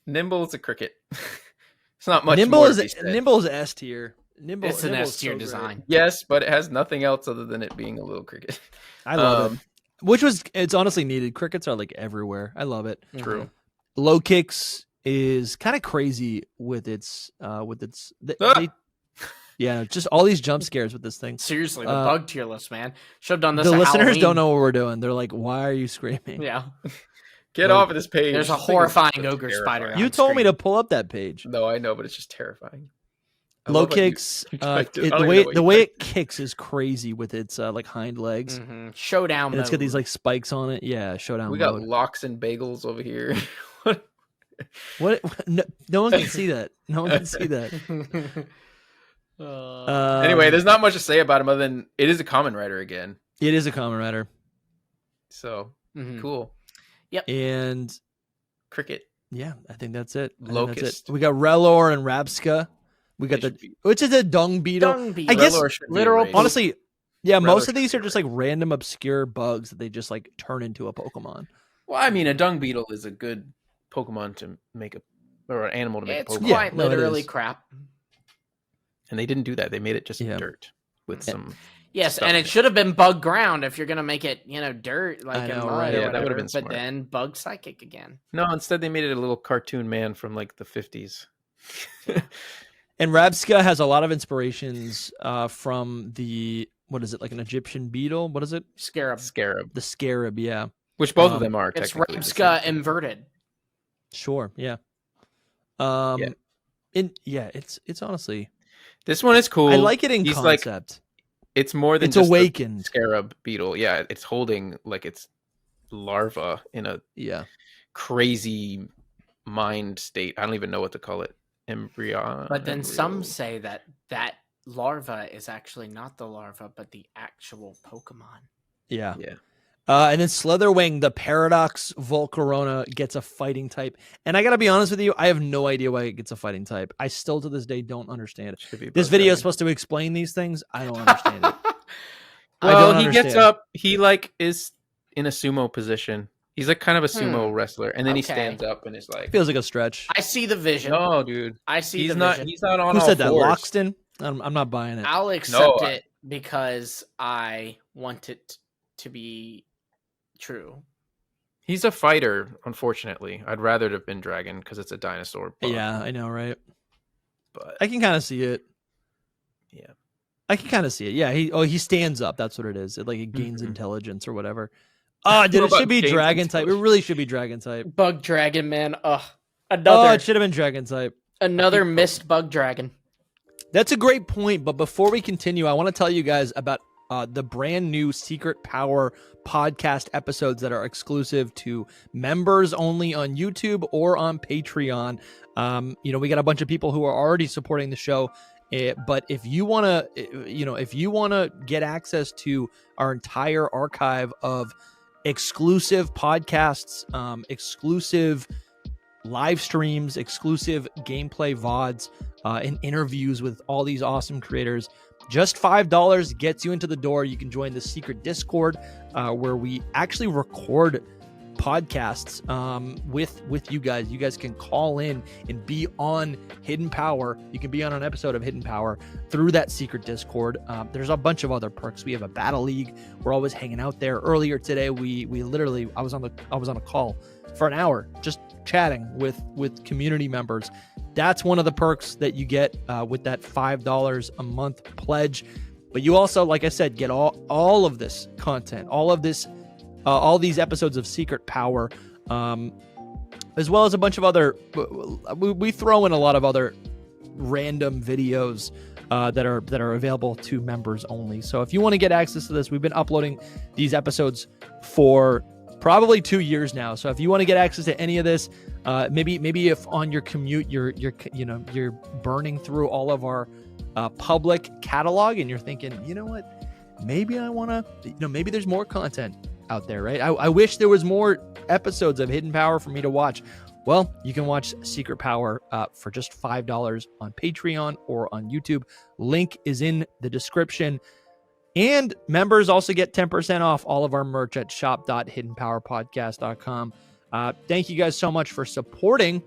Nimble is a cricket. It's not much Nimble more is to be said. Nimble is S tier. Nimble. it's an Nimble's S tier so great. design. Yes, but it has nothing else other than it being a little cricket. I love it. It's honestly needed. Crickets are like everywhere. I love it. True. Mhm. Low kicks is kind of crazy with its yeah, just all these jump scares with this thing. Seriously, the Uh, bug tier list, man. Should have done this. The at listeners Halloween. don't know what we're doing. They're like, "Why are you screaming?" Yeah, Get off of this page. There's a This thing is horrifying so ogre spider terrifying. You on told me screen. to pull up that page. No, I know, but it's just terrifying. I Low love how you- kicks. you typed it. I don't The even way know what the you way it typed. kicks is crazy with its like hind legs, Mhm. Showdown. and it's got mode. these like spikes on it. Yeah, showdown We got mode. locks and bagels over here. What? No one can see that. No one can see that. Anyway, there's not much to say about him other than it is a common writer again. It is a common rider, So Mhm. cool. and Cricket. Yeah, I think that's it. I think Locust. that's it. We got Relor and Rabska. We got which is a dung beetle. Dung beetle. I guess Relor should be literal erased. honestly, yeah, most Relor of these should are be just like random obscure bugs that they just like turn into a Pokemon. Well, I mean, a dung beetle is a good Pokemon to make or an animal to make It's a Pokemon. quite no, it literally is. crap. And they didn't do that. They made it just Yeah. dirt with some. Yes, stuff and in it should have been bug ground if you're gonna make it, dirt like I in know, mud right? or Yeah, that whatever. would've been But smart. then bug psychic again. No, instead they made it a little cartoon man from like the 50s. And Rabska has a lot of inspirations from the what is it, like an Egyptian beetle? What is it? Scarab. Scarab, The scarab, yeah. which both of them are. It's technically the same Rabska thing. inverted. Sure, yeah. Yeah. It's honestly This one is cool. I like it in He's like concept. it's more than It's just awakened. a scarab beetle. Yeah, it's holding like its larva in a Yeah. crazy mind state. I don't even know what to call it. Embryo. But then some say that larva is actually not the larva, but the actual Pokemon. Yeah. Yeah. And then Slitherwing, the Paradox Volcarona, gets a fighting type. And I got to be honest with you, I have no idea why it gets a fighting type. I still to this day don't understand it. Should be This both video dragon. is supposed to explain these things. I don't understand it. Well, he understand. gets up. He like is in a sumo position. He's like kind of a sumo wrestler, and then he Okay. stands up and is like, Feels like a stretch. I see the vision. "No, dude, I see he's the not. vision. He's not on Who all said that? fours." Loxton? I'm not buying it. I'll accept No, it because I want it to be true. He's a fighter. Unfortunately, I'd rather it have been dragon because it's a dinosaur. But, Yeah, I know, right? but I can kind of see it. yeah, I can kind of see it. Yeah, he stands up. That's what it is. It gains Mhm. intelligence or whatever. Oh, dude, What it should about be gains dragon type. It intelligence? really should be dragon type. Bug dragon, man. Ugh. Oh, Another it should have been dragon type. another missed bug dragon. That's a great point. But before we continue, I want to tell you guys about the brand new Secret Power podcast episodes that are exclusive to members only on YouTube or on Patreon. We got a bunch of people who are already supporting the show. But if you want to get access to our entire archive of exclusive podcasts, exclusive live streams, exclusive gameplay VODs, and interviews with all these awesome creators, just $5 gets you into the door. You can join the secret Discord where we actually record podcasts with you guys. You guys can call in and be on Hidden Power. You can be on an episode of Hidden Power through that secret Discord. There's a bunch of other perks. We have a battle league. We're always hanging out there. Earlier today, we literally I was on a call for an hour just chatting with community members. That's one of the perks that you get with that $5 a month pledge. But you also, like I said, get all of this content, all of this. All these episodes of Secret Power, as well as a bunch of other. We throw in a lot of other random videos that are available to members only. So if you want to get access to this, we've been uploading these episodes for probably 2 years now. So if you want to get access to any of this, maybe if on your commute you're burning through all of our public catalog and you're thinking, you know what, maybe I want to, maybe there's more content out there, right? I wish there was more episodes of Hidden Power for me to watch. Well, you can watch Secret Power for just $5 on Patreon or on YouTube. Link is in the description. And members also get 10% off all of our merch at shop.hiddenpowerpodcast.com. Thank you guys so much for supporting.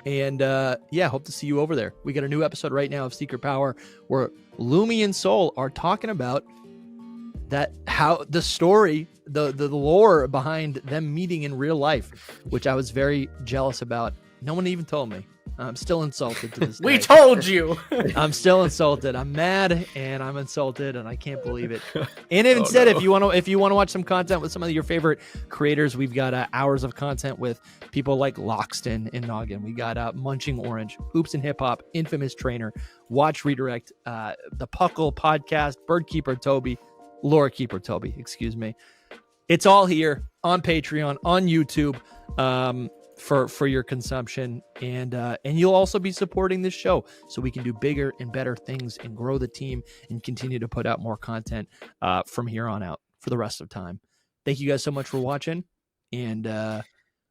And hope to see you over there. We got a new episode right now of Secret Power where Lumi and Soul are talking about how the story, the lore behind them meeting in real life, which I was very jealous about. No one even told me. I'm still insulted to this day. We told you. I'm still insulted. I'm mad and I'm insulted and I can't believe it. And instead, if you want to watch some content with some of your favorite creators, we've got hours of content with people like Loxton and Noggin. We got Munching Orange, Hoops and Hip Hop, Infamous Trainer, Watch Redirect, the Puckle Podcast, Birdkeeper Toby, Lore Keeper Toby, excuse me. It's all here on Patreon, on YouTube, for your consumption, and you'll also be supporting this show so we can do bigger and better things and grow the team and continue to put out more content from here on out for the rest of time. Thank you guys so much for watching. And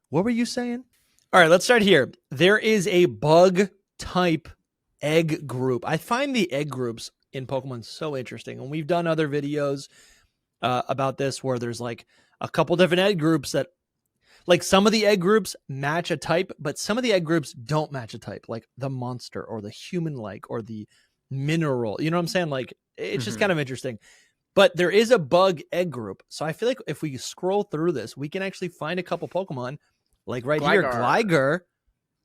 what were you saying? All right, let's start here. There is a bug type egg group. I find the egg groups in Pokemon so interesting, and we've done other videos about this where there's like a couple different egg groups that, like, some of the egg groups match a type, but some of the egg groups don't match a type, like the monster or the human-like or the mineral. You know what I'm saying? Like, it's just kind of interesting. But there is a bug egg group. So I feel like if we scroll through this, we can actually find a couple Pokemon, like right here, Gligar,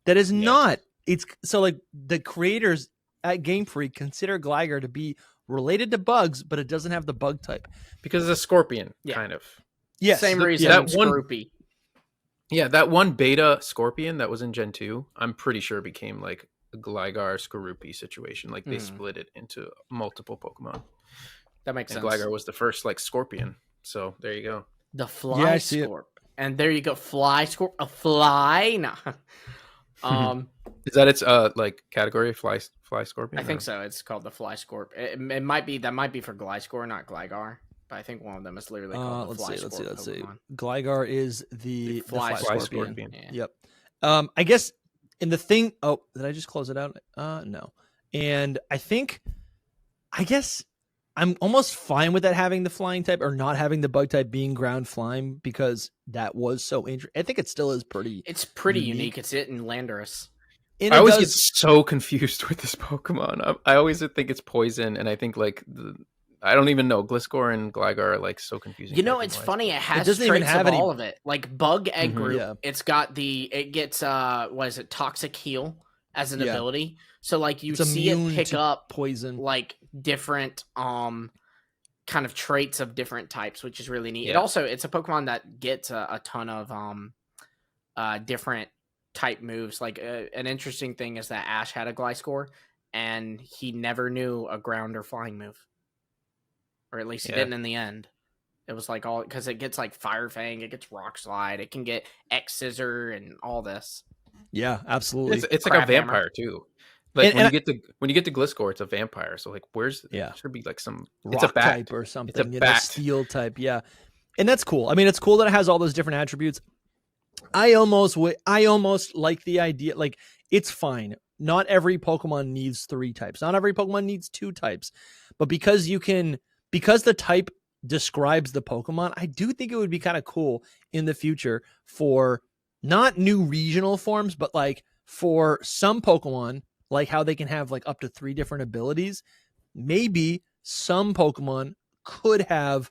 that is not. It's so like the creators at Game Freak consider Gligar to be related to bugs, but it doesn't have the bug type. Because it's a scorpion, kind of. Yes. Same reason that it's one, Scroopy. Yeah, that one beta scorpion that was in Gen 2, I'm pretty sure became like a Gligar Skorupi situation. Like they split it into multiple Pokemon. That makes sense. Gligar was the first like scorpion. So there you go. The Fly Scorp. And there you go. Fly Scorp. A fly? No. Is that its like category? Fly Scorpion? I think so. It's called the Fly Scorp. It might be, that might be for Gliscor, not Gligar. But I think one of them is literally called the Fly Scorp. Let's see. Gligar is the Fly Scorpion. Yep. I guess in the thing. Oh, did I just close it out? No. And I guess I'm almost fine with that having the flying type or not having the bug type being ground flying, because that was so interesting. I think it still is pretty. It's pretty unique. It's it in Landorus. I always get so confused with this Pokemon. I always think it's poison, and I think like I don't even know. Gliscor and Gligar are like so confusing. You know, it's funny. It has traits even have of all of it. Like bug egg group, it's got it gets what is it? Toxic Heal as an ability. So like you see it pick up poison, like different kind of traits of different types, which is really neat. It also, it's a Pokemon that gets a ton of different type moves. Like an interesting thing is that Ash had a Gliscor and he never knew a ground or flying move. Or at least he didn't in the end. It was like all, because it gets like Fire Fang, it gets Rock Slide, it can get X Scissor and all this. Yeah, absolutely. It's like a vampire too. Like when you get to Gliscor, it's a vampire. So like, where's should be like some rock it's a bat type or something. It's a bat. Steel type, and that's cool. I mean, it's cool that it has all those different attributes. I almost like the idea. Like, it's fine. Not every Pokemon needs 3 types. Not every Pokemon needs 2 types. But because the type describes the Pokemon, I do think it would be kind of cool in the future for not new regional forms, but like for some Pokemon, like how they can have like up to 3 different abilities. Maybe some Pokemon could have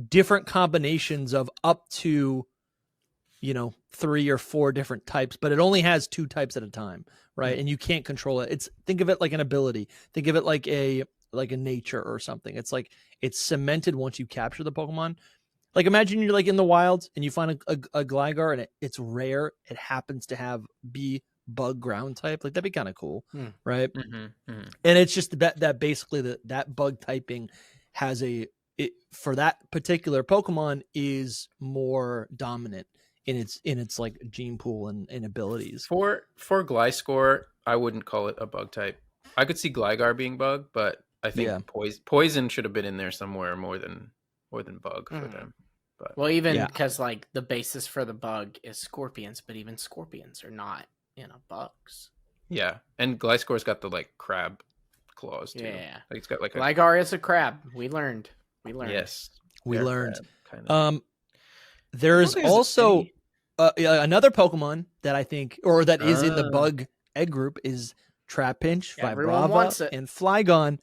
different combinations of up to 3 or 4 different types, but it only has 2 types at a time, right? And you can't control it. Think of it like an ability. Think of it like a nature or something. It's like it's cemented once you capture the Pokemon. Like, imagine you're like in the wilds and you find a Gligar and it's rare. It happens to be bug ground type. Like, that'd be kind of cool, right? And it's just that basically that bug typing has for that particular Pokemon is more dominant in its like gene pool and abilities. For Gliscor, I wouldn't call it a bug type. I could see Gligar being bug, but I think poison should have been in there somewhere more than bug for them. But even because like the basis for the bug is scorpions, but even scorpions are not bugs. Yeah, and Gliscor's got the like crab claws too. Yeah, like it's got like Gligar is a crab. We learned. Yes, we learned. There's also another Pokemon that I think, or that is in the bug egg group, is Trapinch, Vibrava, and Flygon.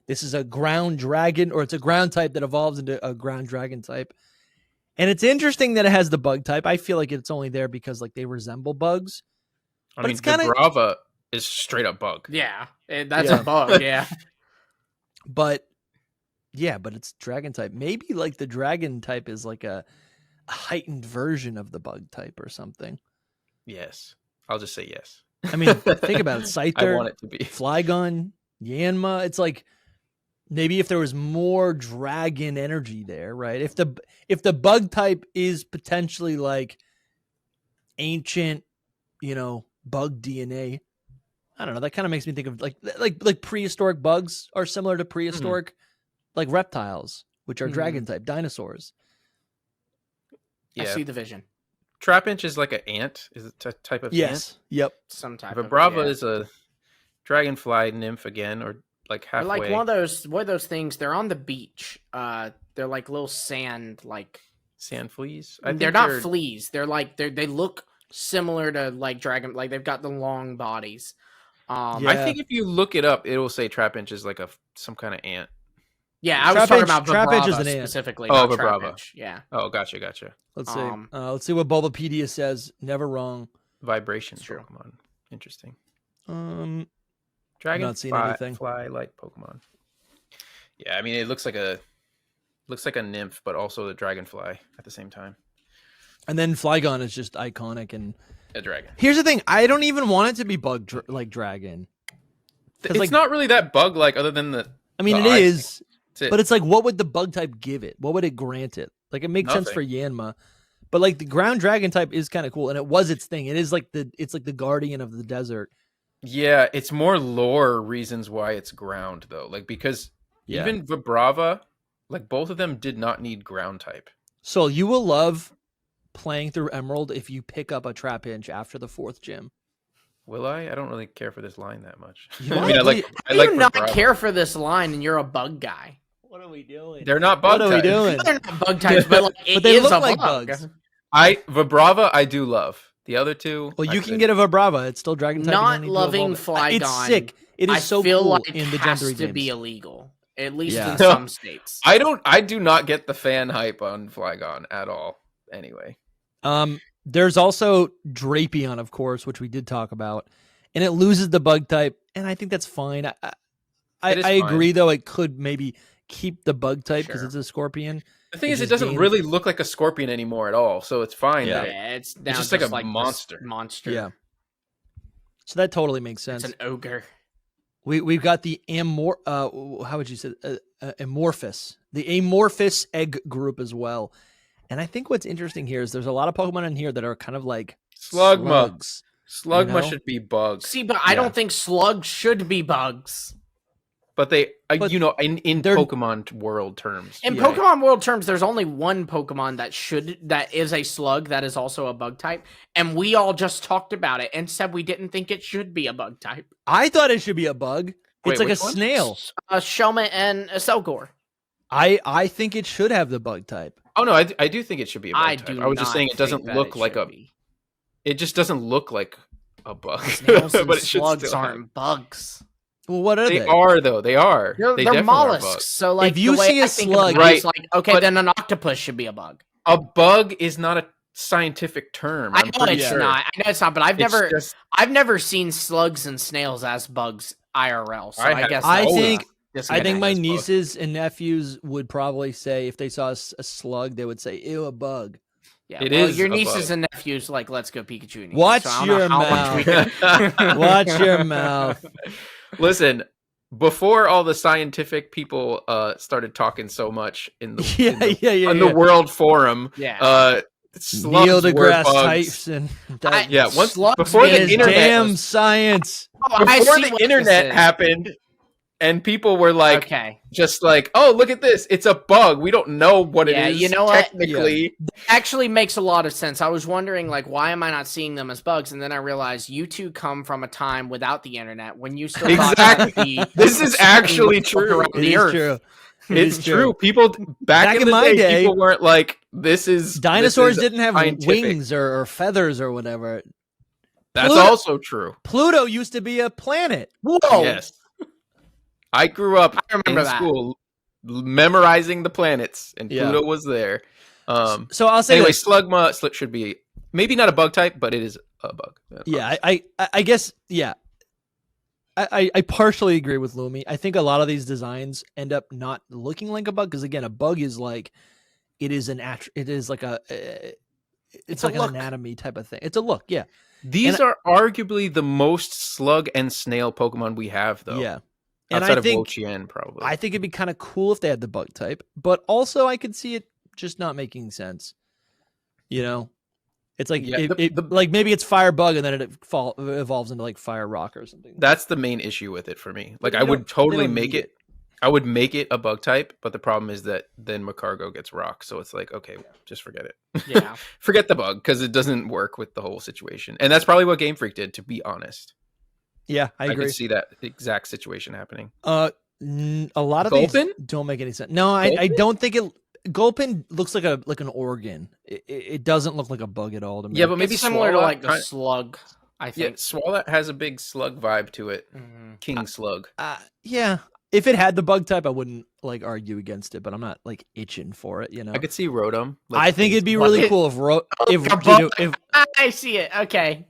This is a ground dragon, or it's a ground type that evolves into a ground dragon type. And it's interesting that it has the bug type. I feel like it's only there because like they resemble bugs. I mean, Vibrava is straight up bug. Yeah, that's a bug. Yeah, but it's dragon type. Maybe like the dragon type is like a heightened version of the bug type or something. Yes, I'll just say yes. I mean, think about it. Scyther, I want it to be Flygon, Yanma. It's like maybe if there was more dragon energy there, right? If the bug type is potentially like ancient, bug DNA. I don't know. That kind of makes me think of like prehistoric bugs are similar to prehistoric like reptiles, which are dragon type dinosaurs. I see the vision. Trapinch is like an ant? Is it a type of ant? Yes. Yep. Some type Vibrava of is a dragonfly nymph again, or like They're halfway. like one of those things. They're on the beach. They're like little sand, like Sand fleas? they're not fleas. They're like they look similar to like dragon. Like they've got the long bodies. Yeah. I think if you look it up, it will say Trapinch is like some kind of ant. Yeah, I was talking about Trapinch is Vibrava an ant. specifically. Oh, not Vibrava. Trapinch. Yeah. Oh, gotcha. Let's see. Let's see what Bulbapedia says. Never wrong. Vibration True. Pokemon. Interesting. Not seeing anything. Fly like Pokemon. Yeah, I mean it looks like a nymph, but also a dragonfly at the same time. And then Flygon is just iconic. And A dragon. here's the thing: I don't even want it to be bug like dragon. It's not really that bug like, other than the. I mean, the it eye. is, That's it. but it's like, what would the bug type give it? What would it grant it? Like, it makes sense for Yanma, but like the ground dragon type is kind of cool, and it was its thing. It is like it's like the guardian of the desert. Yeah, it's more lore reasons why it's ground though. Like because even Vibrava, like both of them did not need ground type. So you will love playing through Emerald if you pick up a Trapinch after the 4th gym. Will I? I don't really care for this line that much. You I mean, I like. How do you not care for this line, and you're a bug guy? What are we doing? They're not bug. What are we doing? They're not bug types, but like But they look a like bug. bugs. Vibrava, I do love. The other two, Well, you can get a Vibrava. It's still dragon type. Not loving Flygon. It's sick. It is I so feel cool like in the it Gen has 3 to games. be illegal, at least Yeah. in some states. I do not get the fan hype on Flygon at all. Anyway, There's also Drapion, of course, which we did talk about, and it loses the bug type, and I think that's fine. I agree, though, it could maybe keep the bug type because it's a scorpion. the thing is, it doesn't really look like a scorpion anymore at all, so it's fine. Yeah. that It's just like a monster. Monster. Yeah. So that totally makes sense. It's an ogre. We've got the how would you say Amorphous, the Amorphous egg group as well. And I think what's interesting here is there's a lot of Pokemon in here that are kind of like Slugma. slugs. Slugma You know? should be bugs. See, but I don't think slugs should be bugs. But they, But in they're- Pokemon world terms. In Yeah. Pokemon World terms, there's only one Pokemon that is a slug that is also a bug type, and we all just talked about it and said we didn't think it should be a bug type. I thought it should be a bug. Wait, It's like a which one? snail. Shelmet and Selgor. I think it should have the bug type. Oh no, I do think it should be a bug I type. do. I was just not saying it doesn't think that look it like should a. be. It just doesn't look like a bug. Snails and but it should slugs still have- aren't bugs. Well, what are They they? are though. They are. They're They definitely are mollusks. bugs. So like, If you the way see a I think of slug- bugs, Right, like okay, but- then an octopus should be a bug. A bug is not a scientific term. I I'm know pretty it's sure. not. I know it's not. But It's I've never seen slugs and snails as bugs IRL. So I I have. guess I that's think- disconnect. I think my as bug. nieces and nephews would probably say if they saw a slug, they would say, "Ew, a bug." Yeah, It well, is your a nieces bug. and nephews like let's go Pikachu. and Watch so I don't know your how much we can- Watch your mouth. Listen, before all the scientific people started talking so much in the Yeah. on the World Forum, Yeah. slugs Neil were deGrasse bugs. Tyson. Yeah, once Slugs before being the His internet, damn science. Oh, I before see the what internet this is. happened, and people were like, Okay, just like, oh, look at this, it's a bug. We don't know what Yeah, it is. you know what? Technically, actually makes a lot of sense. I was wondering like why am I not seeing them as bugs, and then I realized you two come from a time without the internet when you still thought that the This is actually true. It around the is earth. true. It It's is true. People back in the my day, day, people weren't like, this is Dinosaurs this is didn't have scientific. wings or feathers or whatever. That's Pluto- also true. Pluto used to be a planet. Whoa! Yes. I grew up I remember in that. school memorizing the planets, and Yeah. Pluto was there. So I'll say Anyway, this. Slugma should be maybe not a bug type, but it is a bug. Yeah, I guess, yeah. I partially agree with Lumi. I think a lot of these designs end up not looking like a bug because again, a bug is like it is like a it's a like look. an anatomy type of thing. It's a look, yeah. These are arguably the most slug and snail Pokemon we have, though. Yeah. And Outside I of think Wo-Chien, probably. I think it'd be kind of cool if they had the bug type, but also I could see it just not making sense. You know, it's like Yeah, like maybe it's fire bug and then it evolves into like fire rock or something. That's the main issue with it for me. Like, They I would don't- they totally don't make need it. I would make it a bug type, but the problem is that then Macargo gets rock, so it's like, okay, just forget it. Yeah. Forget the bug because it doesn't work with the whole situation, and that's probably what Game Freak did. To be honest, Yeah, I agree. could see that exact situation happening. A lot of Gulpin? these don't make any sense. No, I don't think it. Gulpin looks like an organ. It doesn't look like a bug at all to me. Yeah, but maybe It's similar to Swallow like the kind- slug. I Yeah, think. Swallow has a big slug vibe to it. King slug. Yeah. If it had the bug type, I wouldn't like argue against it, but I'm not like itching for it. You know, I could see Rotom. I think it'd be really cool if if I see it. Okay.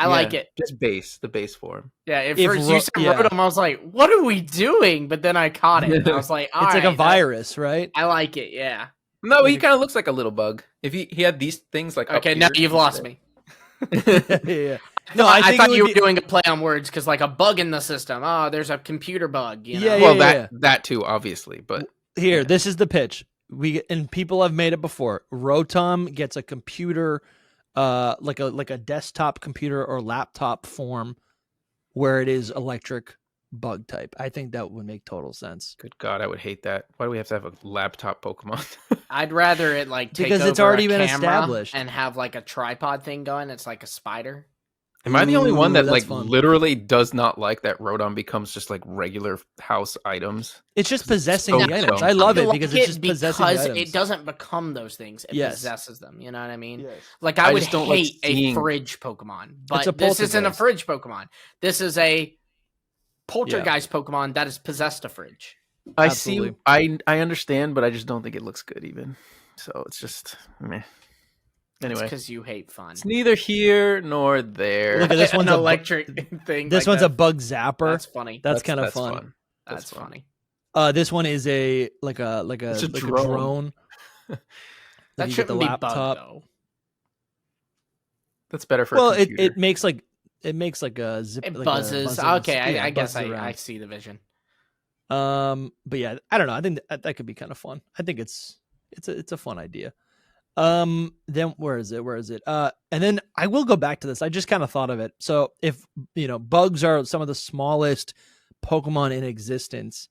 I like it. Just base, the base form. Yeah, at If first you said Rotom, I was like, what are we doing? But then I caught it. And I was like, all it's like a right, virus, right? I like it, yeah. No, he kind of looks like a little bug. If he had these things like up Okay, now here, you've lost me. Yeah. No, I think thought it you would were be- doing a play on words because like a bug in the system. Oh, there's a computer bug. You know? Yeah, Well, yeah. that too, obviously, but Here, this is the pitch. And people have made it before. Rotom gets a computer, like a desktop computer or laptop form, where it is electric bug type. I think that would make total sense. good God, I would hate that. Why do we have to have a laptop Pokemon? I'd rather it like take Because it's over already a been camera established. and have like a tripod thing going. It's like a spider. Am I the only one Ooh, that that's like fun. literally does not like that Rotom becomes just like regular house items? It's just possessing so the items. dumb. I love I it like because it's just possessing the items. it doesn't become those things. It Yes. possesses them. You know what I mean? Yes. Like I I would just don't like hate a seeing- fridge Pokemon, but a this isn't a poltergeist. fridge Pokemon. This is a poltergeist Pokemon that has possessed a fridge. I Absolutely. see. I understand, but I just don't think it looks good even. So it's just meh. Anyway, Because you hate fun. it's neither here nor there. Look at this An one's a bu- electric thing. This like one's that. a bug zapper. That's funny. That's kind of fun. That's funny. funny. This one is a like a It's a like drone. a drone. That you get shouldn't the be laptop. bug though. That's better for. Well, a computer. it makes like a zip. It like a buzzes. buzzing- Okay, yeah, I guess buzzes I around. see the vision. But yeah, I don't know. I think that could be kind of fun. I think it's a fun idea. Then where is it? And then I will go back to this. I just kind of thought of it. So if bugs are some of the smallest Pokemon in existence,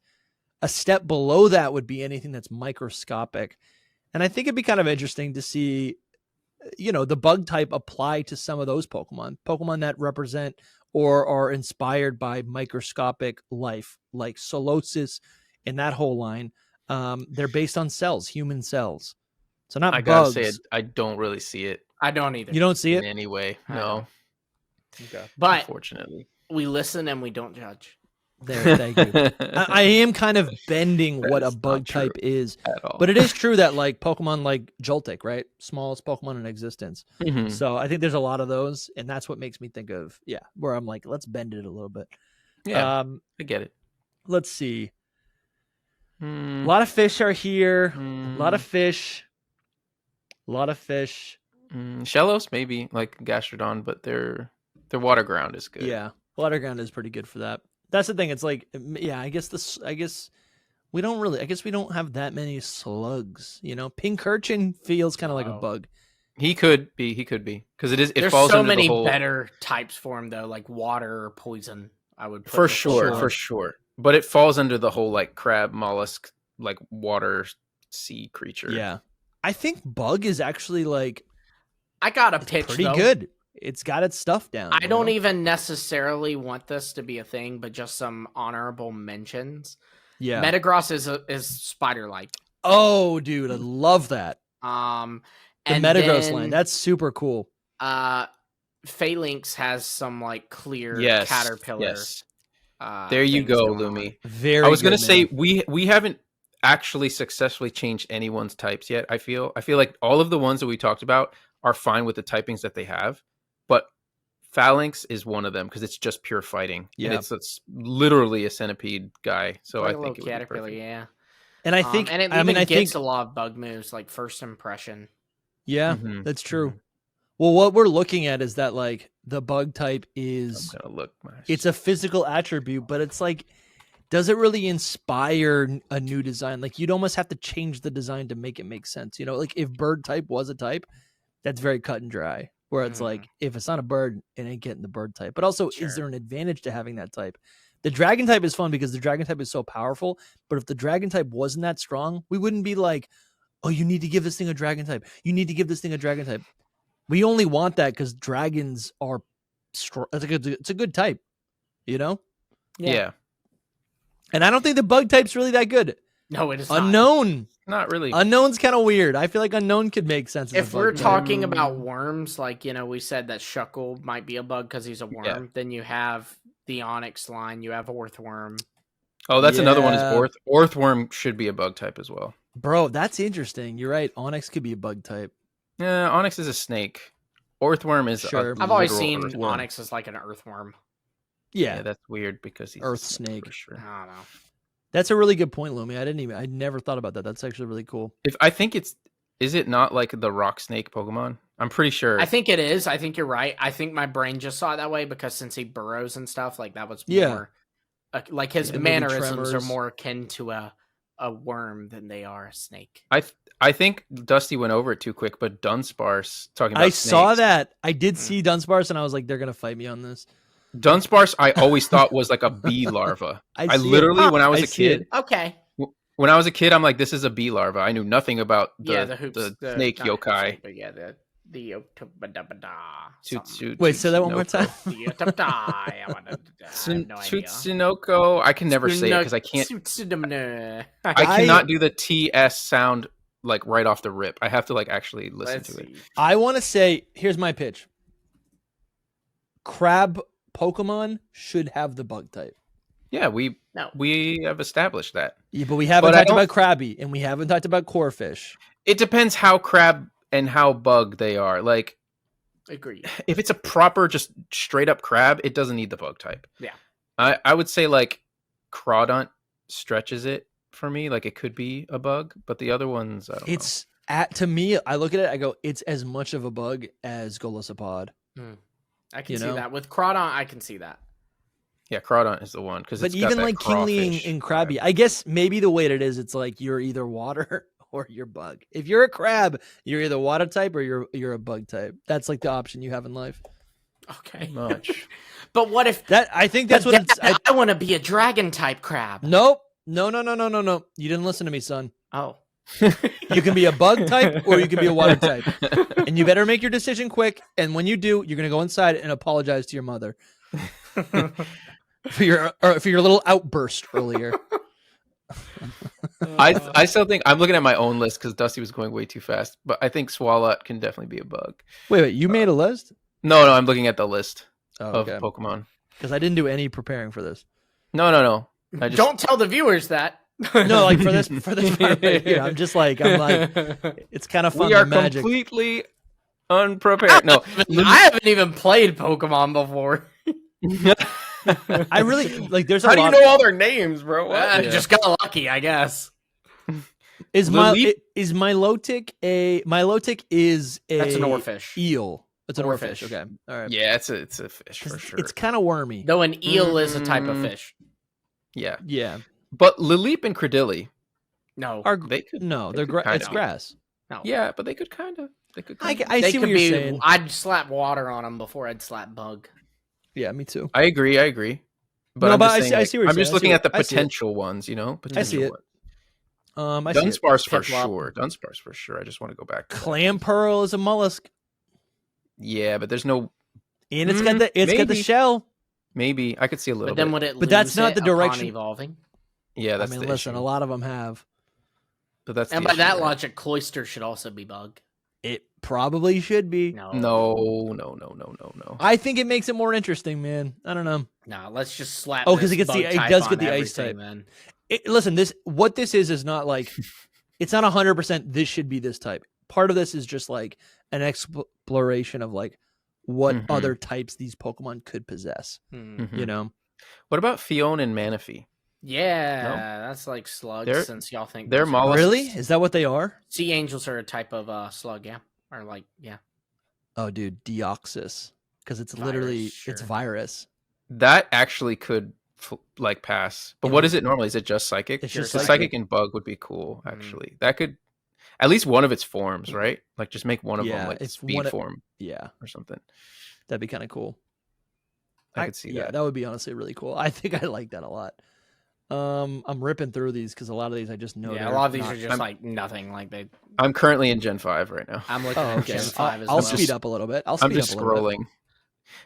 a step below that would be anything that's microscopic. And I think it'd be kind of interesting to see, the bug type apply to some of those Pokemon that represent or are inspired by microscopic life, like Solosis and that whole line. They're based on cells, human cells. So not I gotta bugs. say, I don't really see it I don't either. You don't see in it? any way. I No. don't. Okay. But Unfortunately, we listen and we don't judge. There, thank you. I am kind of bending That what a is not bug true. type is. at all. But it is true that like Pokemon like Joltik, right? Smallest Pokemon in existence. Mhm. So I think there's a lot of those, and that's what makes me think of where I'm like, let's bend it a little bit. Yeah, I get it. Let's see. A Mm, lot of fish are here. A lot of mm, fish. A lot of fish. Shellos maybe like Gastrodon, but their water ground is good. Yeah, Waterground is pretty good for that. That's the thing. It's like, I guess we don't have that many slugs. Pincurchin feels kind of like a Oh. bug. He could be because it There's falls so under many the whole better types for him though, like water or poison. I would put for the sure, slug. for sure. But it falls under the whole like crab, mollusk, like water sea creature. Yeah, I think bug is actually like I got a pitch pretty though. good. It's got its stuff down. I don't even necessarily want this to be a thing, but just some honorable mentions. Yeah. Metagross is spider-like. Oh, dude, I love that. The And Metagross then, line. That's super cool. Phalanx has some like clear Yes. caterpillar. Yes. Uh, There you things go, going on. Lumi. Very. I was gonna good, say man. we haven't actually successfully changed anyone's types yet. I feel like all of the ones that we talked about are fine with the typings that they have, but Phalanx is one of them because it's just pure fighting. Yeah. And it's literally a centipede guy. So Like I a little think it would be caterpillar, perfect. yeah. And I think, and it I even mean, I gets think, a lot of bug moves, like first impression. yeah, Mhm, that's true. mhm. Well, what we're looking at is that like the bug type I'm is gonna look. it's a physical attribute, but it's like, does it really inspire a new design? Like you'd almost have to change the design to make it make sense. Like if bird type was a type, that's very cut and dry. Where it's like, if it's not a bird, it ain't getting the bird type. But also, Sure. is there an advantage to having that type? The dragon type is fun because the dragon type is so powerful. But if the dragon type wasn't that strong, we wouldn't be like, oh, you need to give this thing a dragon type. You need to give this thing a dragon type. We only want that because dragons are strong. It's a good type, you know? Yeah. And I don't think the bug type's really that good. No, it is not. Unknown. Not really. Unknown's kind of weird. I feel like unknown could make sense. If we're talking about worms, like, we said that Shuckle might be a bug because he's a worm. Yeah. Then you have the Onyx line. You have Orthworm. Oh, that's another one. Is Yeah. Orthworm should be a bug type as well. Bro, that's interesting. You're right. Onyx could be a bug type. Yeah, Onyx is a snake. Orthworm is Sure. I've always literal seen earthworm. Onyx as like an Earthworm. Yeah, That's weird because he's Earth a snake. for sure. I don't know. that's a really good point, Lumi. I never thought about that. That's actually really cool. I think is it not like the rock snake Pokemon? I'm pretty sure. I think it is. I think you're right. I think my brain just saw it that way because since he burrows and stuff, like that was Yeah. more like his Yeah, maybe mannerisms are tremors. more akin to a worm than they are a snake. I think Dusty went over it too quick, but Dunsparce talking about I saw snakes. that. I did see Dunsparce, and I was like, they're gonna fight me on this. Dunsparce, I always thought was like a bee larva. I see it. literally, when I was I a see it. kid, Okay. when I was a kid, I'm like, this is a bee larva. I knew nothing about The hoops, the snake not yokai. snake, but yeah, the Wait, say that one more time. Tsunoko. I can never say it because I can't. I cannot do the TS sound like right off the rip. I have to like actually listen to it. I want to say, here's my pitch. Crab Pokemon should have the bug type. Yeah, we No. have established that. Yeah, but we haven't But I talked don't- about Krabby, and we haven't talked about Corefish. It depends how crab and how bug they are. Like, Agreed. if it's a proper, just straight up crab, it doesn't need the bug type. Yeah. I would say like Crawdont stretches it for me. Like it could be a bug, but the other ones, I don't know. To me, I look at it, I go, it's as much of a bug as Golisopod. I can You see know? that. With Crawdont, I can see that. Yeah, Crawdont is the one because But even like Kingly and Krabby, I guess maybe the way it is, it's like you're either water or you're bug. If you're a crab, you're either water type or you're a bug type. That's like the option you have in life. Okay. much. But what if That I think that's what it's. I want to be a dragon type crab? Nope. No. You didn't listen to me, son. Oh. You can be a bug type or you can be a water type. And you better make your decision quick. And when you do, you're gonna go inside and apologize to your mother for your little outburst earlier. I still think I'm looking at my own list because Dusty was going way too fast, but I think Swalot can definitely be a bug. Wait, you made a list? No, I'm looking at the list of Okay. Pokemon. Because I didn't do any preparing for this. No. I just Don't tell the viewers that. No, like for this part right here, I'm like, it's kind of fun. we are the magic. completely unprepared. No, I haven't even played Pokemon before. I really like. There's a how do you lot. know all their names, bro? I What? just got lucky, I guess. Is Milotic a Milotic is a That's an oarfish. eel. It's an Oarfish. oarfish. Okay, all right. Yeah, it's a fish for 'Cause sure. It's kind of wormy. Though an eel is a type of fish. Yeah, Yeah, but Lileep and Credilli, No. they could. no, they they're could kinda- it's grass. No. Yeah, but they could kind of. They could. I Kinda. see what could you're be. saying. I'd slap water on them before I'd slap bug. Yeah, me too. I agree. But No, I'm but just I saying, see- I like, see what you're I'm just saying. I looking see at the it. I see it. potential ones, you know. I see it. I see it. Dunsparce for Piplup. sure. Dunsparce for sure. I just want to go back. To that. Clam pearl is a mollusk, Yeah, but there's no. and it's got the maybe. shell. Maybe I could see a little But then bit. would it? But that's lose not it the upon direction- evolving. Yeah, I that's mean, the listen, issue. a lot of them have. But that's And the by issue, that right? logic, Cloyster should also be bug. It probably should be. No. No. I think it makes it more interesting, man. I don't know. No, let's just slap. Oh, 'cause this it gets the- bug it type does on get the ice everything, type. Then. Listen, what this is not like. It's not 100%. This should be this type. Part of this is just like an exploration of like what Mhm. other types these Pokemon could possess. Mhm. You know, What about Fion and Manaphy? Yeah, that's like slugs. They're- Since y'all think they're those are- mollusks. really? Is that what they are? Sea angels are a type of slug, yeah, or like yeah. Oh, dude, Deoxys, because it's Virus, literally sure. it's virus. That actually could like pass. But what is it normally? Is it just psychic? It's just The psychic. psychic and bug would be cool. Actually, that could at least one of its forms, right? Like just make one of Yeah, them like it's speed one of- form Yeah, or something. that'd be kind of cool. I could see that. That would be honestly really cool. I think I like that a lot. I'm ripping through these because a lot of these I just know. Yeah, a lot of these are just like nothing. Like I'm currently in Gen 5 right now. I'm looking at Gen 5 as well. I'll speed up a little bit. I'm just scrolling.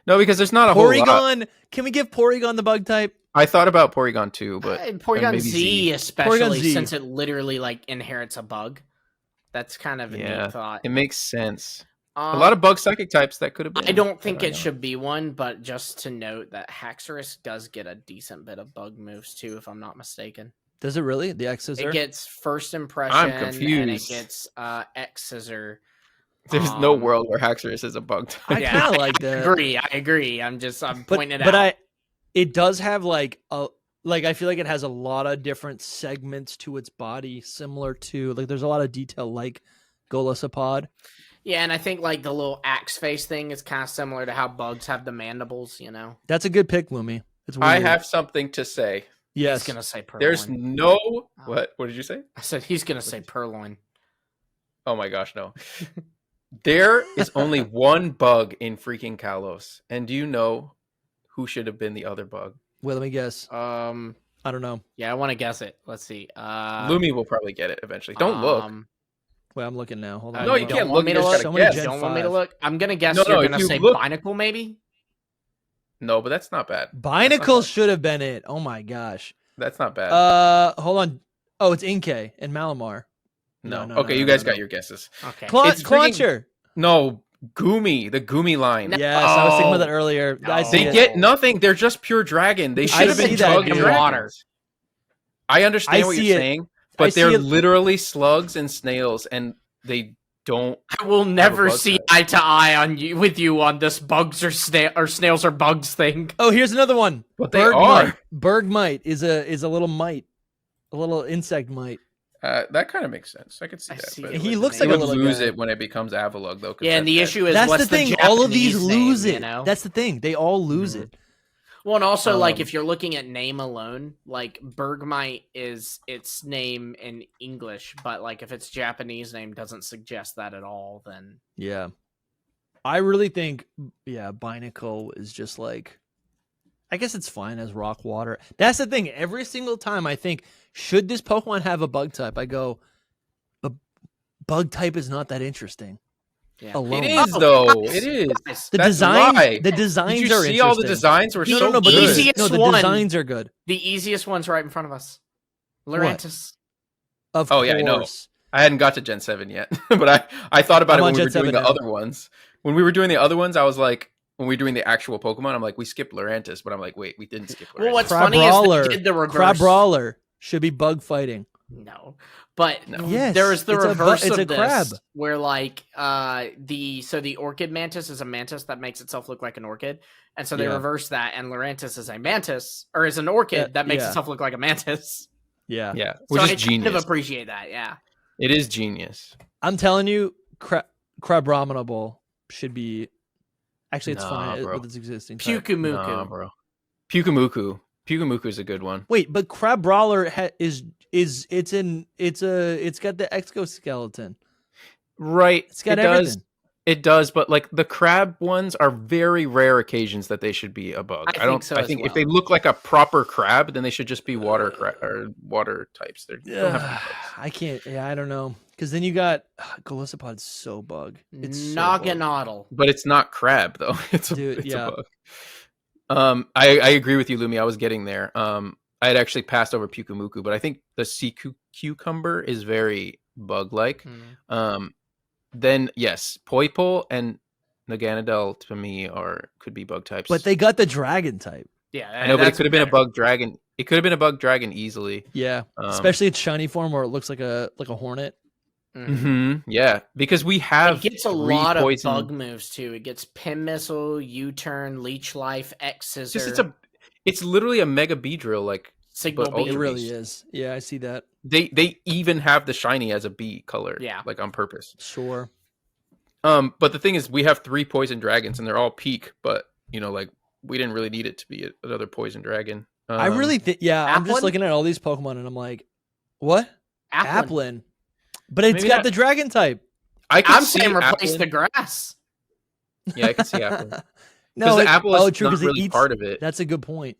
No, because there's not a whole lot. Porygon. Can we give Porygon the bug type? I thought about Porygon too, but Porygon Z especially, Porygon Z. since it literally like inherits a bug. That's kind of a neat thought. It makes sense. A lot of bug psychic types that could have been. I don't think it should be one, but just to note that Haxorus does get a decent bit of bug moves too, if I'm not mistaken. Does it really? The X Scissor? It gets First Impression, I'm confused. and it gets X Scissor. There's no world where Haxorus is a bug type. I kind of like that. I agree. I'm pointing it out. It does have like I feel like it has a lot of different segments to its body, similar to like there's a lot of detail like Golisopod. Yeah, and I think like the little axe face thing is kind of similar to how bugs have the mandibles, you know. That's a good pick, Lumi. It's weird. I have something to say. Yes. He's gonna say Purloin. There's no what? What did you say? I said he's gonna say Purloin. Oh my gosh, no. There is only one bug in freaking Kalos, and do you know who should have been the other bug? Well, let me guess. I don't know. Yeah, I want to guess it. Let's see. Lumi will probably get it eventually. Don't look. Well, I'm looking now. Hold on. No, you can't look. You just gotta guess. Don't want me to look. I'm gonna guess No, you're if gonna you say look- Binacle, maybe. No, but that's not bad. Binacle should have been it. Oh my gosh. That's not bad. Hold on. Oh, it's Inkay and Malamar. No. No, Okay, no, you no, guys no. got your guesses. Okay. It's freaking- Clauncher. No, Goomy, the Goomy line. Yes, I was thinking about that No. earlier. I No. see They it. get nothing. They're just pure dragon. They I should have see been that, drug dude. and Water. I understand I what see you're it. saying, I but see they're it. literally slugs and snails, and they don't. I will never bug see type. eye to eye on you with you on this bugs or snails or bugs thing. Oh, here's another one. But they are. Bergmite is a little mite, a little insect mite. That kind of makes sense. I could see I that. see but it. He with looks the he like a would little lose guy. it when it becomes Avalugg, though. 'cause Yeah, and the that's issue is That's what's the thing. All of these Japanese lose name, it. You know? That's the thing. They all lose it. Well, and also, like, Um, if you're looking at name alone, like, Bergmite is its name in English, but, like, if its Japanese name doesn't suggest that at all, then... Yeah. I really think, Binacle is just like, I guess it's fine as rock water. That's the thing. Every single time I think, should this Pokemon have a bug type? I go, a bug type is not that interesting. Yeah. Alone. It is, though. It is. The That's designs, why. the designs Did you are see all the interesting. designs were so but good? easy- the one. designs are good. The easiest one's right in front of us. Lurantis. Of Oh, course. yeah, I know. I hadn't got to Gen 7 yet, but I thought about I'm it on when we were Gen 7 doing the now. other ones. When we were doing the other ones, I was like, when we were doing the actual Pokemon, I'm like, we skipped Lurantis, but I'm like, wait, we didn't skip Lurantis. Well, what's Crab funny is Brawler. they did the reverse. Crab Brawler should be bug fighting. No. But No. Yes, there is the it's a reverse it's of a this, crab. where like the Orchid Mantis is a mantis that makes itself look like an orchid, and so they Yeah. reverse that, and Lurantis is a mantis or is an orchid that makes itself look like a mantis. Yeah. Yeah, So which I is kind genius. of appreciate that. Yeah. It is genius. I'm telling you, Crabominable should be. Actually, it's Nah, fine bro. with its existing type. Pukumuku. Nah, bro. Pukumuku is a good one. Wait, but Crab Brawler it's got the exoskeleton. Right. It's got it everything. does. It does, but like the crab ones are very rare occasions that they should be a bug. I think so I as think if well. they look like a proper crab, then they should just be water or water types. They don't have to be bugs. I can't. Yeah, I don't know. Because then you got Golisopod's so bug. It's so bug. Naganadel. But it's not crab though. It's Dude, yeah. a bug. I agree with you, Lumi. I was getting there. I had actually passed over Pukumuku, but I think the sea cucumber is very bug-like. Then yes, Poipole and Naganadel to me could be bug types. But they got the dragon type. Yeah, I know, but it that's could have been a better. bug dragon. It could have been a bug dragon easily. Yeah, Um, especially its shiny form where it looks like a hornet. Yeah, because we have It gets a three lot poison- of bug moves too. It gets Pin Missile, U-turn, Leech Life, X Scissor. It's literally a Mega Beedrill. Like Signal but Beam. It Ultra really Beast. is. Yeah, I see that. They even have the shiny as a bee color. Yeah. like on purpose. Sure. But the thing is, we have 3 poison dragons, and they're all peak. But like we didn't really need it to be another poison dragon. I really think. Yeah, I'm just Applin? looking at all these Pokemon and I'm like, what? Applin. Applin. But it's Maybe got not- the dragon type. I could I'm see saying replace Applin. the grass. Yeah, I can see Applin. Because the apple is true, not 'cause it really eats- part of it. That's a good point.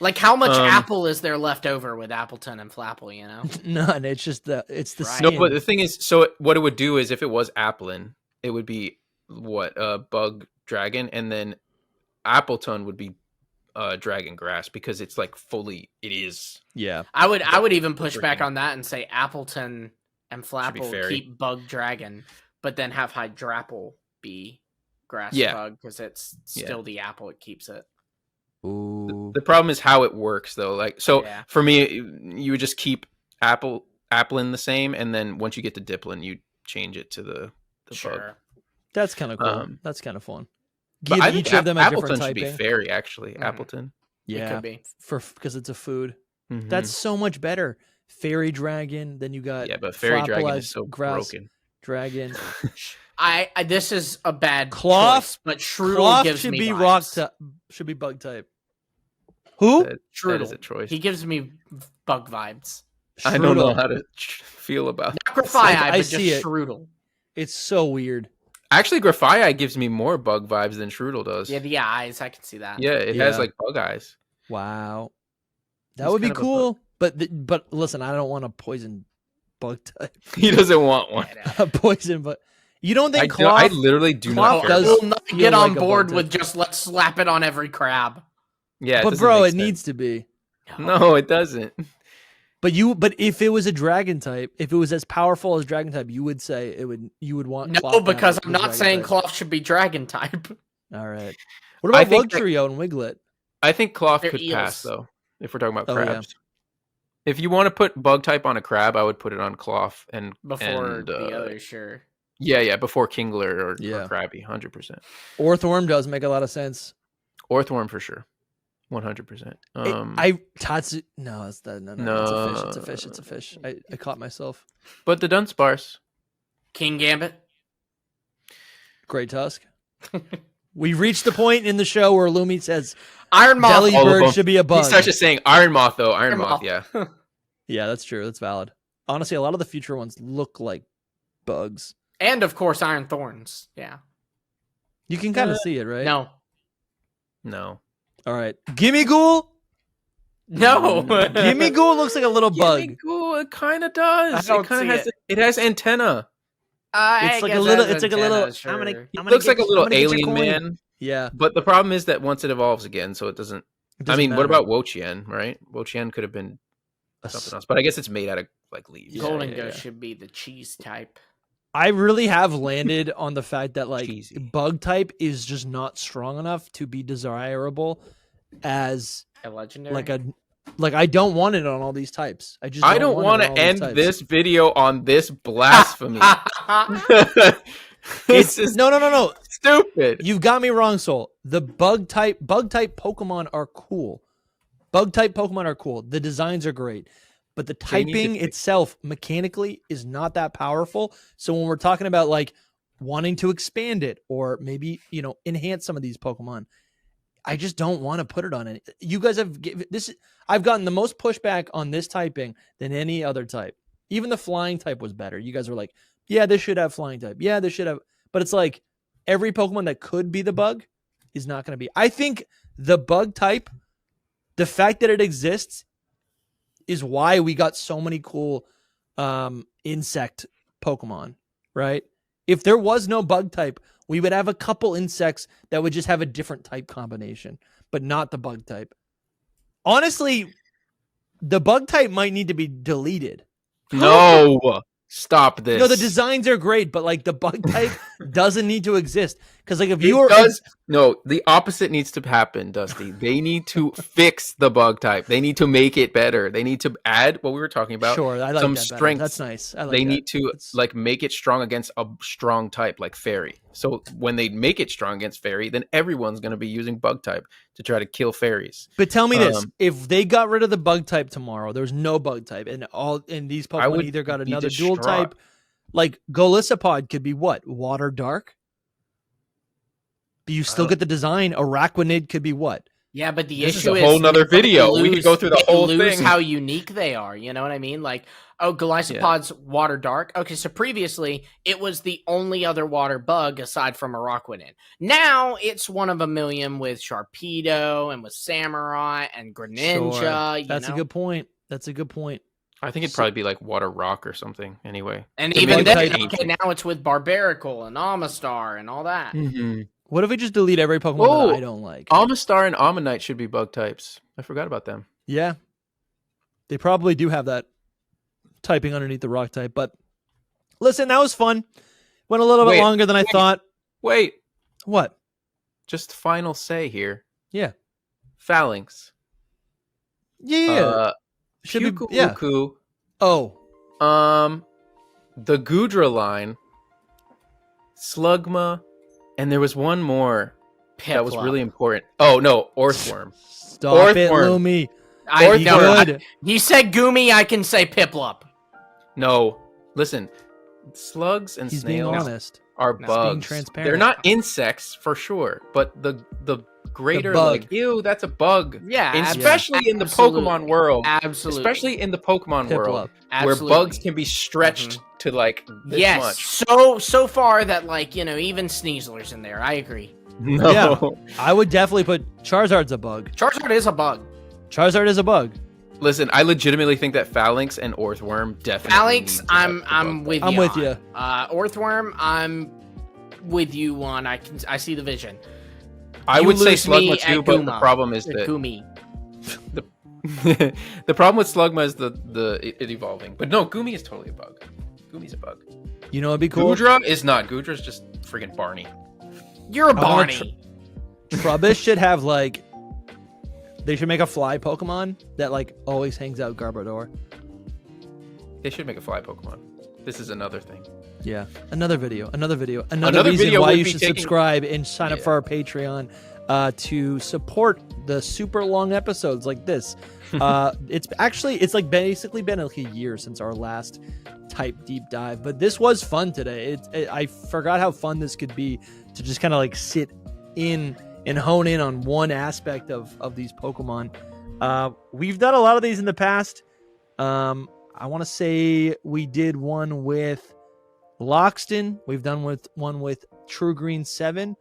Like, how much apple is there left over with Appleton and Flapple, you know? None. It's just the Right. skin. No, but the thing is, so what it would do is if it was Applin, it would be Bug Dragon, and then Appleton would be Dragon Grass because it's like fully. It is. Yeah. I would even push back on that and say Appleton and Flapple fairy. keep Bug Dragon, but then have Hydrapple be Grass Yeah. Bug because it's still the apple. It keeps it. Ooh. The problem is how it works though. Like so Yeah. for me, you would just keep Applin the same, and then once you get to Diplin, you change it to the bug. Sure. That's kind of cool. That's kind of fun. But Give I think each of them a Appleton different should be typing. fairy actually. Mhm. Appleton. It Yeah, could be. because it's a food. Mhm. That's so much better. Fairy dragon. Then you got yeah, but fairy dragon Flapple is so grass broken. dragon. I this is a bad Cloth- choice, but Shroodle Cloth gives should me be vibes. should be bug type. Who? That is Shroodle. a choice. He gives me bug vibes. I don't know Shroodle. how to feel about that. Not Grafii, I but see just it. Shroodle. It's so weird. Actually, Grafii gives me more bug vibes than Shroodle does. Yeah, the eyes. I can see that. Yeah, it Yeah. has like bug eyes. Wow. That He's would be kind of a cool. But listen, I don't want a poison bug type. He doesn't want one. A poison, but you don't I, think do, I cloth? literally do Cloth not care. does- I will not feel get on like a board bug with type. just let's slap it on every crab. Yeah, But bro, it needs to be. No, it doesn't. But if it was a dragon type, if it was as powerful as dragon type, you would say it would. You would want. No, Cloth to have because the I'm not dragon saying type. Cloth should be dragon type. All right. What I about think Bug that- Trio and Wiglet? I think Cloth They're could eels. pass though. If we're talking about Oh, yeah. crabs, if you want to put bug type on a crab, I would put it on Cloth and Before and, the others, sure. Yeah, before Kingler or Yeah. Krabby, 100%. Orthworm does make a lot of sense. Orthworm for sure, 100%. Tatsu. No, it's that. No, it's a fish. It's a fish. It's a fish. I caught myself. But the Dunsparce, King Gambit. Great Tusk. We reached the point in the show where Lumi says Iron Moth. All of Delibird them. should be a he bug. starts just saying Iron Moth though. Iron Moth, yeah. Yeah, that's true. That's valid. Honestly, a lot of the future ones look like bugs. And of course, Iron Thorns. Yeah. You can kind of see it, right? No. No, All right. Gimme Ghoul. No. Gimme Ghoul looks like a little bug. Ooh, it kind of does. I don't it kind see of has. it. It has antenna. It's like a little. It's like a little. Antenna, sure. I'm gonna It looks like a little I'm gonna get your alien coin. man. Yeah. But the problem is that once it evolves again, so it doesn't. it I doesn't mean, what matter. about Wo-Chien, right? Wo-Chien could have been A something else, but I guess it's made out of like leaves. Yeah, Golden yeah, Ghost yeah. should be the cheese type. I really have landed on the fact that like Cheesy. bug type is just not strong enough to be desirable as A legendary. like I don't want it on all these types. I don't want to end this video on this blasphemy. It's It's just no. stupid. You've got me wrong, Soul. The bug type Pokemon are cool. Bug type Pokemon are cool. The designs are great. But the They need to typing fix- itself mechanically is not that powerful. So when we're talking about like wanting to expand it or maybe, enhance some of these Pokemon, I just don't want to put it on it. You guys have this. I've gotten the most pushback on this typing than any other type. Even the flying type was better. You guys were like, yeah, this should have flying type. Yeah, this should have. But it's like every Pokemon that could be the bug is not going to be. I think the bug type, the fact that it exists is why we got so many cool insect Pokemon, right? If there was no bug type, we would have a couple insects that would just have a different type combination, but not the bug type. Honestly, the bug type might need to be deleted. No, stop this. No, the designs are great, but like the bug type doesn't need to exist. Because like if It you were does no. The opposite needs to happen, Dusty. They need to fix the bug type. They need to make it better. They need to add what we were talking about. sure, I like some that better. strength. That's nice. I like They that. need to It's- like make it strong against a strong type like fairy. So when they make it strong against fairy, then everyone's going to be using bug type to try to kill fairies. But tell me this: Um, if they got rid of the bug type tomorrow, there's no bug type, and these Pokemon would either got be another dual distraught. type, like Golisopod could be what? Water Dark. But you still don't- get the design. Araquanid could be what? Yeah, but the This is issue a whole nother they video. We could go through the they whole lose thing. how unique they are. You know what I mean? Like Oh, Golisopod's water dark. Okay, so previously it was the only other water bug aside from Araquanid. Now it's one of a million with Sharpedo and with Samurai and Greninja. Sure. That's a good point. That's a good point. I think it'd probably be like Water Rock or something. Anyway, And The even bug then, type- okay, now it's with Barbaracle and Amistar and all that. mm-hmm. What if we just delete every Pokemon that I don't like? Amistar and Ammonite should be bug types. I forgot about them. Yeah. They probably do have that typing underneath the rock type. But listen, that was fun. Went a little bit longer than I thought. Wait, What? just final say here. Yeah. Phalanx. Yeah. Should be. Yeah. Puku, Oh. the Gudra line, Slugma, and there was one more that was Piplup. really important. Oh no, Orthworm. Stop it, Orthworm. Lumi. I Be know. good. He said Goomy, I can say Piplup. No, listen, slugs and He's being snails honest. are being bugs. transparent. They're not insects for sure, but the greater bug. like, ew, that's a bug. Yeah, And especially in the absolutely. Pokemon world. Absolutely. Especially in the Pokemon world, Piplup. where Absolutely. bugs can be stretched to like this Yes, much. so far that like even Sneasler's in there. I agree. No. Yeah. I would definitely put Charizard's a bug. Charizard is a bug. Charizard is a bug. Listen, I legitimately think that Phalanx and Orthworm definitely. Phalanx, need to have I'm the bug with I'm you. with on. you. Orthworm, I'm with you on. I see the vision. I You would say lose me Slugma too, at but the Guma. problem is Or that Goomy. the problem with Slugma is it evolving. But no, Goomy is totally a bug. Goomy's a bug. You know, it'd be cool. Gudra is not. Gudra's just friggin' Barney. You're a I wanna Barney. Trubbish should have like. They should make a fly Pokemon that like always hangs out Garbodor. They should make a fly Pokemon. This is another thing. Yeah. Another video. Another reason video why would you be should taking- subscribe and sign up for our Patreon to support the super long episodes like this. It's like basically been like a year since our last type deep dive, but this was fun today. I forgot how fun this could be to just kind of like sit in and hone in on one aspect of these Pokemon. We've done a lot of these in the past. I want to say we did one with Loxton. We've done one with True Green 7.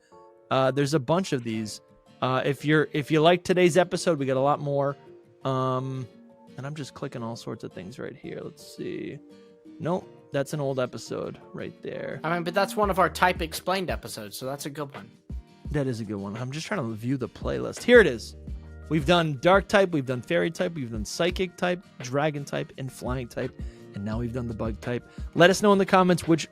There's a bunch of these. If you like today's episode, we got a lot more. And I'm just clicking all sorts of things right here. Let's see. Nope, that's an old episode right there. I mean, but that's one of our type explained episodes, so that's a good one. That is a good one. I'm just trying to view the playlist. Here it is. We've done Dark type, we've done Fairy type, we've done Psychic type, Dragon type, and Flying type. And now we've done the Bug type. Let us know in the comments which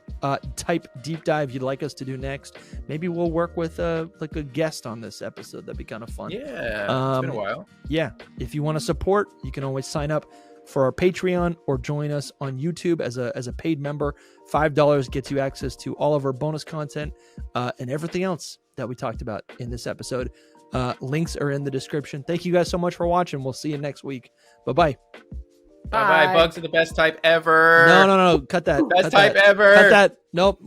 type deep dive you'd like us to do next. Maybe we'll work with like a guest on this episode. That'd be kind of fun. Yeah, it's been a while. Yeah. If you want to support, you can always sign up for our Patreon or join us on YouTube as a paid member. $5 gets you access to all of our bonus content and everything else that we talked about in this episode. Links are in the description. Thank you guys so much for watching. We'll see you next week. Bye-bye. Bye-bye. Bugs are the best type ever. No. Cut that. Best Cut type that. ever. Cut that. Nope.